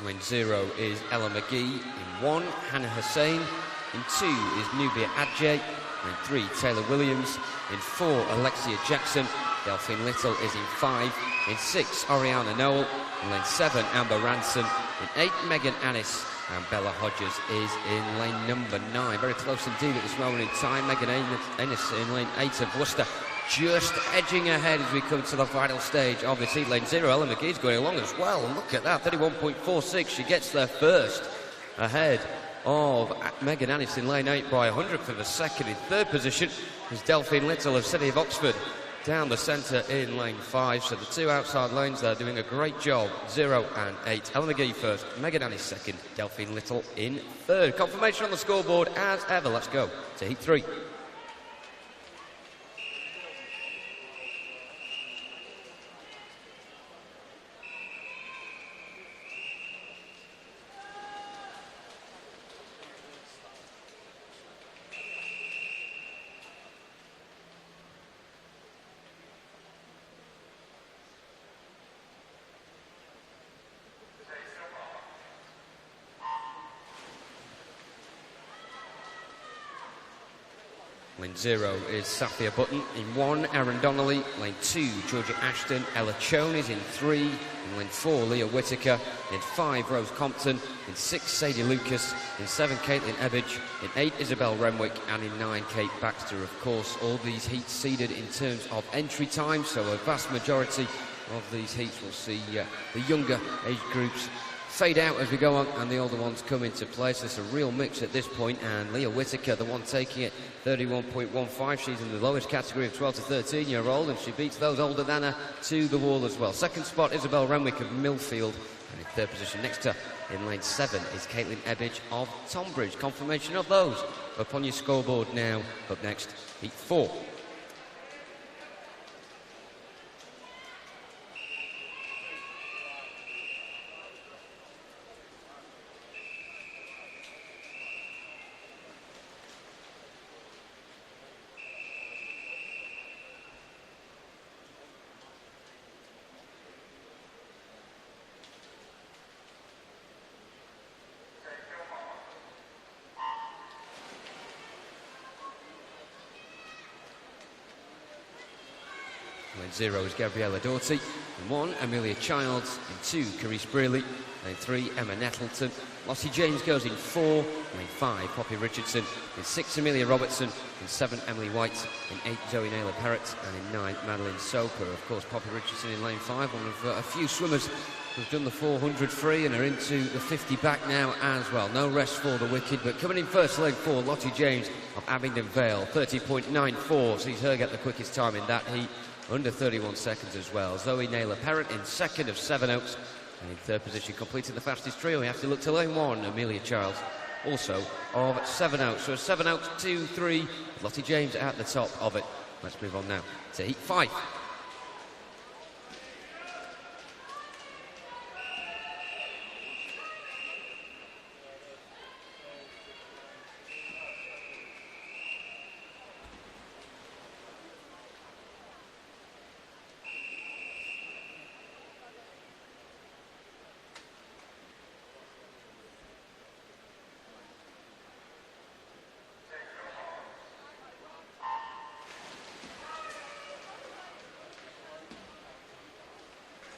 Lane 0 is Ella McGee. In 1, Hannah Hussain. In 2 is Nubia Adjei. In 3, Taylor Williams. In 4, Alexia Jackson. Delphine Little is in 5. In 6, Oriana Noel. In lane 7, Amber Ranson. In 8, Megan Annis. And Bella Hodges is in lane number 9. Very close indeed at this moment in time. Megan Annis in lane 8 of Worcester. Just edging ahead as we come to the final stage of this heat. Lane 0, Ellen McGee's going along as well. And look at that, 31.46. She gets there first. Ahead of Megan Annis in lane 8 by 100th of a second. In third position is Delphine Little of City of Oxford down the centre in lane 5. So the two outside lanes there doing a great job. 0 and 8. Ellen McGee first, Megan Annis second, Delphine Little in third. Confirmation on the scoreboard as ever. Let's go to heat 3. Lane 0 is Safia Button. In 1, Aaron Donnelly. Lane 2, Georgia Ashton. Ella Choan is in 3. In lane 4, Leah Whitaker. In 5, Rose Compton. In 6, Sadie Lucas. In 7, Caitlin Ebbage. In 8, Isabel Renwick. And in 9, Kate Baxter. Of course, all these heats seeded in terms of entry time, so a vast majority of these heats will see the younger age groups fade out as we go on and the older ones come into place. There's a real mix at this point, and Leah Whitaker, the one taking it, 31.15. She's in the lowest category of 12 to 13-year-old, and she beats those older than her to the wall as well. Second spot, Isabel Renwick of Millfield, and in third position next to her in lane 7 is Caitlin Ebbage of Tonbridge. Confirmation of those up on your scoreboard now. Up next, heat 4. Lane 0 is Gabriella Doughty. In 1, Amelia Childs. In 2, Carice Brearley. Lane 3, Emma Nettleton. Lossie James goes in 4. Lane 5, Poppy Richardson. In 6, Amelia Robertson. In 7, Emily White. In 8, Zoe Naylor Parrott. And in 9, Madeline Soper. Of course, Poppy Richardson in lane 5, one of a few swimmers who've done the 400 free and are into the 50 back now as well. No rest for the wicked, but coming in first, lane 4, Lottie James of Abingdon Vale. 30.94, sees her get the quickest time in that heat. Under 31 seconds as well. Zoe Naylor Parrott in second of Seven Oaks. And in third position, completing the fastest trio. We have to look to lane 1, Amelia Childs, also of Seven Oaks. So 7 Oaks, 2, 3, Lottie James at the top of it. Let's move on now to heat 5.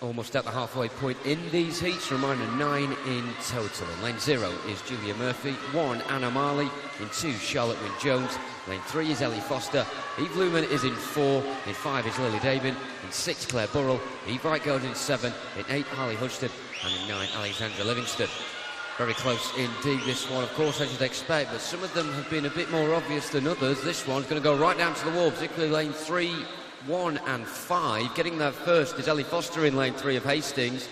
Almost at the halfway point in these heats. Reminder, 9 in total. In lane 0 is Julia Murphy. 1, Anna Marley. In 2, Charlotte Wynne-Jones. Lane 3 is Ellie Foster. Eve Lumen is in 4. In 5 is Lily David. In 6, Claire Burrell. Eve Wright goes in 7. In 8, Harley Hudson. And in 9, Alexandra Livingston. Very close indeed, this one, of course, as you'd expect, but some of them have been a bit more obvious than others. This one's going to go right down to the wall, particularly lane 3, 1 and 5. Getting there first is Ellie Foster in lane 3 of Hastings.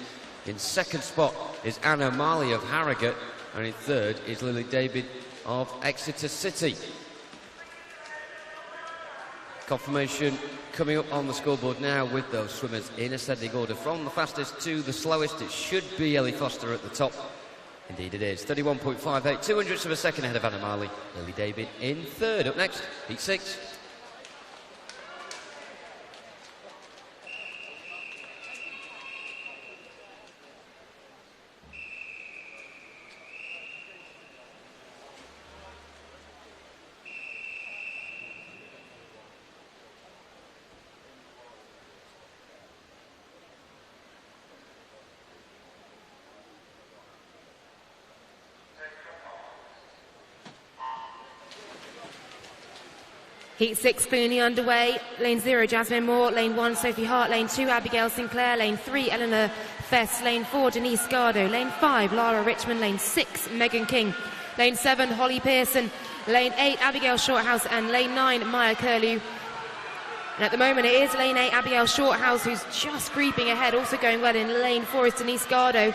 In second spot is Anna Marley of Harrogate. And in third is Lily David of Exeter City. Confirmation coming up on the scoreboard now with those swimmers in ascending order from the fastest to the slowest. It should be Ellie Foster at the top. Indeed it is. 31.58, 200ths of a second ahead of Anna Marley. Lily David in third. Up next, heat 6. Heat 6 cleanly underway. Lane 0, Jasmine Moore. Lane 1, Sophie Hart. Lane 2, Abigail Sinclair. Lane 3, Eleanor Fess. Lane 4, Denise Gardo. Lane 5, Lara Richmond. Lane 6, Megan King. Lane 7, Holly Pearson. Lane 8, Abigail Shorthouse. And Lane 9, Maya Curlew. And at the moment it is Lane 8, Abigail Shorthouse, who's just creeping ahead. Also going well in Lane 4 is Denise Gardo.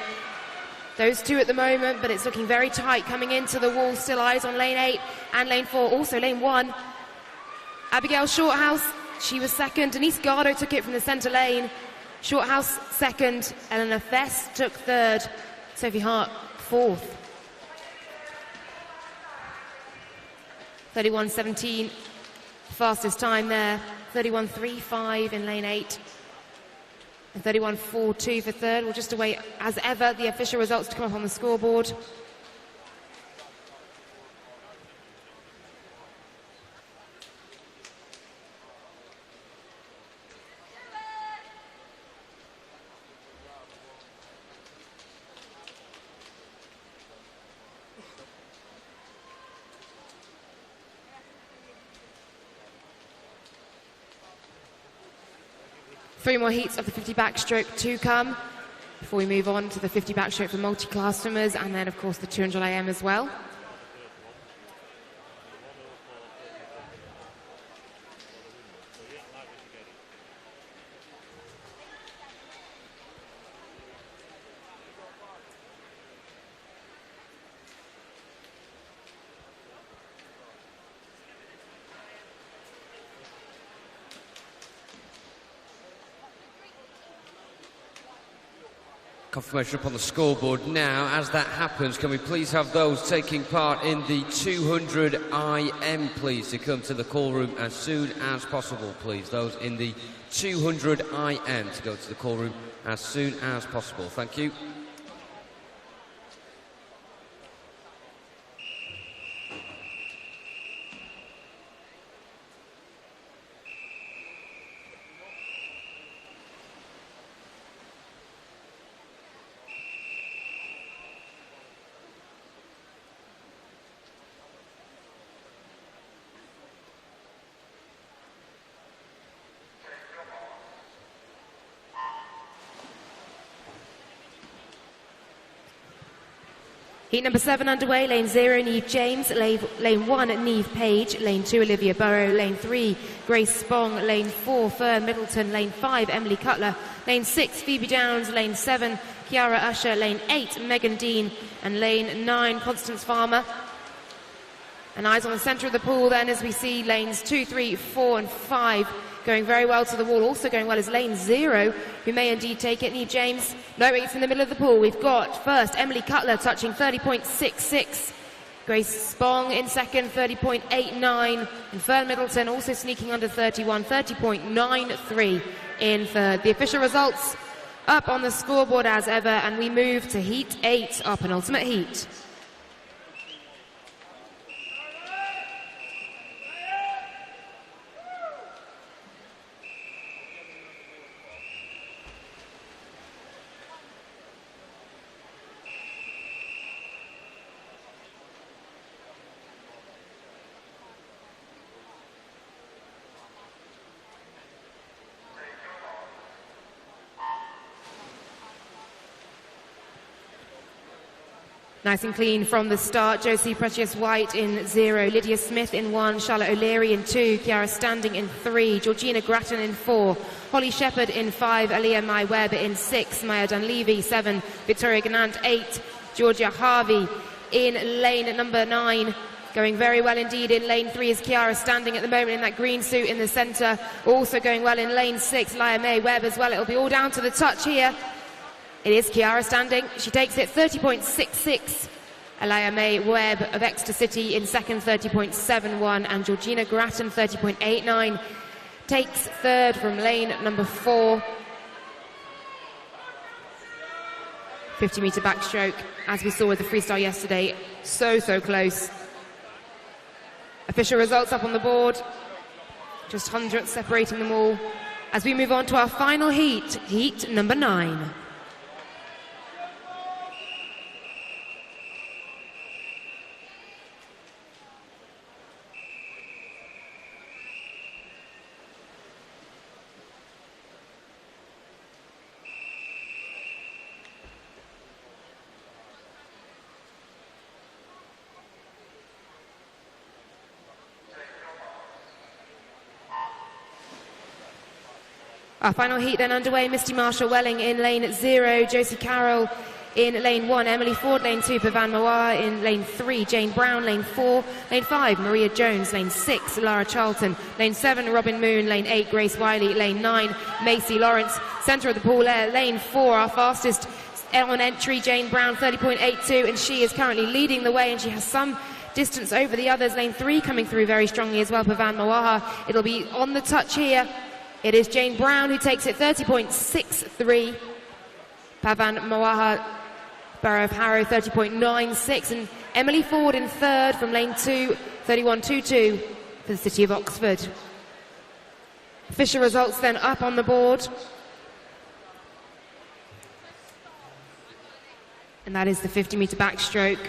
Those two at the moment, but it's looking very tight. Coming into the wall, still eyes on Lane 8 and Lane 4. Also Lane 1. Abigail Shorthouse, she was second. Denise Gardo took it from the centre lane. Shorthouse second. Eleanor Fess took third. Sophie Hart fourth. 31.17, fastest time there. 31.35 in lane 8. And 31.42 for third. We'll just await, as ever, the official results to come up on the scoreboard. Three more heats of the 50 backstroke to come before we move on to the 50 backstroke for multi-class swimmers, and then of course the 200 IM as well. Confirmation up on the scoreboard now. As that happens, can we please have those taking part in the 200 IM, please, to come to the call room as soon as possible, please. Those in the 200 IM to go to the call room as soon as possible. Thank you. Heat number 7 underway. Lane 0, Neve James. Lane 1, Neve Page. Lane 2, Olivia Burrow. Lane 3, Grace Spong. Lane 4, Fern Middleton. Lane 5, Emily Cutler. Lane 6, Phoebe Downs. Lane 7, Kiara Usher. Lane 8, Megan Dean. And lane 9, Constance Farmer. And eyes on the centre of the pool then as we see lanes 2, 3, 4 and 5 going very well to the wall. Also going well is lane 0, who may indeed take it. Neve James, no, it's in the middle of the pool. We've got first Emily Cutler touching 30.66. Grace Spong in second, 30.89. And Fern Middleton also sneaking under 31, 30.93 in third. The official results up on the scoreboard as ever, and we move to Heat 8, our penultimate heat. Nice and clean from the start. Josie Precious White in 0, Lydia Smith in 1, Charlotte O'Leary in 2, Kiara Standing in 3, Georgina Grattan in 4, Holly Shepherd in 5, Aliyah Mai Webb in 6, Maya Dunleavy 7, Victoria Gannant 8, Georgia Harvey in lane number 9. Going very well indeed in lane 3 is Kiara Standing at the moment in that green suit in the centre. Also going well in lane 6, Laya May Webb as well. It'll be all down to the touch here. It is Kiara Standing. She takes it 30.66. Alaya May Webb of Exeter City in second, 30.71. And Georgina Grattan, 30.89. Takes third from lane number 4. 50-metre backstroke, as we saw with the freestyle yesterday. So close. Official results up on the board. Just hundredths separating them all. As we move on to our final heat, heat number 9. Our final heat then underway. Misty Marshall Welling in lane 0, Josie Carroll in lane 1, Emily Ford lane 2, Pavan Mawar in lane 3, Jane Brown lane 4, lane 5, Maria Jones lane 6, Lara Charlton lane 7, Robin Moon lane 8, Grace Wiley lane 9, Macy Lawrence, centre of the pool lane 4, our fastest on entry, Jane Brown 30.82, and she is currently leading the way, and she has some distance over the others. Lane 3 coming through very strongly as well, Pavan Mawar. It'll be on the touch here. It is Jane Brown who takes it 30.63. Pavan Mawar, Borough of Harrow 30.96, and Emily Ford in third from lane 2, 31.22 for the City of Oxford. Official results then up on the board. And that is the 50-metre backstroke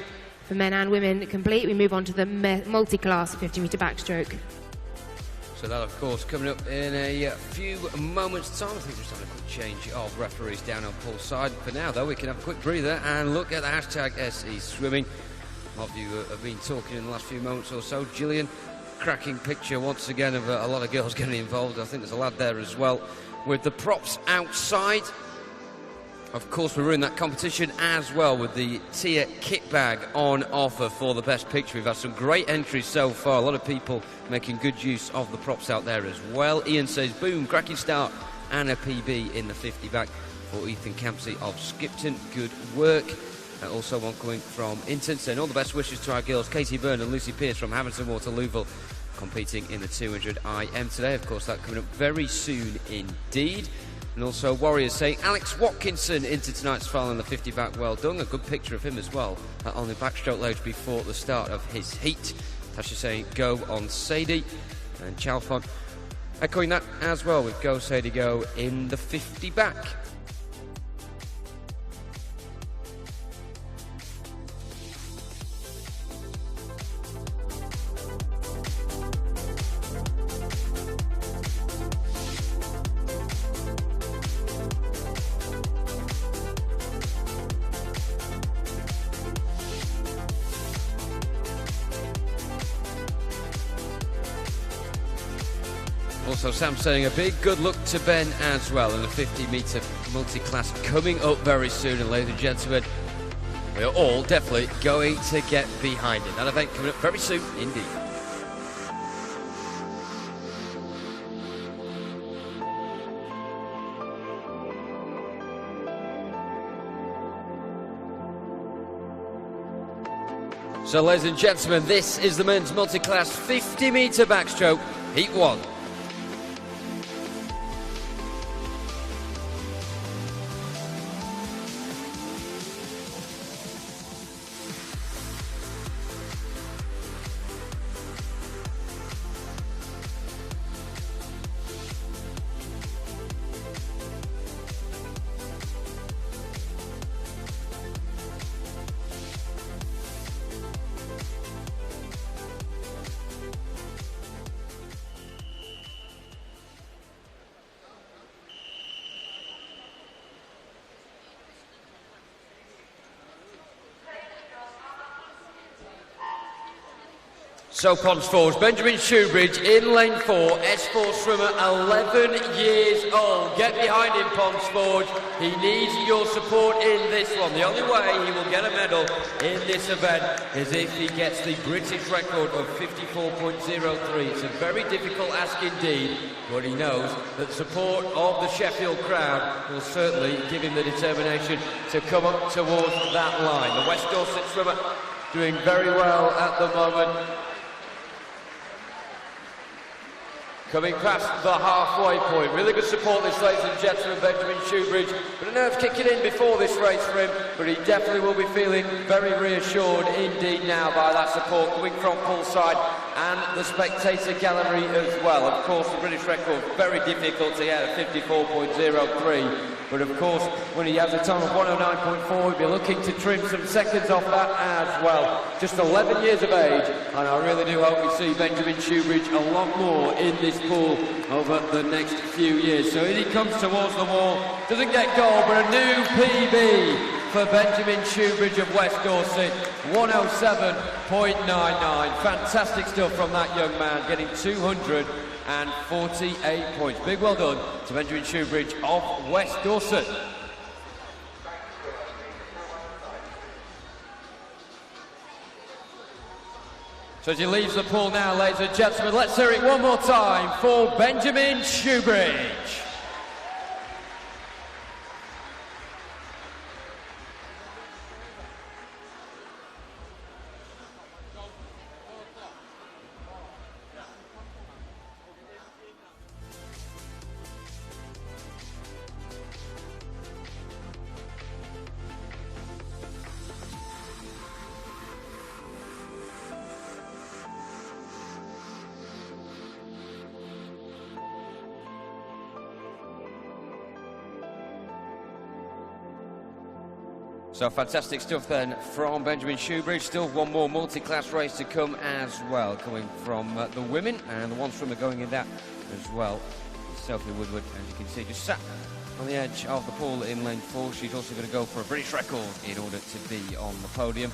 for men and women complete. We move on to the multi-class 50-metre backstroke. So that, of course, coming up in a few moments' time. I think we're just having a quick change of referees down on Paul's side. For now, though, we can have a quick breather and look at the hashtag SE Swimming. A lot of you have been talking in the last few moments or so. Gillian, cracking picture once again of a lot of girls getting involved. I think there's a lad there as well with the props outside. Of course, we're in that competition as well with the tier kit bag on offer for the best picture. We've had some great entries so far. A lot of people making good use of the props out there as well. Ian says, boom, cracking start and a PB in the 50 back for Ethan Campsey of Skipton. Good work. Also one coming from Inton saying all the best wishes to our girls, Katie Byrne and Lucy Pearce from Hamilton Water Louisville, competing in the 200 IM today. Of course, that coming up very soon indeed. And also Warriors saying Alex Watkinson into tonight's final in the 50 back. Well done. A good picture of him as well on the backstroke load before the start of his heat. Tasha saying go on Sadie. And Chalfont echoing that as well with go Sadie go in the 50 back. Also, Sam saying a big good luck to Ben as well in the 50-metre multi-class coming up very soon. And ladies and gentlemen, we are all definitely going to get behind it. That event coming up very soon indeed. So, ladies and gentlemen, this is the men's multi-class 50-metre backstroke, Heat 1. So Ponds Forge, Benjamin Shoebridge in lane 4, S4 swimmer, 11 years old. Get behind him, Ponds Forge. He needs your support in this one. The only way he will get a medal in this event is if he gets the British record of 54.03. It's a very difficult ask indeed, but he knows that support of the Sheffield crowd will certainly give him the determination to come up towards that line. The West Dorset swimmer doing very well at the moment. Coming past the halfway point. Really good support this, ladies and gentlemen, Benjamin Shoebridge. But the nerves kicking in before this race for him, but he definitely will be feeling very reassured indeed now by that support coming from poolside and the spectator gallery as well. Of course, the British record, very difficult to get at 54.03. But of course, when he has a time of 109.4, he'll be looking to trim some seconds off that as well. Just 11 years of age, and I really do hope we see Benjamin Shoebridge a lot more in this pool over the next few years. So in he comes towards the wall, doesn't get gold, but a new PB for Benjamin Shoebridge of West Dorset, 107.99. Fantastic stuff from that young man, getting 200 148 points. Big well done to Benjamin Shoebridge of West Dorset. So as he leaves the pool now, ladies and gentlemen, let's hear it one more time for Benjamin Shoebridge. So fantastic stuff then from Benjamin Shoebridge. Still one more multi-class race to come as well, coming from the women, and the one swimmer going in that as well, Sophie Woodward, as you can see, just sat on the edge of the pool in lane 4. She's also going to go for a British record in order to be on the podium.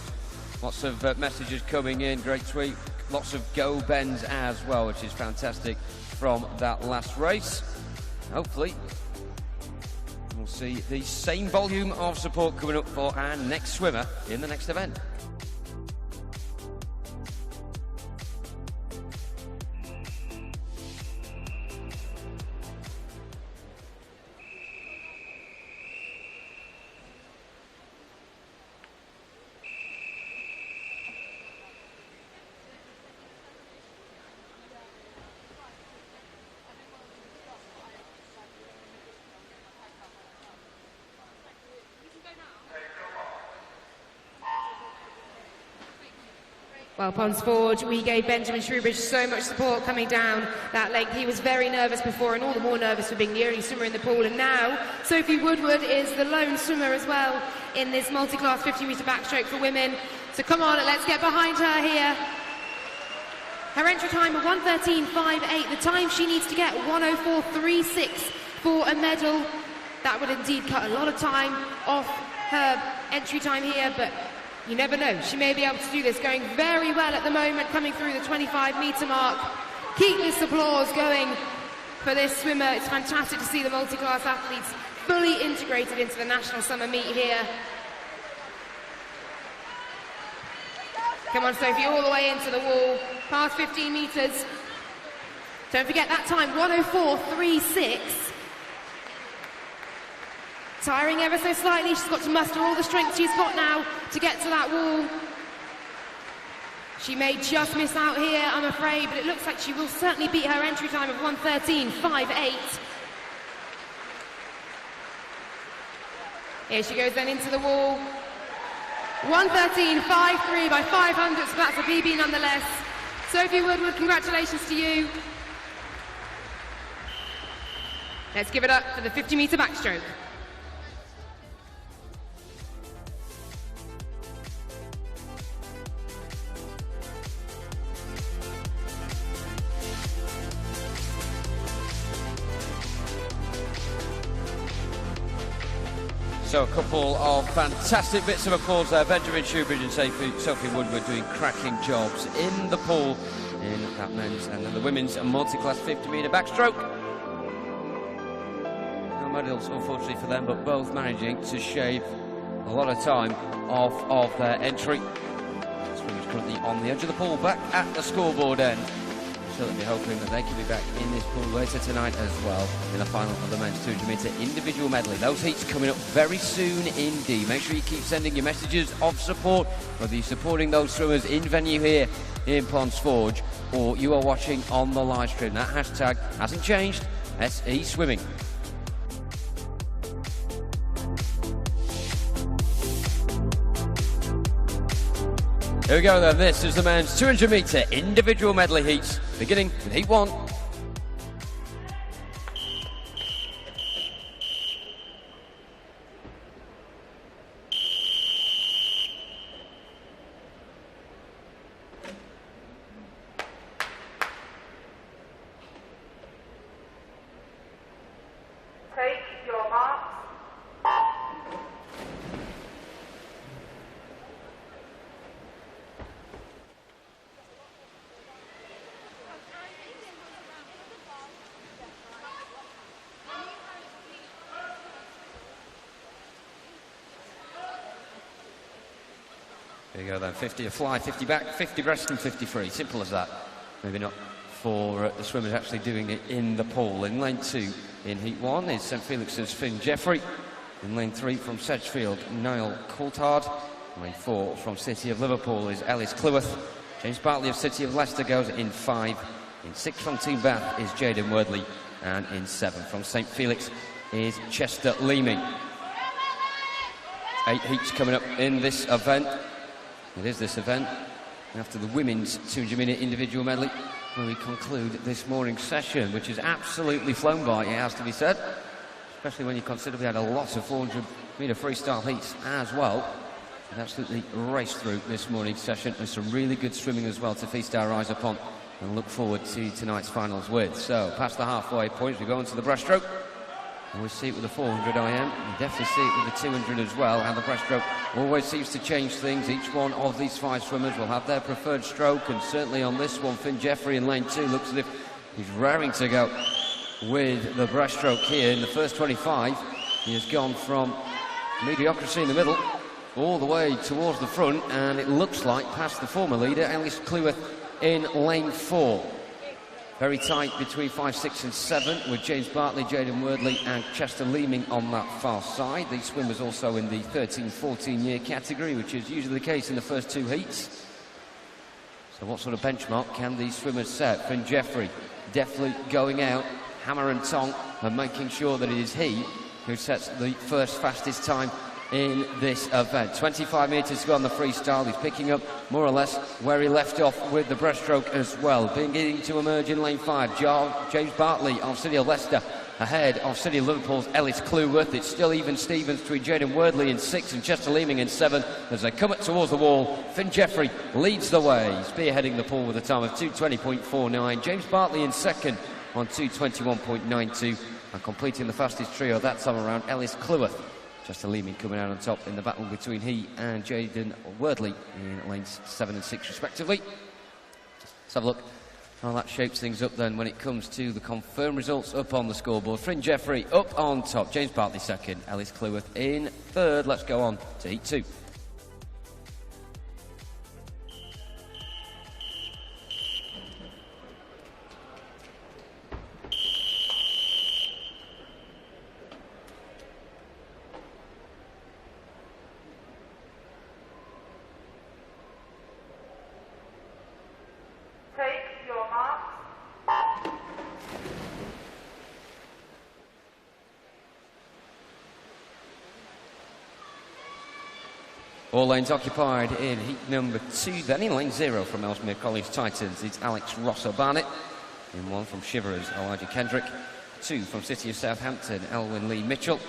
Lots of messages coming in, great tweet, lots of go bends as well, which is fantastic from that last race. Hopefully we'll see the same volume of support coming up for our next swimmer in the next event. Well, Ponds Forge, we gave Benjamin Shoebridge so much support coming down that length. He was very nervous before, and all the more nervous for being the only swimmer in the pool. And now, Sophie Woodward is the lone swimmer as well in this multi-class 50-metre backstroke for women. So come on, let's get behind her here. Her entry time of 1:13.58. The time she needs to get, 1:04.36 for a medal. That would indeed cut a lot of time off her entry time here, but you never know, she may be able to do this. Going very well at the moment, coming through the 25-metre mark. Keep this applause going for this swimmer. It's fantastic to see the multi-class athletes fully integrated into the National Summer Meet here. Come on, Sophie, all the way into the wall, past 15 metres. Don't forget that time, 1:04.36. Tiring ever so slightly, she's got to muster all the strength she's got now to get to that wall. She may just miss out here, I'm afraid, but it looks like she will certainly beat her entry time of 1:13.58. Here she goes then into the wall. 1:13.53 by 500, so that's a PB nonetheless. Sophie Woodward, congratulations to you. Let's give it up for the 50-metre backstroke. So a couple of fantastic bits of applause there. Benjamin Shoebridge and Sophie Woodward doing cracking jobs in the pool in that men's and then the women's multi-class 50-metre backstroke. No medals, unfortunately for them, but both managing to shave a lot of time off of their entry. Swimmers currently on the edge of the pool, back at the scoreboard end. Certainly hoping that they can be back in this pool later tonight as well in the final of the men's 200-metre individual medley. Those heats coming up very soon indeed. Make sure you keep sending your messages of support, whether you're supporting those swimmers in venue here in Ponds Forge or you are watching on the live stream. That hashtag hasn't changed, SE Swimming. Here we go then, this is the men's 200-metre individual medley heats, beginning with heat 1. Take your marks. There you go then, 50 a fly, 50 back, 50 breast and 50 free. Simple as that. Maybe not for the swimmers actually doing it in the pool. In lane 2 in heat 1 is St Felix's Finn Jeffrey. In lane 3 from Sedgefield, Niall Coulthard. In lane 4 from City of Liverpool is Ellis Cleworth. James Bartley of City of Leicester goes in 5. In 6 from Team Bath is Jaden Wordley. And in 7 from St Felix is Chester Leeming. 8 heats coming up in this event. It is this event after the women's 200-minute individual medley when we conclude this morning's session, which has absolutely flown by, it has to be said, especially when you consider we had a lot of 400-metre freestyle heats as well. We've absolutely raced through this morning's session and some really good swimming as well to feast our eyes upon and look forward to tonight's finals with. So, past the halfway point, we go into the breaststroke. And we see it with the 400 IM, we definitely see it with the 200 as well, and the breaststroke always seems to change things. Each one of these 5 swimmers will have their preferred stroke, and certainly on this one, Finn Jeffrey in lane 2 looks as if he's raring to go with the breaststroke here. In the first 25, he has gone from mediocrity in the middle all the way towards the front, and it looks like past the former leader, Ellis Cleworth, in lane 4. Very tight between 5, 6 and 7 with James Bartley, Jaden Wordley and Chester Leeming on that far side. These swimmers also in the 13-14 year category, which is usually the case in the first 2 heats. So what sort of benchmark can these swimmers set? Finn Jeffrey definitely going out hammer and tong and making sure that it is he who sets the first fastest time in this event. 25 metres to go on the freestyle. He's picking up more or less where he left off with the breaststroke as well. Beginning to emerge in lane 5, James Bartley of City of Leicester ahead of City of Liverpool's Ellis Cleworth. It's still even Stevens between Jaden Wordley in 6 and Chester Leeming in 7. As they come up towards the wall, Finn Jeffrey leads the way, spearheading the pool with a time of 2:20.49. James Bartley in 2nd on 2:21.92, and completing the fastest trio that time around, Ellis Cleworth. Chester Leeming coming out on top in the battle between he and Jaden Wordley in lanes 7 and 6 respectively. Let's have a look how that shapes things up then when it comes to the confirmed results up on the scoreboard. Finn Jeffrey up on top, James Bartley 2nd, Ellis Cleworth in 3rd. Let's go on to heat 2. All lanes occupied in heat number 2. Then in lane 0 from Ellesmere College Titans, it's Alex Rosso-Barnett. In 1 from Shivers, Elijah Kendrick. 2 from City of Southampton, Elwyn Lee Mitchell.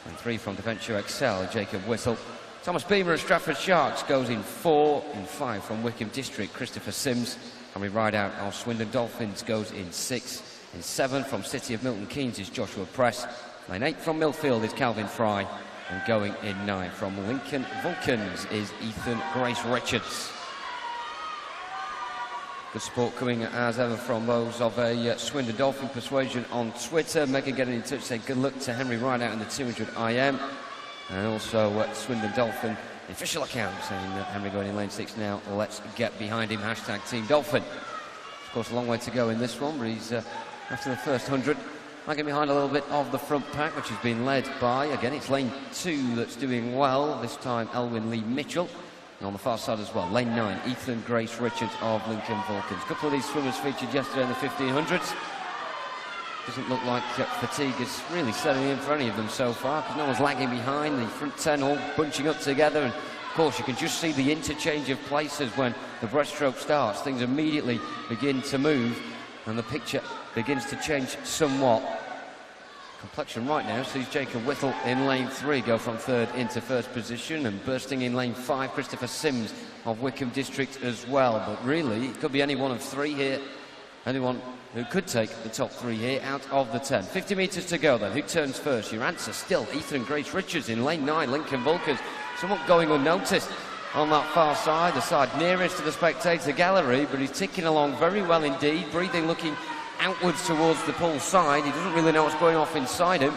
And 3 from Devonshire Excel, Jacob Whittle. Thomas Beamer of Stratford Sharks goes in 4. In 5 from Wickham District, Christopher Sims. Henry Rideout of Swindon Dolphins goes in 6. In 7 from City of Milton Keynes is Joshua Press. Lane 8 from Millfield is Calvin Fry. And going in 9 from Lincoln Vulcans is Ethan Grace Richards. Good support coming as ever from those of a Swindon Dolphin persuasion on Twitter. Megan getting in touch saying good luck to Henry Rideout in the 200 IM. And also Swindon Dolphin official account saying that Henry going in lane 6 now. Let's get behind him. Hashtag Team Dolphin. Of course, a long way to go in this one, but he's after the first 100. Lagging behind a little bit of the front pack, which has been led by, again, it's lane 2 that's doing well. This time, Elwyn Lee Mitchell. And on the far side as well, lane 9, Ethan Grace Richards of Lincoln Vulcans. A couple of these swimmers featured yesterday in the 1500s. Doesn't look like fatigue is really setting in for any of them so far, because no one's lagging behind. The front 10 all bunching up together. And of course, you can just see the interchange of places when the breaststroke starts. Things immediately begin to move, and the picture begins to change somewhat. Complexion right now sees Jacob Whittle in lane 3 go from 3rd into 1st position, and bursting in lane 5 Christopher Sims of Wickham District as well. But really it could be any one of 3 here, anyone who could take the top 3 here out of the 10. 50 metres to go then. Who turns first? Your answer still Ethan Grace Richards in lane 9 Lincoln Vulcans, somewhat going unnoticed on that far side, the side nearest to the spectator gallery, but he's ticking along very well indeed, breathing, looking outwards towards the pool side. He doesn't really know what's going off inside him.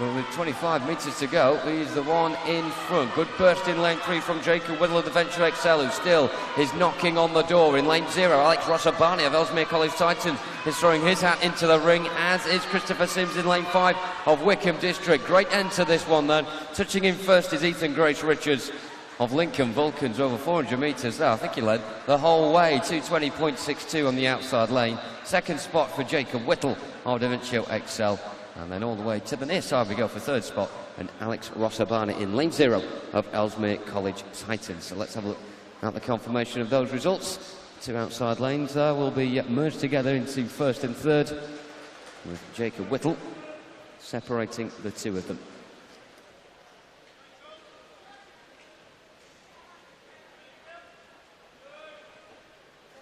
Well, with 25 metres to go, he's the one in front. Good burst in lane 3 from Jacob Whittle of the Venture Excel, who still is knocking on the door. In lane 0, Alex Rossabani of Ellesmere College Titans is throwing his hat into the ring, as is Christopher Sims in lane 5 of Wickham District. Great end to this one then. Touching in first is Ethan Grace Richards of Lincoln Vulcans, over 400 metres there. I think he led the whole way, 2:20.62 on the outside lane. Second spot for Jacob Whittle of Da Vinci Excel. And then all the way to the near side we go for third spot, and Alex Rossabani in lane 0 of Ellesmere College Titans. So let's have a look at the confirmation of those results. Two outside lanes there will be merged together into first and third, with Jacob Whittle separating the two of them.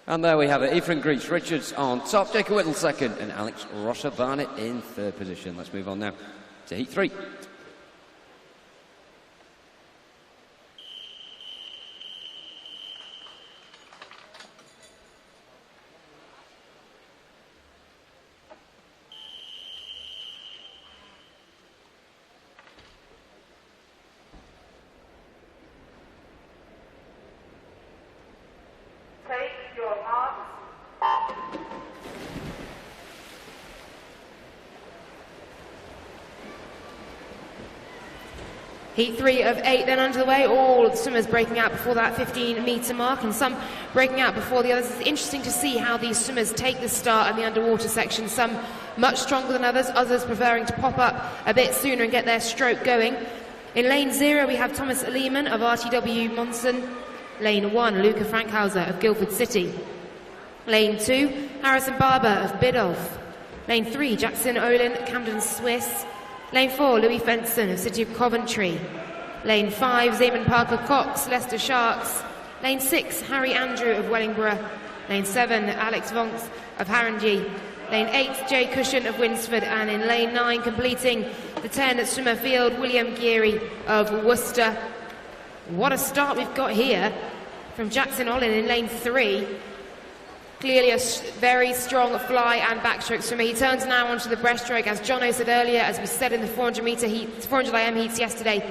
And there we have it, Ethan Greach Richards on top, Jacob Whittle second, and Alex Rossabani in third position. Let's move on now to heat 3. Take your marks. Heat 3 of 8 then underway. All the swimmers breaking out before that 15-metre mark, and some breaking out before the others. It's interesting to see how these swimmers take the start in the underwater section. Some much stronger than others preferring to pop up a bit sooner and get their stroke going. In lane 0 we have Thomas Lehman of RTW Monson. Lane 1, Luca Frankhauser of Guildford City. Lane 2, Harrison Barber of Biddulph. Lane 3, Jackson Olin, Camden Swiss. Lane 4, Louis Fenson of City of Coventry. Lane 5, Zeman Parker Cox, Leicester Sharks. Lane 6, Harry Andrew of Wellingborough. Lane 7, Alex Vonks of Haringey. Lane 8, Jay Cushion of Winsford. And in lane 9, completing the 10 at swimmer field, William Geary of Worcester. What a start we've got here from Jackson Olin in lane 3. Clearly a very strong fly and backstroke swimmer. He turns now onto the breaststroke, as Jono said earlier, as we said in the 400 IM heats yesterday.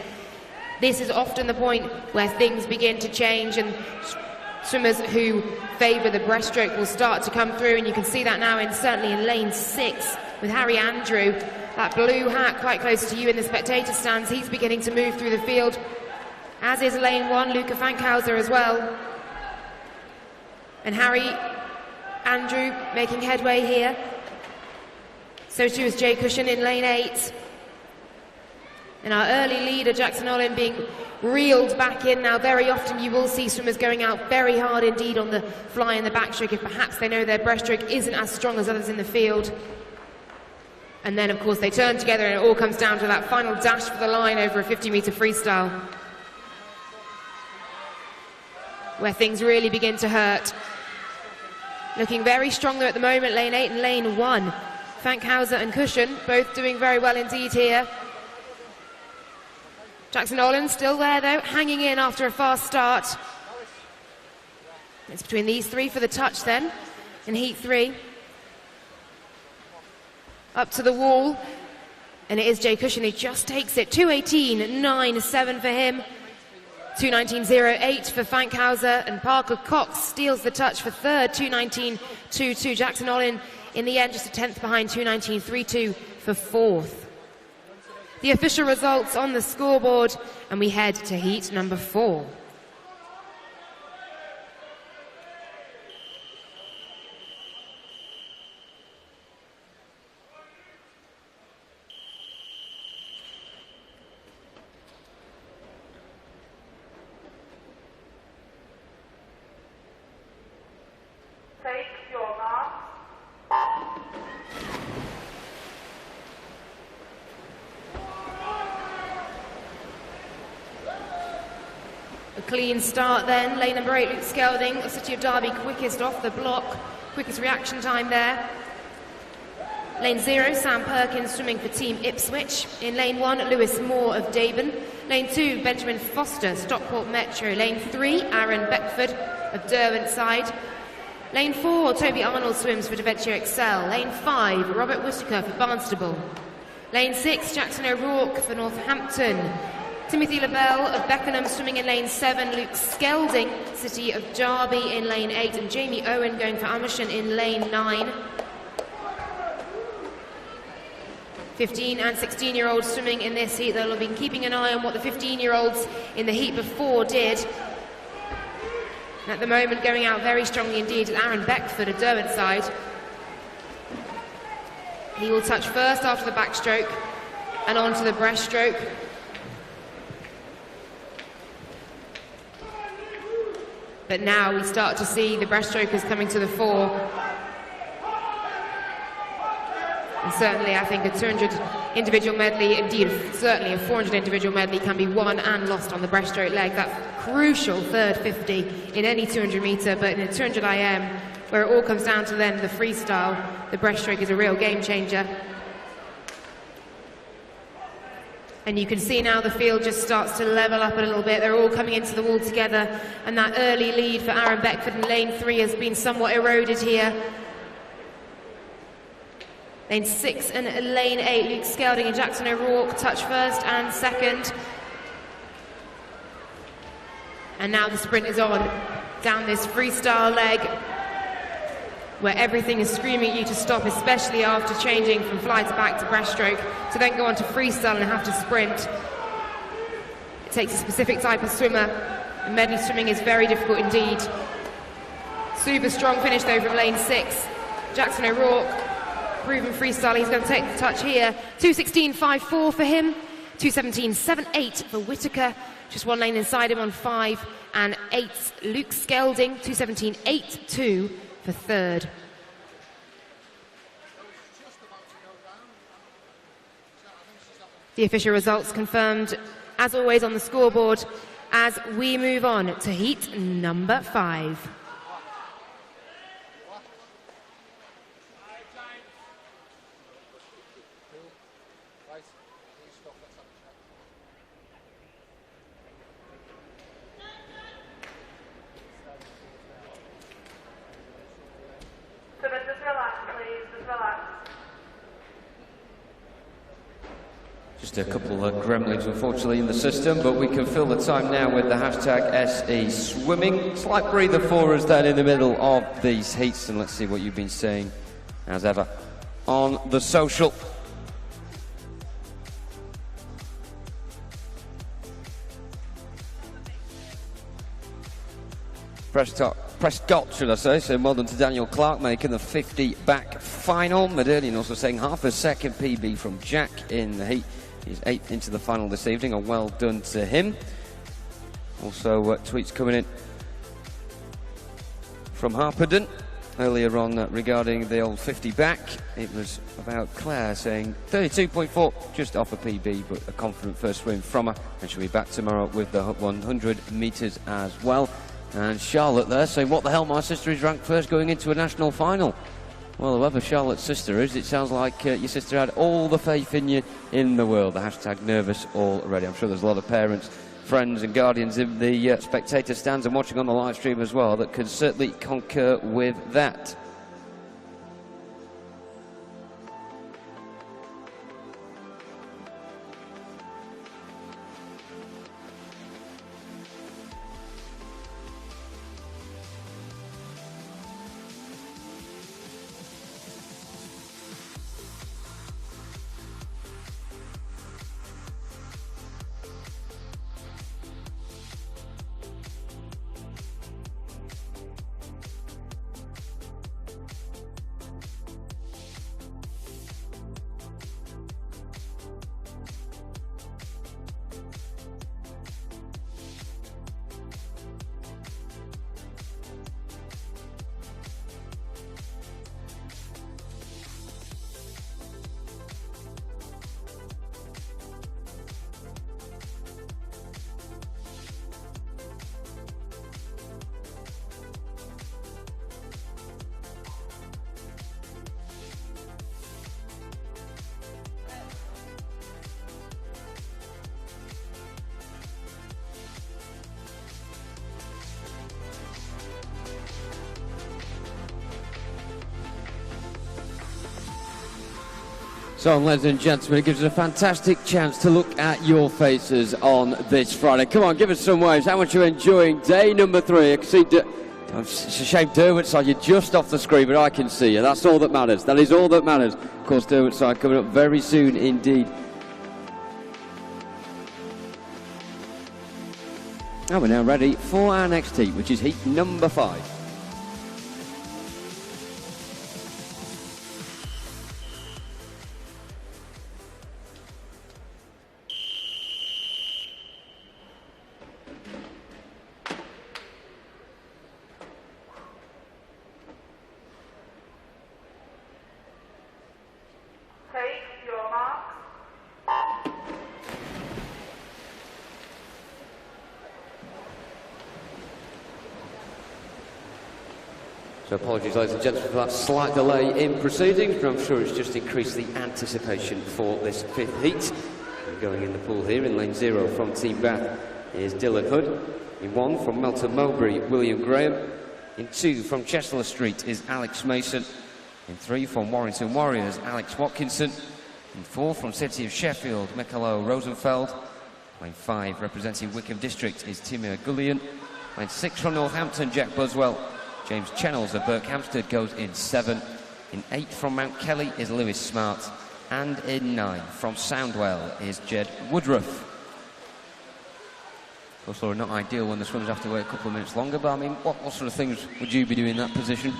This is often the point where things begin to change, and swimmers who favour the breaststroke will start to come through, and you can see that now certainly in lane 6 with Harry Andrew, that blue hat quite close to you in the spectator stands. He's beginning to move through the field, as is lane 1, Luca Frankhauser as well. And Harry Andrew making headway here. So too is Jay Cushion in lane 8. And our early leader, Jackson Olin, being reeled back in. Now, very often you will see swimmers going out very hard indeed on the fly and the backstroke if perhaps they know their breaststroke isn't as strong as others in the field. And then, of course, they turn together and it all comes down to that final dash for the line over a 50-metre freestyle, where things really begin to hurt. Looking very strong though at the moment, lane 8 and lane 1. Frankhauser and Cushion both doing very well indeed here. Jackson Olin still there though, hanging in after a fast start. It's between these three for the touch then, in heat 3. Up to the wall, and it is Jay Cushion who just takes it. 2:18.97 for him. 2:19.08 for Frankhauser, and Parker Cox steals the touch for third. 2:19.22. Jackson Olin in the end just a tenth behind. 2:19.32 for fourth. The official results on the scoreboard, and we head to heat number 4. Take your marks. A clean start then. Lane number 8, Luke Skelding of City of Derby, quickest off the block, quickest reaction time there. Lane 0, Sam Perkins swimming for Team Ipswich. In lane 1, Lewis Moore of Daben. Lane 2, Benjamin Foster, Stockport Metro. Lane 3, Aaron Beckford of Derwent Lane 4, Toby Arnold swims for Da Vinci Excel. Lane 5, Robert Whittaker for Barnstable. Lane 6, Jackson O'Rourke for Northampton. Timothy LaBelle of Beckenham swimming in lane 7. Luke Skelding, City of Derby in lane 8. And Jamie Owen going for Amersham in lane 9. 15 and 16-year-olds swimming in this heat. They'll be keeping an eye on what the 15-year-olds in the heat before did. And at the moment, going out very strongly indeed is Aaron Beckford of Derwent side. He will touch first after the backstroke and on to the breaststroke. But now we start to see the breaststrokers coming to the fore. And certainly I think a 200 individual medley, indeed certainly a 400 individual medley, can be won and lost on the breaststroke leg. That crucial third 50 in any 200 metre, but in a 200 IM, where it all comes down to then the freestyle, the breaststroke is a real game changer. And you can see now the field just starts to level up a little bit. They're all coming into the wall together, and that early lead for Aaron Beckford in lane 3 has been somewhat eroded here. Lane 6 and lane 8, Luke Skelding and Jackson O'Rourke touch first and second. And now the sprint is on down this freestyle leg, where everything is screaming at you to stop, especially after changing from fly to back to breaststroke, to then go on to freestyle and have to sprint. It takes a specific type of swimmer, and medley swimming is very difficult indeed. Super strong finish though from lane 6. Jackson O'Rourke, proven freestyle, he's going to take the touch here. 2:16.54 for him, 2:17.78 for Whitaker, just one lane inside him on 5 and 8. Luke Skelding, 2:17.82 for third. The official results confirmed, as always, on the scoreboard as we move on to heat number 5. Just a couple of gremlins, unfortunately, in the system, but we can fill the time now with the hashtag SE Swimming. Slight breather for us then in the middle of these heats, and let's see what you've been saying, as ever, on the social. Prescott, should I say, so well done to Daniel Clark, making the 50 back final. Medallion also saying half a second PB from Jack in the heat. He's 8th into the final this evening, and well done to him. Also, tweets coming in from Harpenden earlier on regarding the old 50 back. It was about Claire saying 32.4, just off a PB, but a confident first swim from her, and she'll be back tomorrow with the 100 metres as well. And Charlotte there saying, what the hell, my sister is ranked first going into a national final. Well, whoever Charlotte's sister is, it sounds like your sister had all the faith in you in the world. The hashtag nervous already. I'm sure there's a lot of parents, friends and guardians in the spectator stands and watching on the live stream as well that could certainly concur with that. So, ladies and gentlemen, it gives us a fantastic chance to look at your faces on this Friday. Come on, give us some waves. How much you're enjoying day number 3. I can see it's a shame Derwent's side, you're just off the screen, but I can see you. That's all that matters. That is all that matters. Of course, Derwent's side coming up very soon indeed. And we're now ready for our next heat, which is heat number 5. Take your mark. So apologies, ladies and gentlemen, for that slight delay in proceedings, but I'm sure it's just increased the anticipation for this 5th heat. And going in the pool here in lane 0 from Team Bath is Dylan Hood. In 1 from Melton Mowbray, William Graham. In 2 from Chestnut Street is Alex Mason. In 3 from Warrington Warriors, Alex Watkinson. In 4 from City of Sheffield, Michaelo Rosenfeld. Lane 5 representing Wickham District is Timur Gullian. Lane 6 from Northampton, Jack Buswell. James Chennels of Berkhamsted goes in 7. In 8 from Mount Kelly is Lewis Smart. And in 9 from Soundwell is Jed Woodruff. Of course, not ideal when the swimmers have to wait a couple of minutes longer, but I mean, what sort of things would you be doing in that position?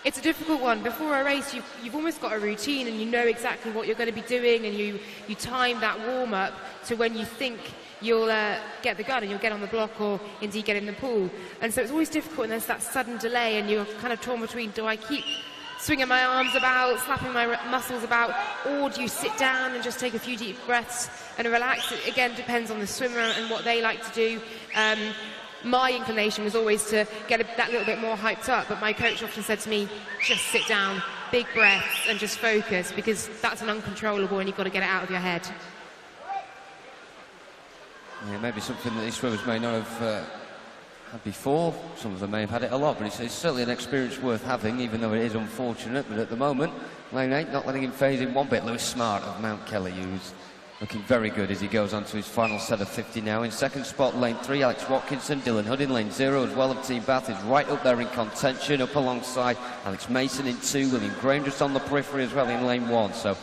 It's a difficult one. Before a race, you've almost got a routine and you know exactly what you're going to be doing, and you time that warm-up to when you think you'll get the gun and you'll get on the block or indeed get in the pool. And so it's always difficult when there's that sudden delay and you're kind of torn between, do I keep swinging my arms about, slapping my muscles about, or do you sit down and just take a few deep breaths and relax? It again depends on the swimmer and what they like to do. My inclination was always to get that little bit more hyped up, but my coach often said to me, just sit down, big breaths, and just focus, because that's an uncontrollable and you've got to get it out of your head. Yeah, maybe something that these swimmers may not have had before. Some of them may have had it a lot, but it's certainly an experience worth having, even though it is unfortunate. But at the moment, lane 8 not letting him phase in one bit. Lewis Smart of Mount Kelly, who's looking very good as he goes on to his final set of 50 now. In second spot, lane 3, Alex Watkinson. Dylan Hood in lane 0 as well of Team Bath is right up there in contention, up alongside Alex Mason in 2. William Graham just on the periphery as well in lane 1. So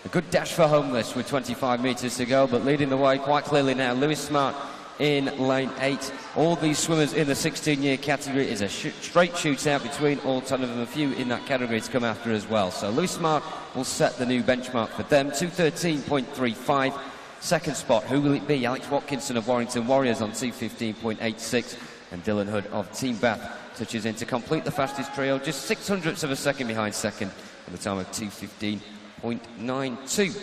a good dash for home this with 25 metres to go, but leading the way quite clearly now, Lewis Smart in lane 8. All these swimmers in the 16-year category is a straight shootout between all 10 of them, a few in that category to come after as well. So Lewis Smart will set the new benchmark for them, 2:13.35. Second spot, who will it be? Alex Watkinson of Warrington Warriors on 2:15.86, and Dylan Hood of Team Bath touches in to complete the fastest trio, just 0.06 of a second behind second at the time of 2:15.92.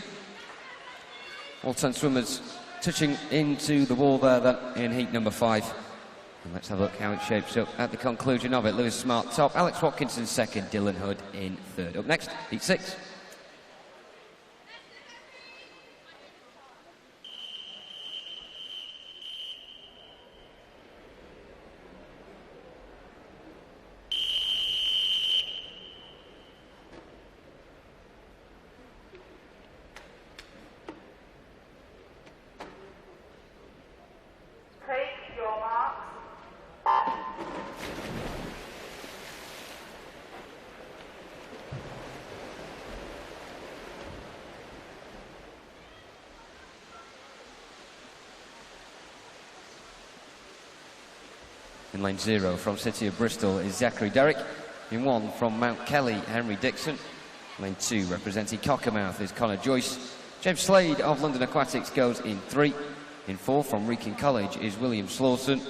All 10 swimmers touching into the wall there then in heat number 5. And let's have a look how it shapes up at the conclusion of it. Lewis Smart top, Alex Watkinson second, Dylan Hood in third. Up next, heat 6. Take your mark. In lane 0 from City of Bristol is Zachary Derrick. In 1 from Mount Kelly, Henry Dixon. Lane 2 representing Cockermouth is Connor Joyce. James Slade of London Aquatics goes in 3. In 4 from Wrekin College is William Slawson.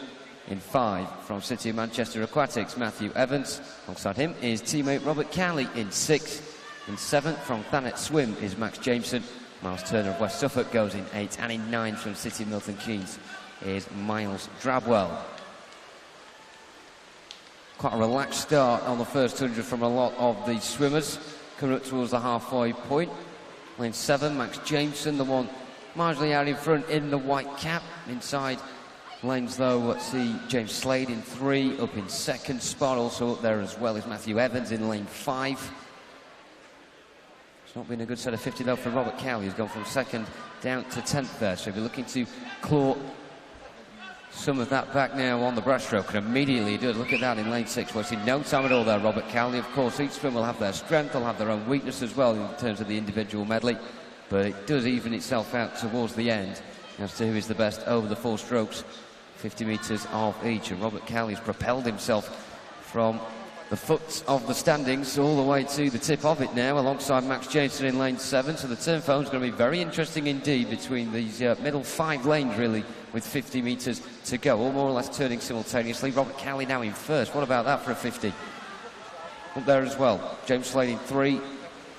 In 5 from City of Manchester Aquatics, Matthew Evans. Alongside him is teammate Robert Cowley in 6. In 7 from Thanet Swim is Max Jameson. Miles Turner of West Suffolk goes in 8. And in 9 from City of Milton Keynes is Miles Drabwell. Quite a relaxed start on the first 100 from a lot of the swimmers. Coming up towards the halfway point. Lane 7, Max Jameson, the one marginally out in front in the white cap. Inside lanes though, let's see James Slade in 3, up in second spot. Also up there as well is Matthew Evans in lane 5. It's not been a good set of 50 though for Robert Cowley, who's gone from 2nd down to 10th there. So he'll be looking to claw some of that back now on the breaststroke, and immediately he does. Look at that in lane 6. Wasting no time at all there, Robert Cowley. Of course, each swim will have their strength, they'll have their own weakness as well in terms of the individual medley, but it does even itself out towards the end as to who is the best over the 4 strokes, 50 metres of each. And Robert Cowley's propelled himself from the foot of the standings all the way to the tip of it now, alongside Max Jameson in lane 7. So the turn phone is going to be very interesting indeed between these middle 5 lanes, really, with 50 metres to go, all more or less turning simultaneously. Robert Cowley now in 1st. What about that for a 50? Up there as well. James Slade in 3,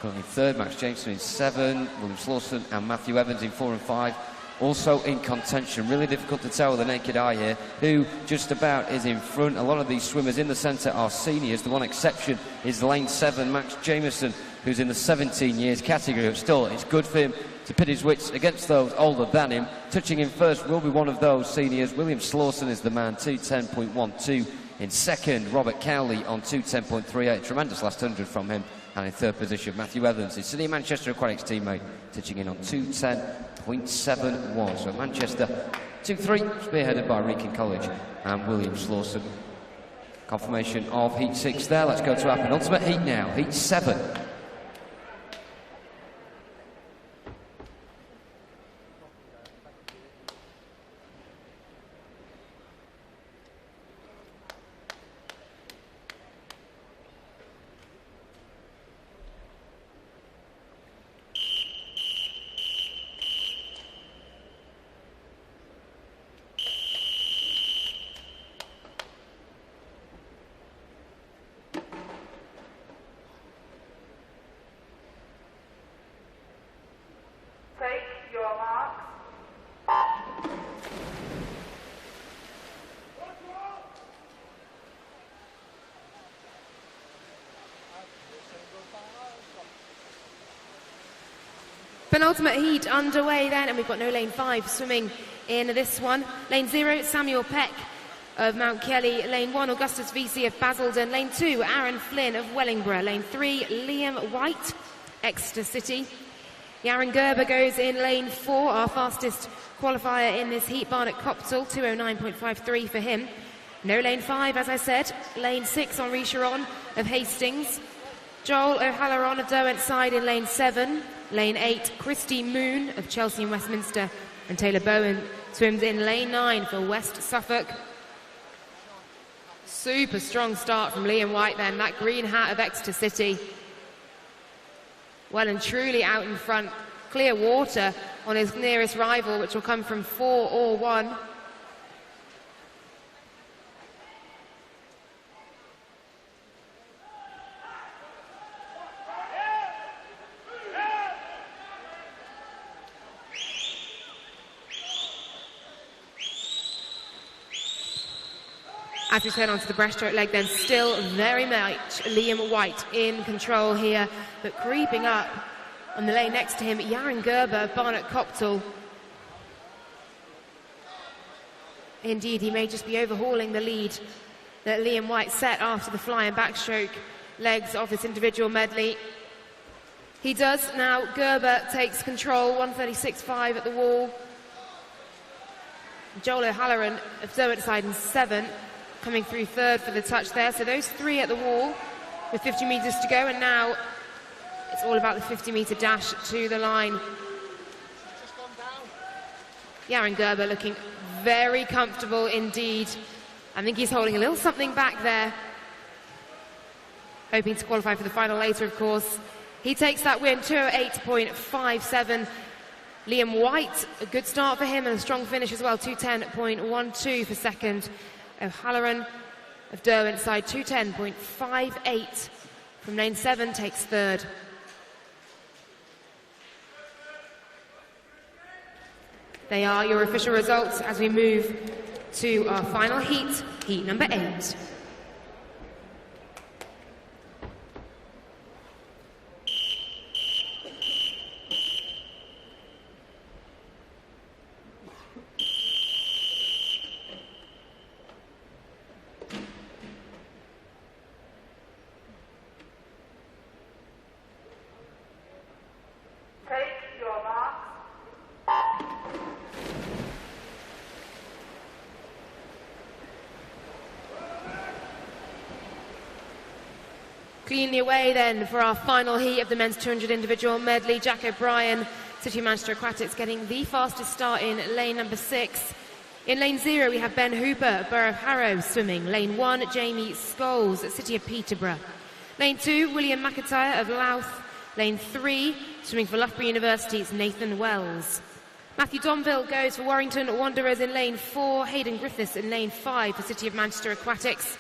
going in 3rd. Max Jameson in 7. William Slauson and Matthew Evans in 4 and 5. Also in contention. Really difficult to tell with the naked eye here who just about is in front. A lot of these swimmers in the centre are seniors. The one exception is lane 7, Max Jameson, who's in the 17 years category. But still, it's good for him to pit his wits against those older than him. Touching in 1st will be one of those seniors. William Slauson is the man, 2:10.12. In 2nd, Robert Cowley on 2:10.38. Tremendous last 100 from him. And in 3rd position, Matthew Evans, his City of Manchester Aquatics teammate, touching in on 2:10.71. So Manchester 2-3, spearheaded by Wrekin College and William Slauson. Confirmation of Heat 6 there. Let's go to our penultimate heat now, Heat 7. Take your marks. Penultimate heat underway then, and we've got no lane 5 swimming in this one. Lane 0, Samuel Peck of Mount Kelly. Lane 1, Augustus Vesey of Basildon. Lane 2, Aaron Flynn of Wellingborough. Lane 3, Liam White, Exeter City. Yaron Gerber goes in lane 4, our fastest qualifier in this heat. Barnett Copsall, 2:09.53 for him. No lane 5, as I said. Lane 6, Henri Chiron of Hastings. Joel O'Halloran of Derwent Side in lane 7. Lane 8, Christy Moon of Chelsea and Westminster. And Taylor Bowen swims in lane 9 for West Suffolk. Super strong start from Liam White then, that green hat of Exeter City. Well and truly out in front. Clear water on his nearest rival, which will come from 4 or 1. As we turn onto the breaststroke leg, then still very much Liam White in control here, but creeping up on the lane next to him, Yaron Gerber, Barnett Copsall. Indeed, he may just be overhauling the lead that Liam White set after the fly and backstroke legs of this individual medley. He does now. Gerber takes control, 1:36.5 at the wall. Joel O'Halloran of Derwent Side in 7. Coming through 3rd for the touch there. So those 3 at the wall with 50 metres to go, and now it's all about the 50-metre dash to the line. Yaron Gerber looking very comfortable indeed. I think he's holding a little something back there, hoping to qualify for the final later, of course. He takes that win, 2:08.57. Liam White, a good start for him and a strong finish as well, 2:10.12 for 2nd. O'Halloran of Derwent Side, 2:10.58 from lane 7, takes 3rd. They are your official results as we move to our final heat, heat number 8. Cleanly away then for our final heat of the men's 200 individual medley. Jack O'Brien, City of Manchester Aquatics, getting the fastest start in lane number 6. In lane 0 we have Ben Hooper, Borough of Harrow swimming. Lane 1, Jamie Scholes, City of Peterborough. Lane 2, William McIntyre of Louth. Lane 3, swimming for Loughborough University, it's Nathan Wells. Matthew Donville goes for Warrington Wanderers in lane 4. Hayden Griffiths in lane 5 for City of Manchester Aquatics.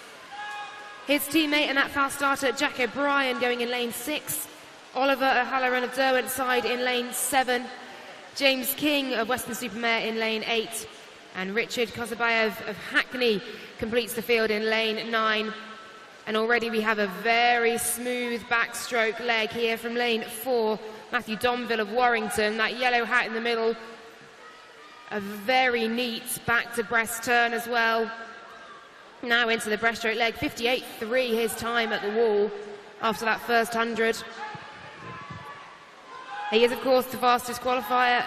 His teammate and that fast starter, Jack O'Brien, going in lane 6. Oliver O'Halloran of Derwent side in lane 7. James King of Western-super-Mare in lane 8. And Richard Kozabayev of Hackney completes the field in lane 9. And already we have a very smooth backstroke leg here from lane 4. Matthew Donville of Warrington, that yellow hat in the middle. A very neat back to breast turn as well. Now into the breaststroke leg, 58.3 his time at the wall after that first 100. He is, of course, the fastest qualifier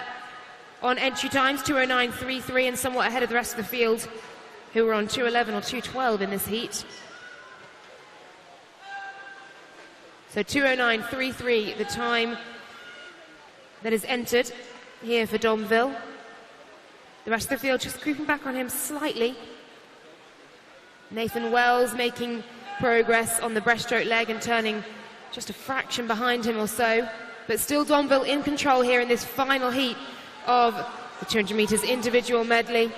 on entry times, 2:09.33, and somewhat ahead of the rest of the field, who were on 2:11 or 2:12 in this heat. So 2:09.33, the time that is entered here for Donville. The rest of the field just creeping back on him slightly. Nathan Wells making progress on the breaststroke leg and turning just a fraction behind him or so. But still Donville in control here in this final heat of the 200 metres individual medley.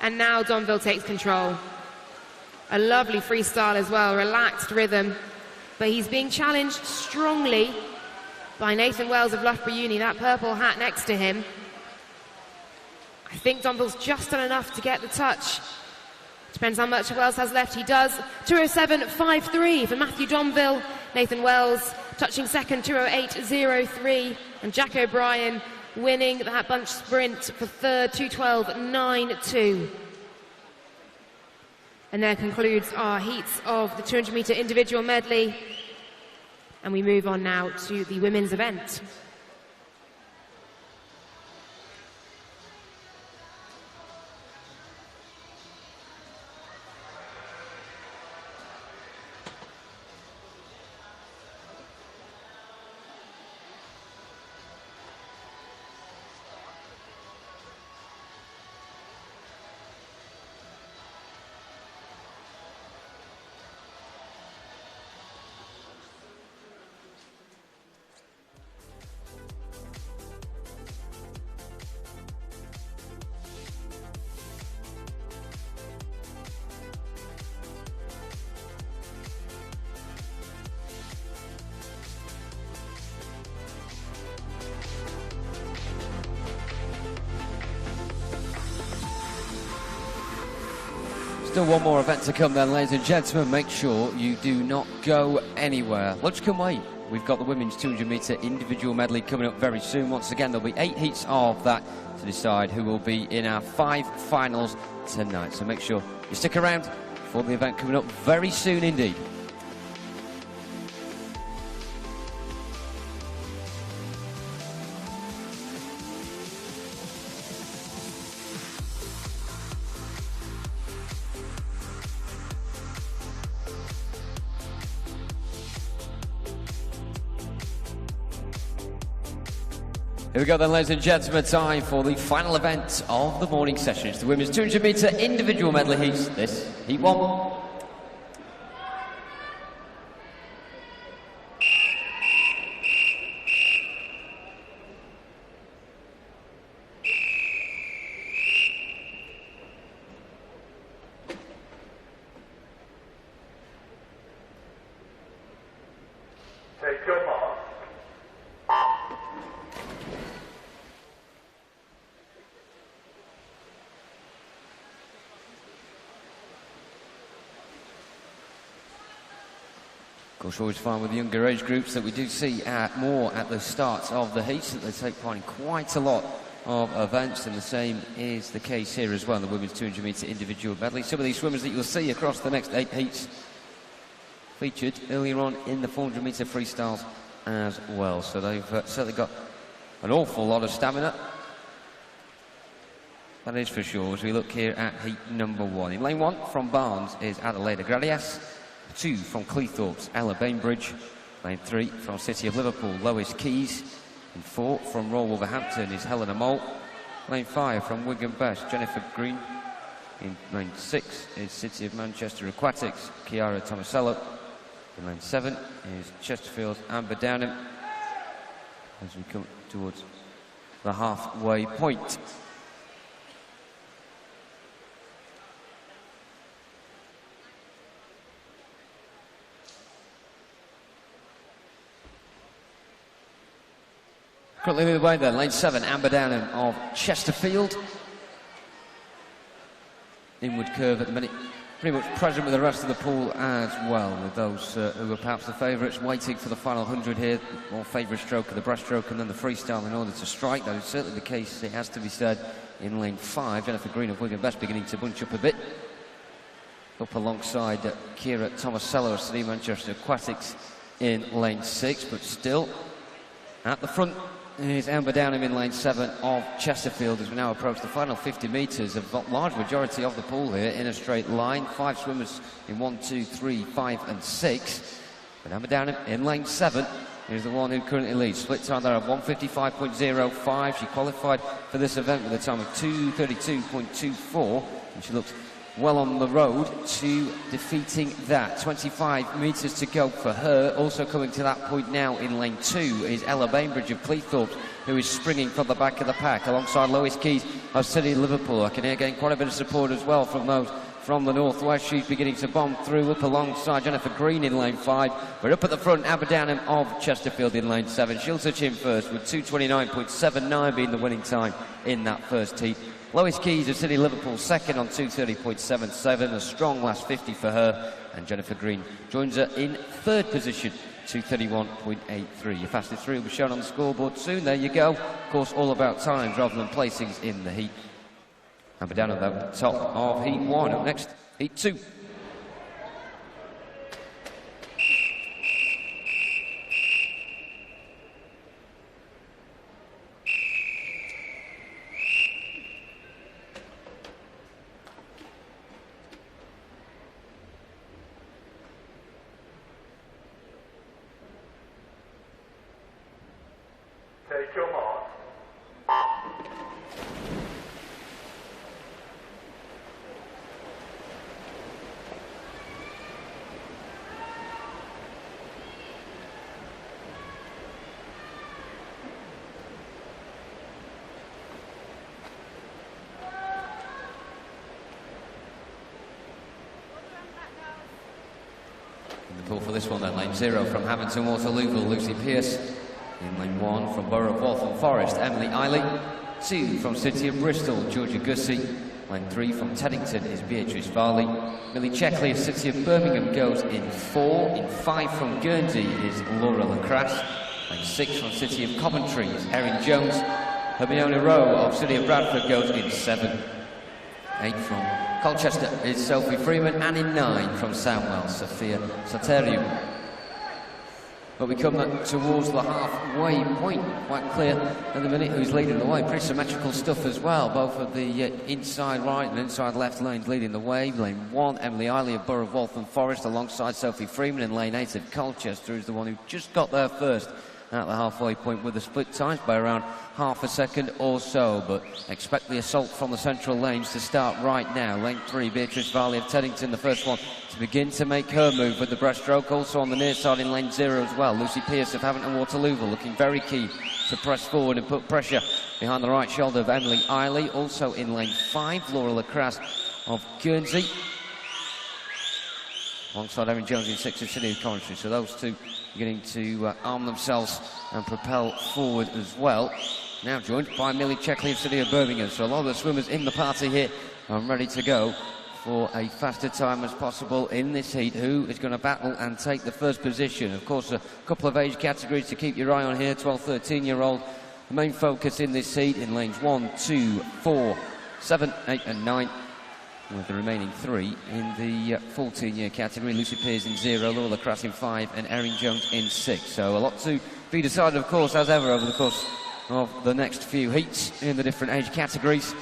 And now Donville takes control. A lovely freestyle as well, relaxed rhythm. But he's being challenged strongly by Nathan Wells of Loughborough Uni, that purple hat next to him. I think Donville's just done enough to get the touch. Depends how much Wells has left. He does. 2:07.53 for Matthew Donville. Nathan Wells touching second, 2:08.03. And Jack O'Brien winning that bunch sprint for third, 2:12.92. And there concludes our heats of the 200 metre individual medley. And we move on now to the women's event. Still one more event to come then, ladies and gentlemen. Make sure you do not go anywhere. Logistical way. We've got the women's 200 metre individual medley coming up very soon. Once again, there'll be 8 heats of that to decide who will be in our 5 finals tonight. So make sure you stick around for the event coming up very soon indeed. Here we go then, ladies and gentlemen, time for the final event of the morning session. It's the women's 200 metre individual medley heats. This, heat 1. Take your mark. Of course, always fine with the younger age groups that we do see more at the start of the heats, that they take part in quite a lot of events, and the same is the case here as well in the women's 200 metre individual medley. Some of these swimmers that you'll see across the next 8 heats featured earlier on in the 400 metre freestyles as well. So they've certainly got an awful lot of stamina. That is for sure, as we look here at heat number 1. In lane 1 from Barnes is Adelaide Gradias. 2 from Cleethorpes, Ella Bainbridge. Lane 3 from City of Liverpool, Lois Keys. In 4 from Royal Wolverhampton is Helena Mole. Lane 5 from Wigan Best, Jennifer Green. In lane 6 is City of Manchester Aquatics, Chiara Tomasello. In lane 7 is Chesterfield's Amber Downham, as we come towards the halfway point. Currently leading the way then, lane 7, Amber Downham of Chesterfield. Inward curve at the minute, pretty much present with the rest of the pool as well, with those who are perhaps the favourites waiting for the final 100 here. More favourite stroke of the breaststroke and then the freestyle in order to strike. That is certainly the case, it has to be said, in lane 5. Jennifer Green of Wigan Best beginning to bunch up a bit. Up alongside Chiara Tomasello of City Manchester Aquatics in lane 6, but still at the front is Amber Downham in lane 7 of Chesterfield as we now approach the final 50 metres. A large majority of the pool here in a straight line. 5 swimmers in 1, 2, 3, 5 and 6. But Amber Downham in lane 7 is the one who currently leads. Split time there of 1:55.05. She qualified for this event with a time of 2:32.24, and she looks well on the road to defeating that. 25 metres to go for her. Also coming to that point now in lane 2 is Ella Bainbridge of Cleethorpes, who is springing from the back of the pack alongside Lois Keys of City Liverpool. I can hear getting quite a bit of support as well from those from the northwest. She's beginning to bomb through up alongside Jennifer Green in lane 5. We're up at the front, Amber Downham of Chesterfield in lane 7. She'll touch in first with 2:29.79 being the winning time in that first heat. Lois Keys of City Liverpool second on 2:30.77, a strong last 50 for her, and Jennifer Green joins her in third position, 2:31.83. Your fastest three will be shown on the scoreboard soon. There you go. Of course, all about times rather than placings in the heat. Amber Downham at the top of heat 1. Up next, heat 2. Take your mark. In the call for this one then, lane 0 from Hamilton Waterlooville, Lucy Pearce. In lane 1 from Borough of Waltham Forest, Emily Eiley. 2 from City of Bristol, Georgia Gussie. Lane 3 from Teddington is Beatrice Varley. Millie Checkley of City of Birmingham goes in 4. In 5 from Guernsey is Laura Lacrasse. Lane 6 from City of Coventry is Erin Jones. Hermione Rowe of City of Bradford goes in 7. 8 from Colchester is Sophie Freeman, and in 9 from Samwell, Sophia Soteriou. But we come towards the halfway point, quite clear at the minute who's leading the way. Pretty symmetrical stuff as well, both of the inside right and inside left lanes leading the way. Lane 1, Emily Eiley of Borough of Waltham Forest alongside Sophie Freeman, and lane 8 of Colchester is the one who just got there first at the halfway point with the split times by around half a second or so. But expect the assault from the central lanes to start right now. Lane 3, Beatrice Varley of Teddington, the first one to begin to make her move with the breaststroke. Also on the near side in lane 0 as well, Lucy Pearce of Hamilton Waterlooville looking very keen to press forward and put pressure behind the right shoulder of Emily Eiley. Also in lane 5, Laura Lacrasse of Guernsey alongside Erin Jones in 6 of City of Coventry. So those two beginning to arm themselves and propel forward as well. Now joined by Millie Checkley of City of Birmingham. So a lot of the swimmers in the party here are ready to go for a faster time as possible in this heat. Who is going to battle and take the first position? Of course, a couple of age categories to keep your eye on here. 12, 13-year-old. The main focus in this heat in lanes 1, 2, 4, 7, 8 and 9. With the remaining 3 in the 14-year category. Lucy Pearce in 0, Laura Lacrasse in 5 and Erin Jones in 6. So a lot to be decided, of course, as ever, over the course of the next few heats in the different age categories.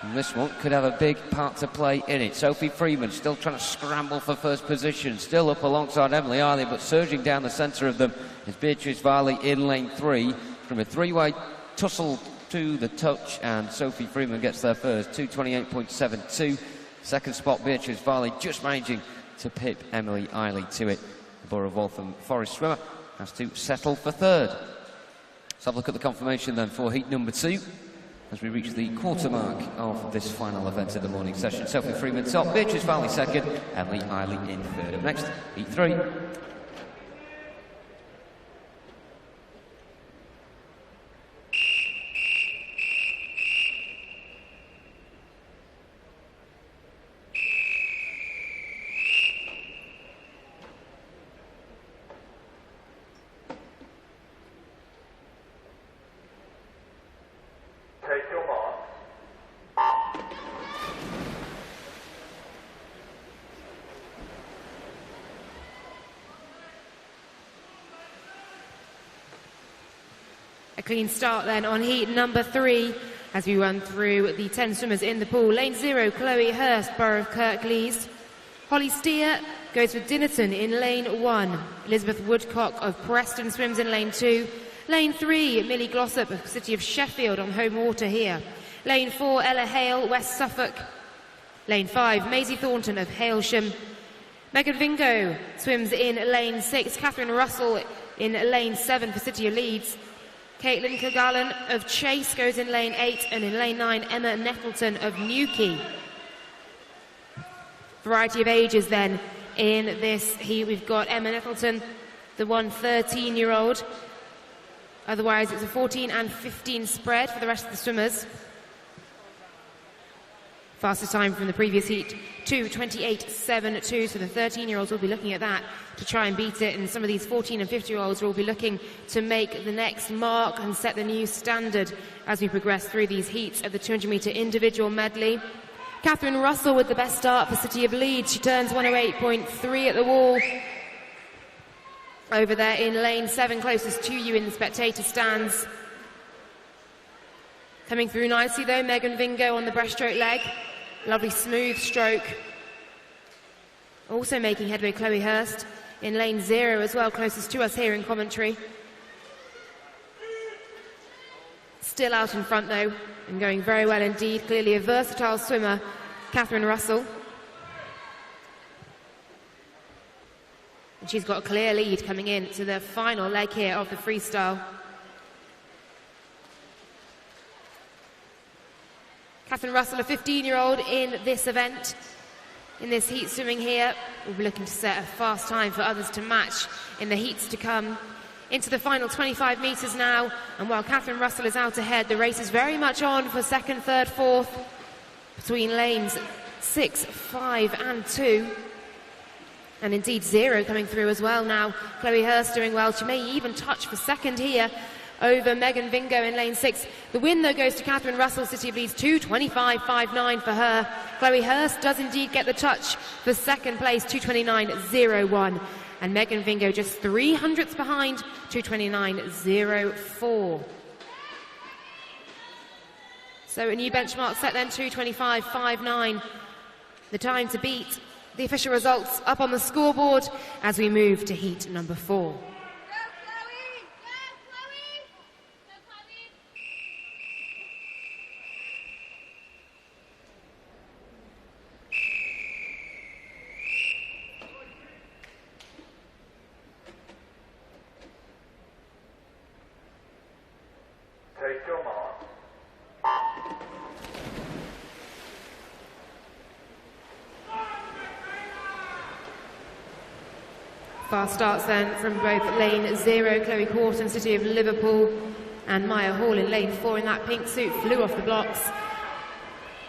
And this one could have a big part to play in it. Sophie Freeman still trying to scramble for first position. Still up alongside Emily Eiley, but surging down the centre of them is Beatrice Varley in lane 3. From a three-way tussle to the touch, and Sophie Freeman gets there first, 2:28.72. Second spot, Beatrice Varley just managing to pip Emily Eiley to it. The Borough of Waltham Forest swimmer has to settle for third. Let's have a look at the confirmation then for heat number 2 as we reach the quarter mark of this final event of the morning session. Sophie Freeman top, Beatrice Varley second, Emily Eiley in third. Up next, heat 3. Take your mark. A clean start then on heat number 3 as we run through the 10 swimmers in the pool. Lane 0, Chloe Hurst, Borough of Kirklees. Holly Steer goes with Dinnerton in lane 1. Elizabeth Woodcock of Preston swims in lane 2. Lane 3, Millie Glossop of the City of Sheffield on home water here. Lane 4, Ella Hale, West Suffolk. Lane 5, Maisie Thornton of Hailsham. Megan Vingo swims in lane 6. Catherine Russell in lane 7 for City of Leeds. Caitlin Cagallan of Chase goes in lane 8, and in lane 9, Emma Nettleton of Newquay. Variety of ages then in this heat. We've got Emma Nettleton, the 13-year-old. Otherwise, it's a 14 and 15 spread for the rest of the swimmers. Fastest time from the previous heat, 2:28.72. So the 13-year-olds will be looking at that to try and beat it. And some of these 14 and 15-year-olds will be looking to make the next mark and set the new standard as we progress through these heats of the 200-metre individual medley. Catherine Russell with the best start for City of Leeds. She turns 1:08.3 at the wall. Over there in lane 7, closest to you in the spectator stands. Coming through nicely though, Megan Vingo on the breaststroke leg. Lovely smooth stroke. Also making headway, Chloe Hurst in lane 0 as well, closest to us here in commentary. Still out in front though, and going very well indeed. Clearly a versatile swimmer, Catherine Russell. And she's got a clear lead coming in to the final leg here of the freestyle. Catherine Russell, a 15-year-old in this event, in this heat swimming here, will be looking to set a fast time for others to match in the heats to come. Into the final 25 metres now, and while Catherine Russell is out ahead, the race is very much on for second, third, fourth, between lanes 6, 5 and 2. And indeed 0 coming through as well now. Chloe Hurst doing well. She may even touch for second here over Megan Vingo in lane 6. The win though goes to Catherine Russell, City of Leeds, 2:25.59 for her. Chloe Hurst does indeed get the touch for second place, 2:29.01. And Megan Vingo just 300ths behind, 2:29.04. So a new benchmark set then, 2:25.59. The time to beat. The official results up on the scoreboard as we move to heat number 4. Take your mark. Fast starts then from both lane 0, Chloe Quarton, City of Liverpool, and Maya Hall in lane 4 in that pink suit, flew off the blocks.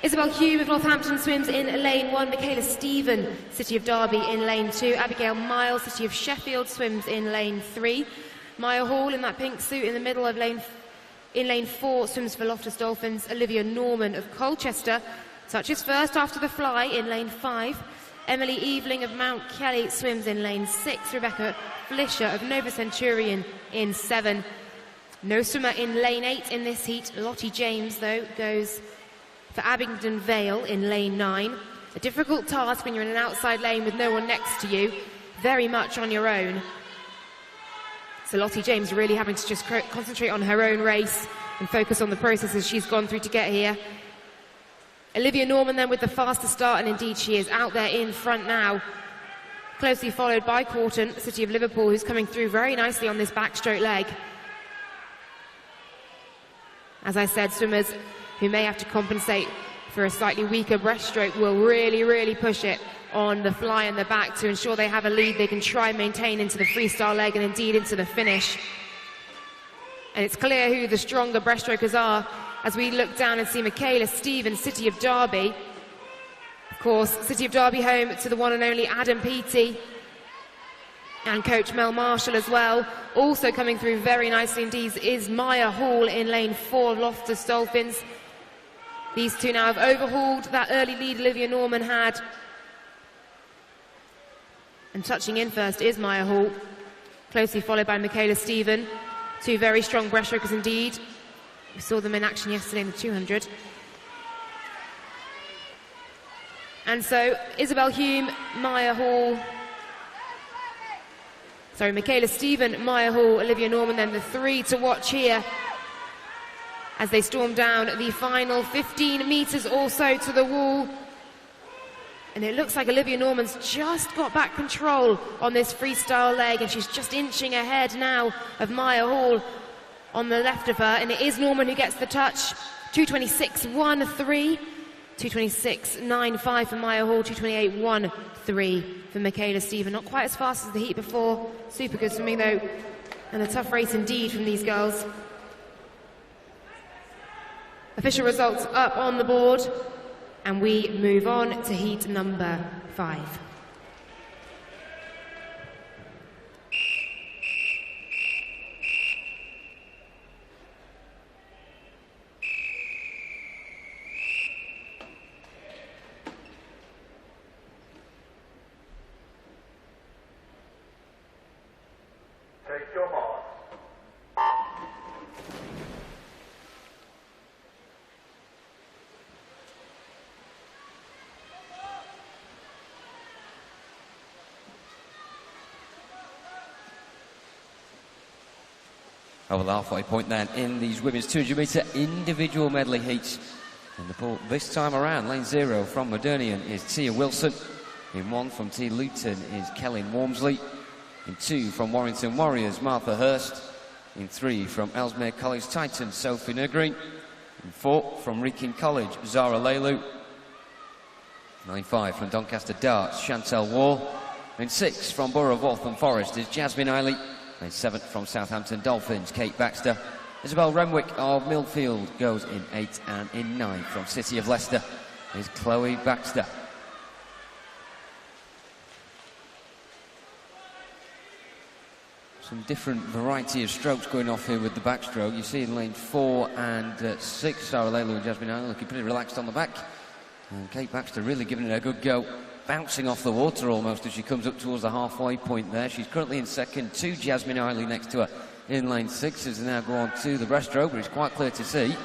Isabel Hume of Northampton swims in lane 1, Michaela Stephen, City of Derby in lane 2, Abigail Miles, City of Sheffield swims in lane 3, Maya Hall in that pink suit in the middle of lane 4 swims for Loftus Dolphins, Olivia Norman of Colchester touches first after the fly in lane 5, Emily Eveling of Mount Kelly swims in lane 6. Rebecca Flisher of Nova Centurion in 7. No swimmer in lane 8 in this heat. Lottie James, though, goes for Abingdon Vale in lane 9. A difficult task when you're in an outside lane with no one next to you, very much on your own. So Lottie James really having to just concentrate on her own race and focus on the processes she's gone through to get here. Olivia Norman then with the faster start, and indeed she is out there in front now. Closely followed by Corton, City of Liverpool, who's coming through very nicely on this backstroke leg. As I said, swimmers who may have to compensate for a slightly weaker breaststroke will really push it on the fly and the back to ensure they have a lead they can try and maintain into the freestyle leg and indeed into the finish. And it's clear who the stronger breaststrokers are as we look down and see Michaela Stevens, City of Derby. Of course, City of Derby home to the one and only Adam Peaty and coach Mel Marshall as well. Also coming through very nicely indeed is Maya Hall in lane 4, Loftus Dolphins. These two now have overhauled that early lead Olivia Norman had. And touching in first is Maya Hall, closely followed by Michaela Stevens. Two very strong breaststrokers indeed. We saw them in action yesterday in the 200. And so Isabel Hume, Maya Hall, Michaela Stevens, Maya Hall, Olivia Norman, then the three to watch here as they storm down the final 15 metres or so to the wall. And it looks like Olivia Norman's just got back control on this freestyle leg, and she's just inching ahead now of Maya Hall on the left of her. And it is Norman who gets the touch. 2:26.13, 2:26.95 for Maya Hall, 2:28.13 for Michaela Stevens. Not quite as fast as the heat before. Super good swimming though, and a tough race indeed from these girls. Official results up on the board, and we move on to heat number 5. Take your mark. Over the halfway point then in these women's 200-metre individual medley heats. In the pool this time around, lane 0 from Modernian is Tia Wilson. In 1 from T. Luton is Kellen Wormsley. In 2 from Warrington Warriors, Martha Hurst. In 3 from Ellesmere College Titan, Sophie Nurgreen. In 4 from Wrekin College, Zara Leilu. Lane 5 from Doncaster Darts, Chantel Wall. In 6 from Borough of Waltham Forest is Jasmine Eiley. Lane 7 from Southampton Dolphins, Kate Baxter. Isabel Renwick of Millfield goes in 8, and in 9 from City of Leicester is Chloe Baxter. Some different variety of strokes going off here with the backstroke. You see in lane 4 and 6, Sarah Leilu and Jasmine Eiley looking pretty relaxed on the back. And Kate Baxter really giving it a good go, bouncing off the water almost as she comes up towards the halfway point there. She's currently in second to Jasmine Eiley next to her in lane 6 as they now go on to the breaststroke, but it's quite clear to see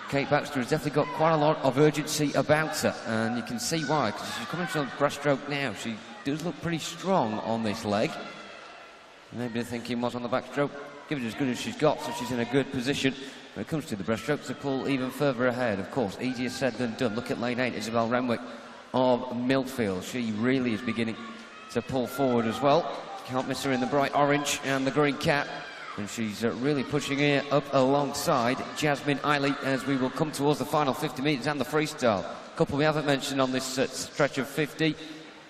Kate Baxter has definitely got quite a lot of urgency about her, and you can see why, because she's coming to the breaststroke now. She does look pretty strong on this leg. Maybe they're thinking what's on the backstroke, give it as good as she's got, so she's in a good position when it comes to the breaststroke to pull even further ahead. Of course, easier said than done. Look at lane 8, Isabel Renwick of Millfield. She really is beginning to pull forward as well. Can't miss her in the bright orange and the green cap, and she's really pushing her up alongside Jasmine Eiley as we will come towards the final 50 metres and the freestyle. A couple we haven't mentioned on this stretch of 50.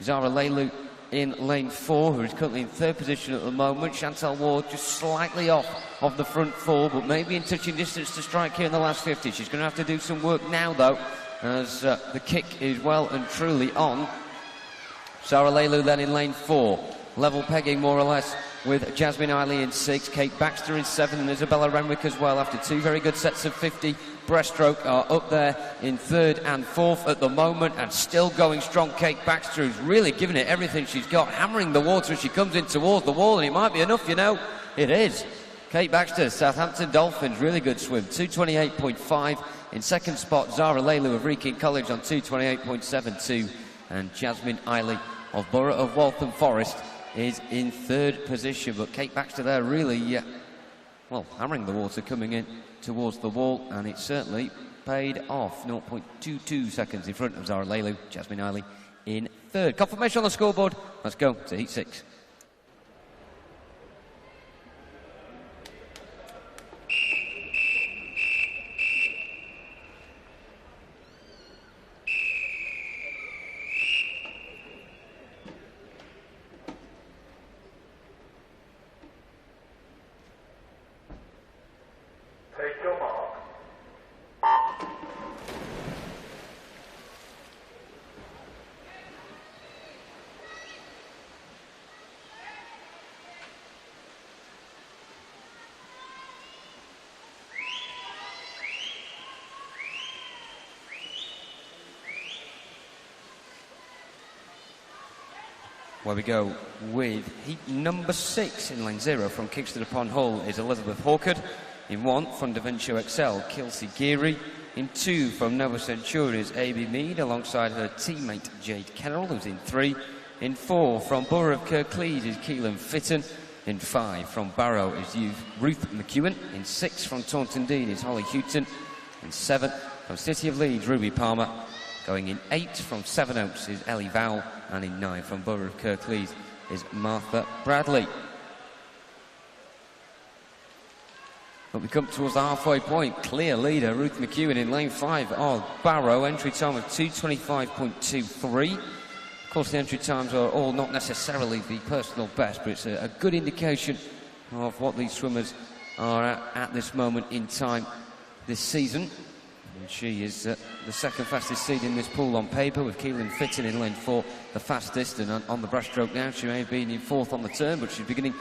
Zara Leilu in lane 4, who is currently in 3rd position at the moment. Chantal Ward just slightly off of the front 4, but maybe in touching distance to strike here in the last 50. She's going to have to do some work now though, as the kick is well and truly on. Sarah Leilu then in lane 4, level pegging more or less with Jasmine Eiley in 6, Kate Baxter in 7, and Isabella Renwick as well after 2 very good sets of 50 breaststroke are up there in 3rd and 4th at the moment, and still going strong. Kate Baxter, who's really giving it everything she's got, hammering the water as she comes in towards the wall, and it might be enough, you know. It is. Kate Baxter, Southampton Dolphins, really good swim, 2:28.5. In second spot, Zara Leilu of Wrekin College on 2:28.72. And Jasmine Eiley of Borough of Waltham Forest is in third position. But Kate Baxter there really, hammering the water coming in towards the wall, and it certainly paid off. 0.22 seconds in front of Zara Leilu. Jasmine Eiley in third. Confirmation on the scoreboard. Let's go to heat 6. Take your mark. Where we go with heat number 6 in lane 0 from Kingston upon Hull is Elizabeth Hawkard. In 1 from Davencio Excel, Kelsey Geary. In 2 from Nova Centurion is A.B. Mead alongside her teammate Jade Kennell, who's in 3. In 4 from Borough of Kirklees is Keelan Fitton. In 5 from Barrow is Ruth McEwen. In 6 from Taunton Dean is Holly Houghton. In 7 from City of Leeds, Ruby Palmer. Going in 8 from Sevenoaks is Ellie Vowell. And in 9 from Borough of Kirklees is Martha Bradley. But we come towards the halfway point. Clear leader, Ruth McEwen in lane 5. Barrow, entry time of 2:25.23. Of course, the entry times are all not necessarily the personal best, but it's a good indication of what these swimmers are at this moment in time this season. And she is the second fastest seed in this pool on paper, with Keelan Fitton in lane 4 the fastest. And on the breaststroke now, she may have been in 4th on the turn, but she's beginning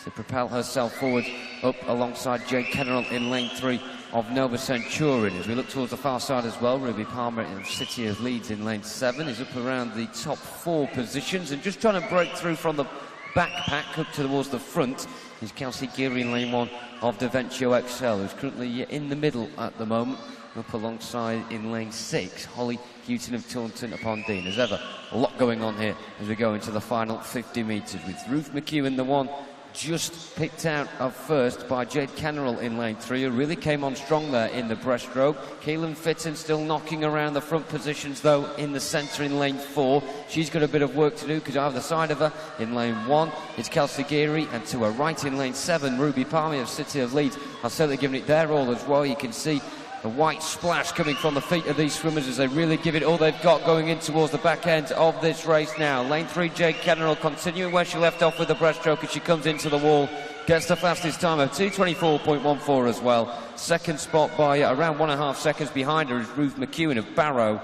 to propel herself forward up alongside Jade Kennell in lane 3 of Nova Centurion. As we look towards the far side as well, Ruby Palmer in City of Leeds in lane 7 is up around the top 4 positions, and just trying to break through from the backpack up towards the front is Kelsey Geary in lane 1 of Davencio Excel, who's currently in the middle at the moment. Up alongside in lane 6, Holly Houghton of Taunton upon Dean. As ever, a lot going on here as we go into the final 50 metres, with Ruth McEwen, the one just picked out of first by Jade Kennell in lane 3, who really came on strong there in the breaststroke. Keelan Fitton still knocking around the front positions, though, in the centre in lane 4. She's got a bit of work to do, because either side of her in lane 1 is Kelsey Geary, and to her right in lane 7, Ruby Palmer of City of Leeds are certainly giving it their all as well. You can see the white splash coming from the feet of these swimmers as they really give it all they've got going in towards the back end of this race now. Lane 3, Jade Kennell continuing where she left off with the breaststroke as she comes into the wall. Gets the fastest time of 2:24.14 as well. Second spot by around 1.5 seconds behind her is Ruth McEwen of Barrow.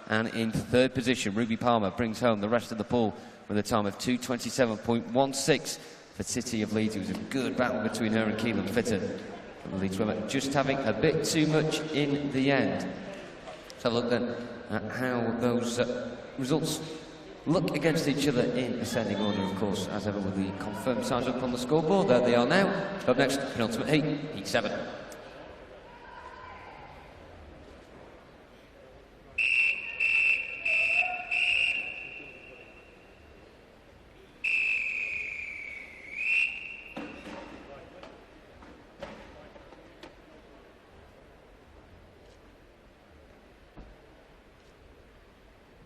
And in third position, Ruby Palmer brings home the rest of the pool with a time of 2:27.16 for City of Leeds. It was a good battle between her and Keelan Fitton. The lead swimmer just having a bit too much in the end. Let's have a look then at how those results look against each other in ascending order, of course, as ever, with the confirmed times up on the scoreboard. There they are now. Up next, penultimate heat, heat 7.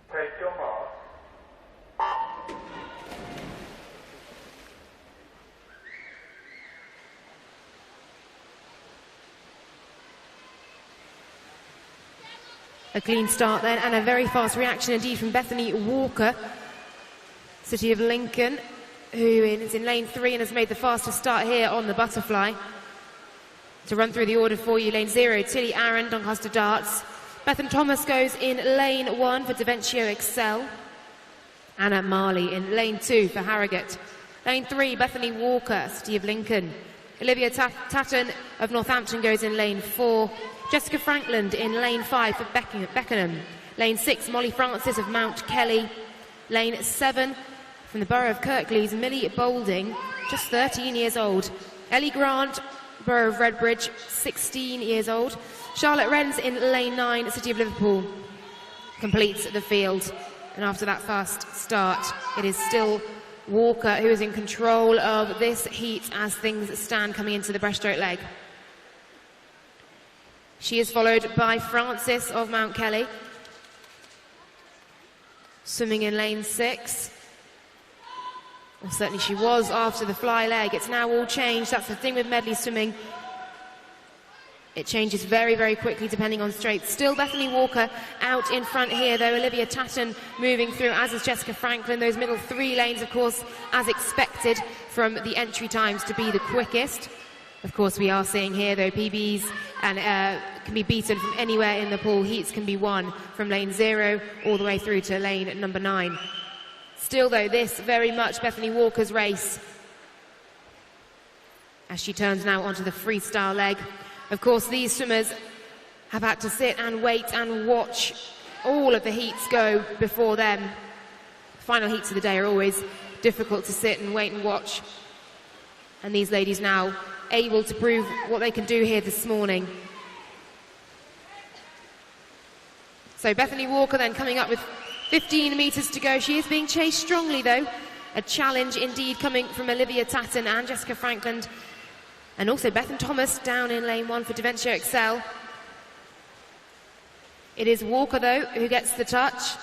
Take your mark. A clean start then, and a very fast reaction indeed from Bethany Walker, City of Lincoln, who is in lane 3 and has made the fastest start here on the butterfly. To run through the order for you, lane 0, Tilly Aaron, Doncaster Darts. Bethan Thomas goes in lane 1 for Davencio Excel. Anna Marley in lane 2 for Harrogate. Lane 3, Bethany Walker, City of Lincoln. Olivia Tatton of Northampton goes in lane 4. Jessica Frankland in lane 5 for Beckenham. Lane 6, Molly Francis of Mount Kelly. Lane 7, from the Borough of Kirklees, Millie Boulding, just 13 years old. Ellie Grant Borough of Redbridge, 16 years old. Charlotte Wren's in lane 9, City of Liverpool, completes the field. And after that fast start, it is still Walker who is in control of this heat as things stand coming into the breaststroke leg. She is followed by Frances of Mount Kelly, swimming in lane 6. Well, certainly she was after the fly leg. It's now all changed. That's the thing with medley swimming. It changes very, very quickly depending on straights. Still Bethany Walker out in front here, though. Olivia Tatton moving through, as is Jessica Franklin. Those middle 3 lanes, of course, as expected from the entry times to be the quickest. Of course, we are seeing here, though, PBs and can be beaten from anywhere in the pool. Heats can be won from lane 0 all the way through to lane number 9. Still, though, this very much Bethany Walker's race as she turns now onto the freestyle leg. Of course, these swimmers have had to sit and wait and watch all of the heats go before them. Final heats of the day are always difficult to sit and wait and watch. And these ladies now able to prove what they can do here this morning. So Bethany Walker then coming up with 15 metres to go. She is being chased strongly, though. A challenge indeed coming from Olivia Tatton and Jessica Franklin. And also Bethan Thomas down in lane 1 for Daventia Excel. It is Walker, though, who gets the touch.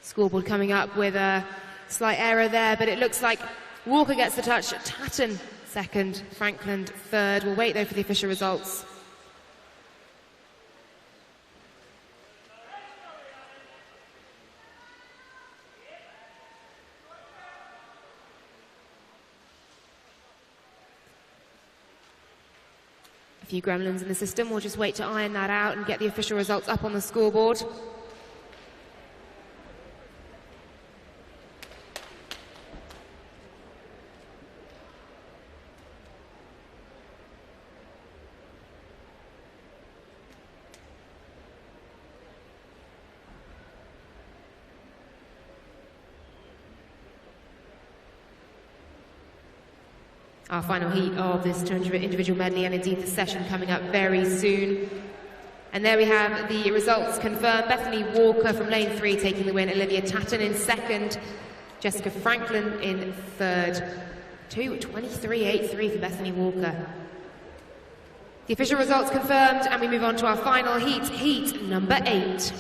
Scoreboard coming up with a slight error there, but it looks like Walker gets the touch. Tatton second, Franklin third. We'll wait, though, for the official results. A few gremlins in the system. We'll just wait to iron that out and get the official results up on the scoreboard. Our final heat of this 200 individual medley, and indeed the session coming up very soon. And there we have the results confirmed. Bethany Walker from lane 3 taking the win. Olivia Tatton in second. Jessica Franklin in third. 2:23.83 for Bethany Walker. The official results confirmed, and we move on to our final heat, heat number 8.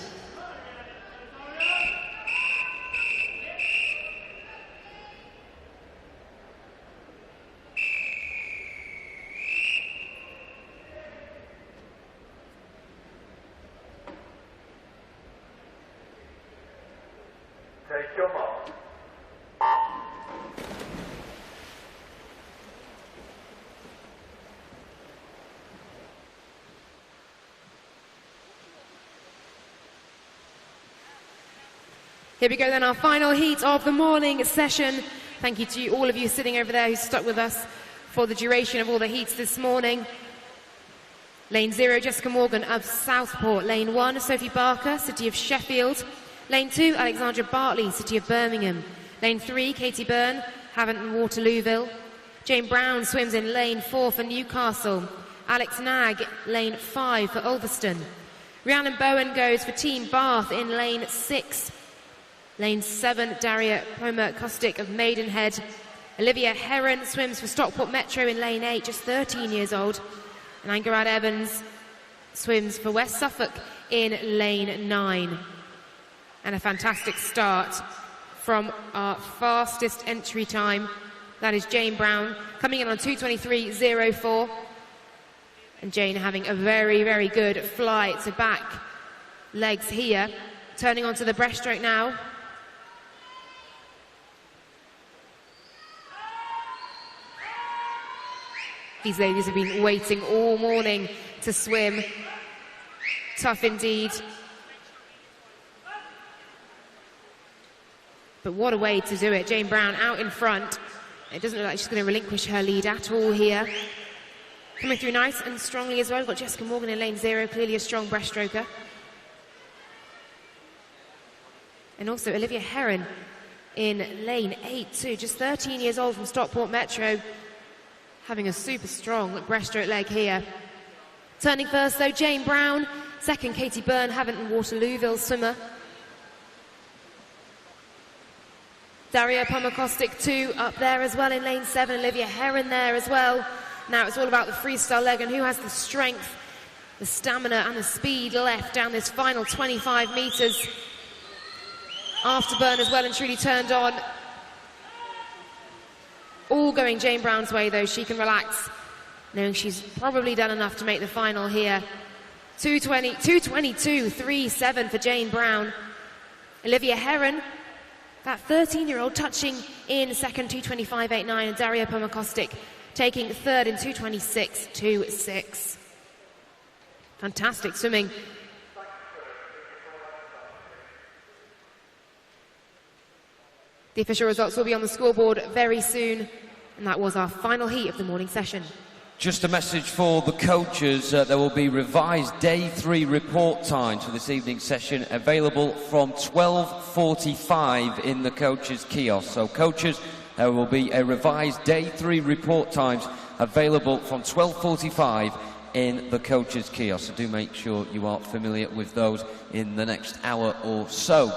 Take your mark. Here we go then, our final heat of the morning session. Thank you to all of you sitting over there who stuck with us for the duration of all the heats this morning. Lane 0, Jessica Morgan of Southport. Lane 1, Sophie Barker, City of Sheffield. Lane 2, Alexandra Bartley, City of Birmingham. Lane 3, Katie Byrne, Havant and Waterlooville. Jane Brown swims in lane 4 for Newcastle. Alex Nagg, lane 5 for Ulverston. Rhiannon Bowen goes for Team Bath in lane 6. Lane 7, Daria Pomer-Kostic of Maidenhead. Olivia Heron swims for Stockport Metro in lane 8, just 13 years old. And Angarad Evans swims for West Suffolk in lane 9. And a fantastic start from our fastest entry time. That is Jane Brown coming in on 2:23.04. And Jane having a very, very good fly to back legs here. Turning onto the breaststroke now. These ladies have been waiting all morning to swim. Tough indeed. But what a way to do it. Jane Brown out in front. It doesn't look like she's going to relinquish her lead at all here. Coming through nice and strongly as well. We've got Jessica Morgan in lane 0, clearly a strong breaststroker. And also Olivia Heron in lane 8 too, just 13 years old from Stockport Metro. having a super strong breaststroke leg here. Turning first though, Jane Brown. Second, Katie Byrne, Havant and Waterlooville swimmer. Daria Pomakostic 2 up there as well in lane 7. Olivia Heron there as well. Now it's all about the freestyle leg and who has the strength, the stamina and the speed left down this final 25 metres. Afterburn as well and truly turned on. All going Jane Brown's way though, she can relax, knowing she's probably done enough to make the final here. 2:22.37 for Jane Brown. Olivia Heron, that 13-year-old, touching in second, 2:25.89, and Daria Pomakostic taking third in 2:26.26. Fantastic swimming. The official results will be on the scoreboard very soon, and that was our final heat of the morning session. Just a message for the coaches, there will be revised day 3 report times for this evening's session available from 12:45 in the coaches kiosk. So coaches, there will be a revised day 3 report times available from 12:45 in the coaches kiosk. So do make sure you are familiar with those in the next hour or so.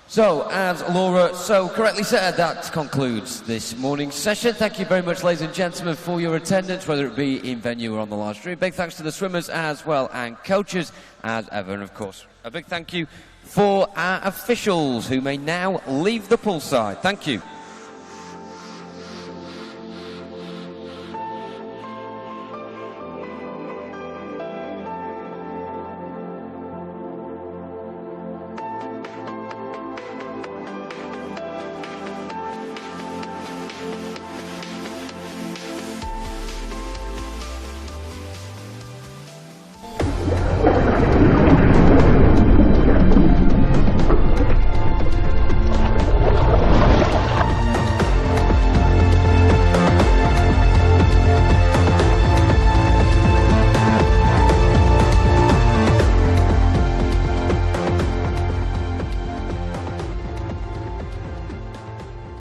So, as Laura so correctly said, that concludes this morning's session. Thank you very much, ladies and gentlemen, for your attendance, whether it be in venue or on the live stream. Big thanks to the swimmers as well, and coaches as ever. And of course, a big thank you for our officials, who may now leave the poolside. Thank you.